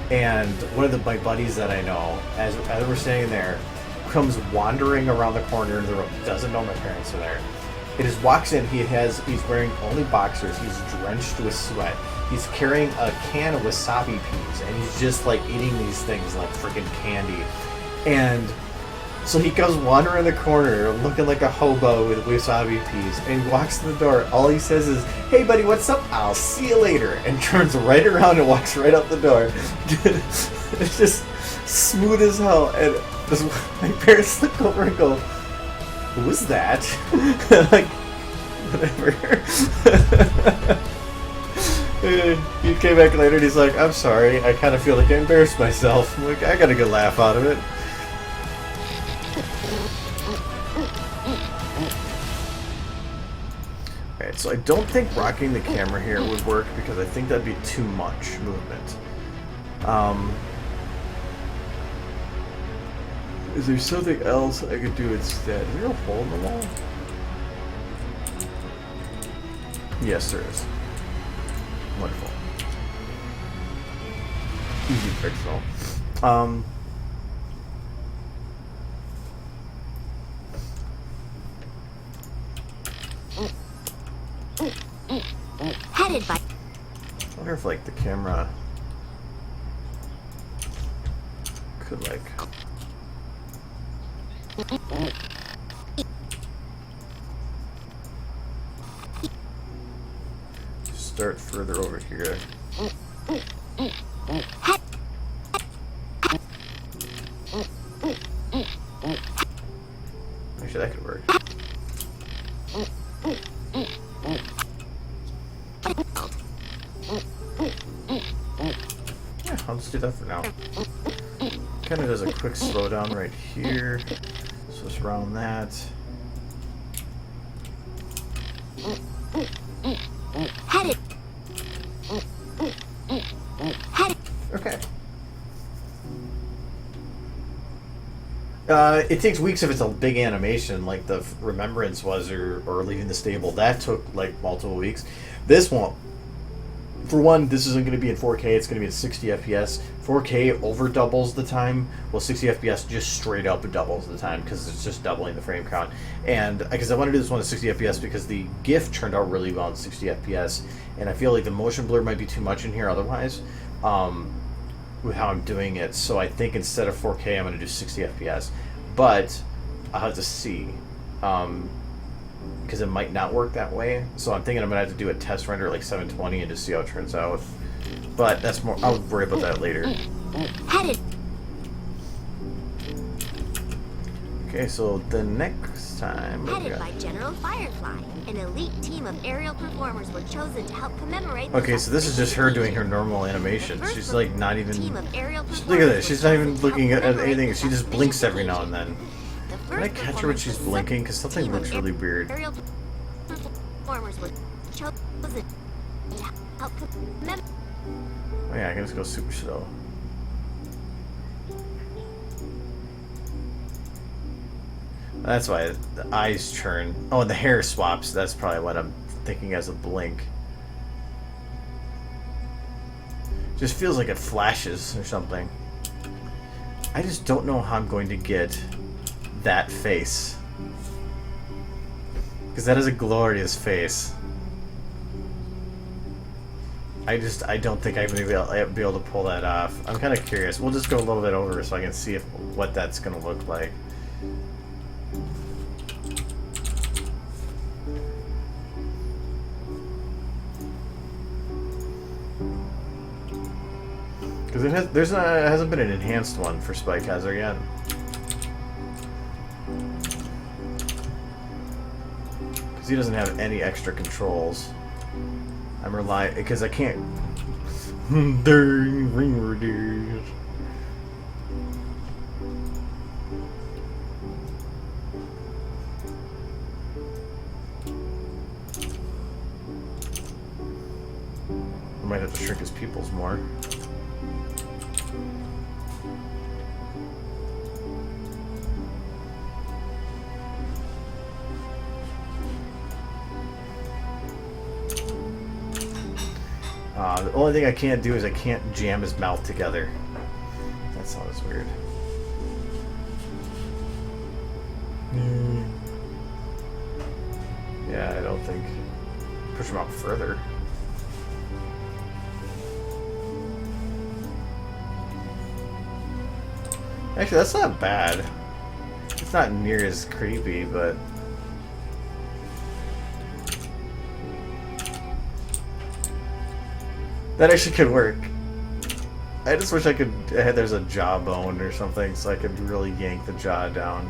And one of my buddies that I know, as we're standing there, comes wandering around the corner of the room, doesn't know my parents are there. He just walks in, he's wearing only boxers, he's drenched with sweat. He's carrying a can of wasabi peas, and he's just like eating these things like freaking candy. And so he goes wandering the corner looking like a hobo with wasabi peas, and he walks to the door. All he says is, "Hey buddy, what's up? I'll see you later," and turns right around and walks right out the door. It's just smooth as hell. And my parents look over and go, "Who was that?" Like, whatever. He came back later and he's like, "I'm sorry, I kind of feel like I embarrassed myself." I'm like, I got a good laugh out of it. Alright, so I don't think rocking the camera here would work because I think that'd be too much movement. Is there something else I could do instead? Is there a hole in the wall? Yes, there is. Wonderful. Easy fix though. Headed by. I wonder if like the camera could like start further over here. Actually, that could work. Yeah, I'll just do that for now. Kind of does a quick slowdown right here. So just round that. Headed. Okay. It takes weeks if it's a big animation, like the Remembrance was, or Leaving the Stable. That took like multiple weeks. This won't. For one, this isn't going to be in 4K. It's going to be at 60 FPS. 4K over doubles the time, while 60 FPS just straight up doubles the time because it's just doubling the frame count. And because I want to do this one at 60 FPS because the GIF turned out really well in 60 FPS, and I feel like the motion blur might be too much in here otherwise. With how I'm doing it, so I think instead of 4K I'm going to do 60 FPS, but I'll have to see because it might not work that way, so I'm thinking I'm going to have to do a test render at like 720 and just see how it turns out, but that's more, I'll worry about that later. Headed. Okay, so the next time Headed by General Firefly, an elite team of aerial performers were chosen to help commemorate. Okay, so this is just her doing her normal animation. She's like not even. Team of aerial Look at this. She's not even performers looking at helped anything. She just commemorate blinks the every now and then. The Can I first catch her when she's performance blinking? Because something team of looks really weird. aerial performers were chosen to help commemorate. Oh yeah, I can just go super slow. That's why the eyes turn. Oh, and the hair swaps. That's probably what I'm thinking as a blink. Just feels like it flashes or something. I just don't know how I'm going to get that face. Because that is a glorious face. I don't think I'm going to be able to pull that off. I'm kind of curious. We'll just go a little bit over so I can see what that's going to look like. Because it hasn't been an enhanced one for Spike, has there yet? Because he doesn't have any extra controls. I'm relying because I can't. shrink his pupils more. The only thing I can't do is I can't jam his mouth together. That sounds weird. Yeah, I don't think. Push him out further. Actually, that's not bad. It's not near as creepy, but... that actually could work. I just wish I could... there's a jawbone or something so I could really yank the jaw down.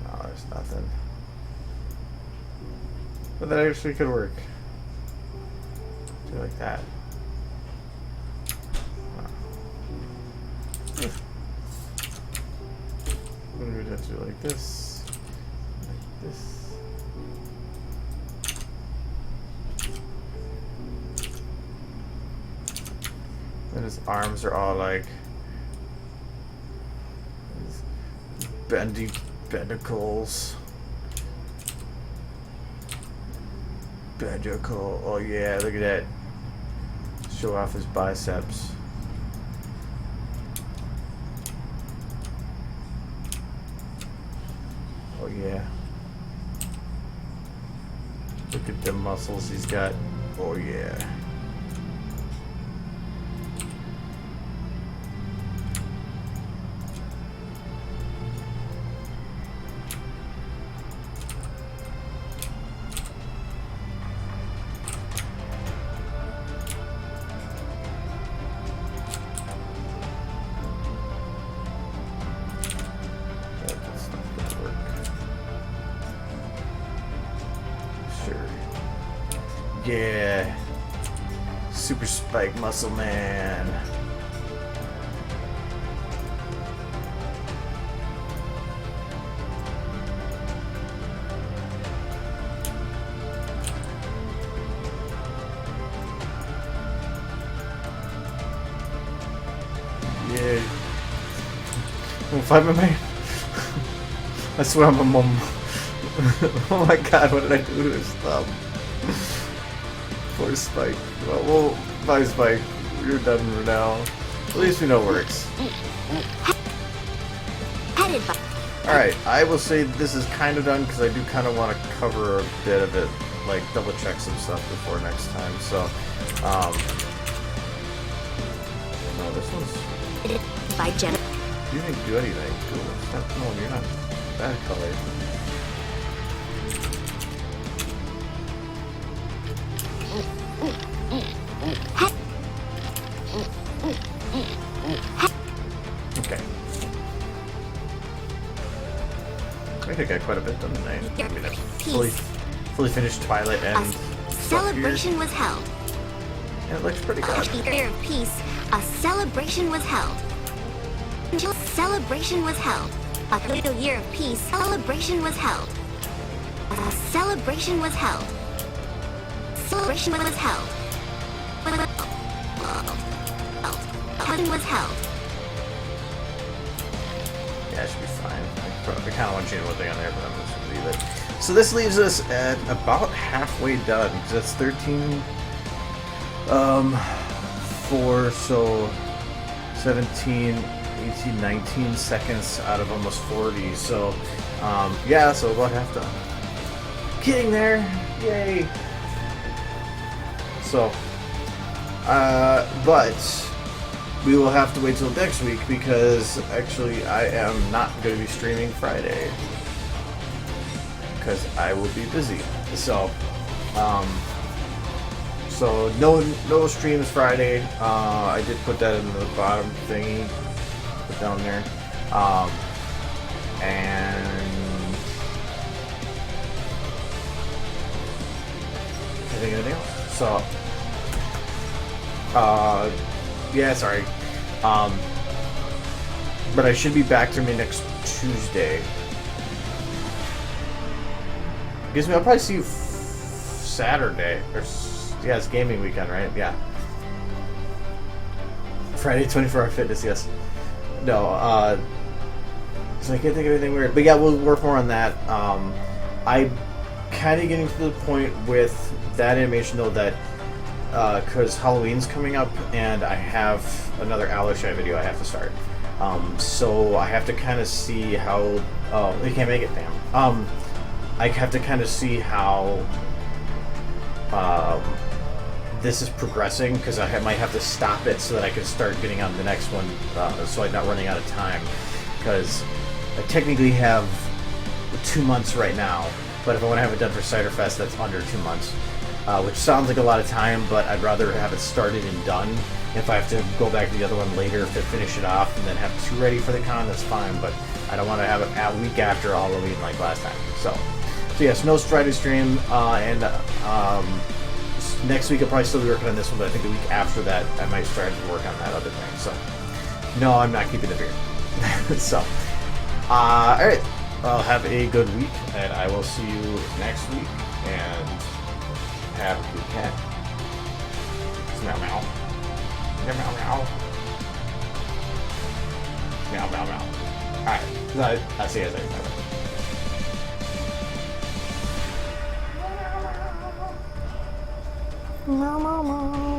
No, there's nothing. But that actually could work. Do like that. We'd have to do like this. Like this. And his arms are all like bendy benticles. Bendicle. Oh yeah, look at that. Show off his biceps. Oh yeah. Look at the muscles he's got. Oh yeah. Yeah. Super Spike Muscle Man. Yeah. Five my man. I swear I'm a mum. Oh my god, what did I do to his thumb? Poor Spike. Well, bye Spike. You're done for now. At least we know it works. Alright, I will say this is kind of done because I do kind of want to cover a bit of it, like double check some stuff before next time, so, no, this one's... By Jenna. You didn't do anything. Cool. No, you're not that color. Okay. I think I got quite a bit done tonight. I mean, I fully finished Twilight and a celebration was held. Yeah, it looks pretty good. Year of peace. A celebration was held. Celebration was held. A year of peace. Celebration was held. A celebration was held. Celebration was held. Was held. Yeah, it should be fine. I kind of want to change one thing on there, but I'm just going to leave it. So this leaves us at about halfway done, because that's 13, 4, so 17, 18, 19 seconds out of almost 40. So, yeah, so about half done. Getting there. Yay. So, but we will have to wait till next week because actually I am not going to be streaming Friday because I will be busy. So, so no streams Friday. I did put that in the bottom thingy, put down there, and I think anything else. So. Yeah, sorry. But I should be back to me next Tuesday. Gives me. I'll probably see you Saturday. Yeah, it's gaming weekend, right? Yeah. Friday, 24-hour fitness. Yes. No. So I can't think of anything weird. But yeah, we'll work more on that. I'm kind of getting to the point with that animation though that because Halloween's coming up and I have another Aloshai video I have to start. So I have to kind of see how. Oh, you can't make it, damn. I have to kind of see how this is progressing because I might have to stop it so that I can start getting on the next one, so I'm not running out of time. Because I technically have 2 months right now, but if I want to have it done for Cider Fest, that's under 2 months, which sounds like a lot of time, but I'd rather have it started and done. If I have to go back to the other one later to finish it off and then have 2 ready for the con, that's fine, but I don't want to have it a week after Halloween like last time. So yes, no Strider stream, and next week I'll probably still be working on this one, but I think the week after that I might start to work on that other thing. So no, I'm not keeping the beard. So alright, well, have a good week, and I will see you next week, and have a good cat. Meow meow. Meow meow meow. Meow meow meow. Alright, I'll see you guys later. Bye-bye. Meow, meow, meow.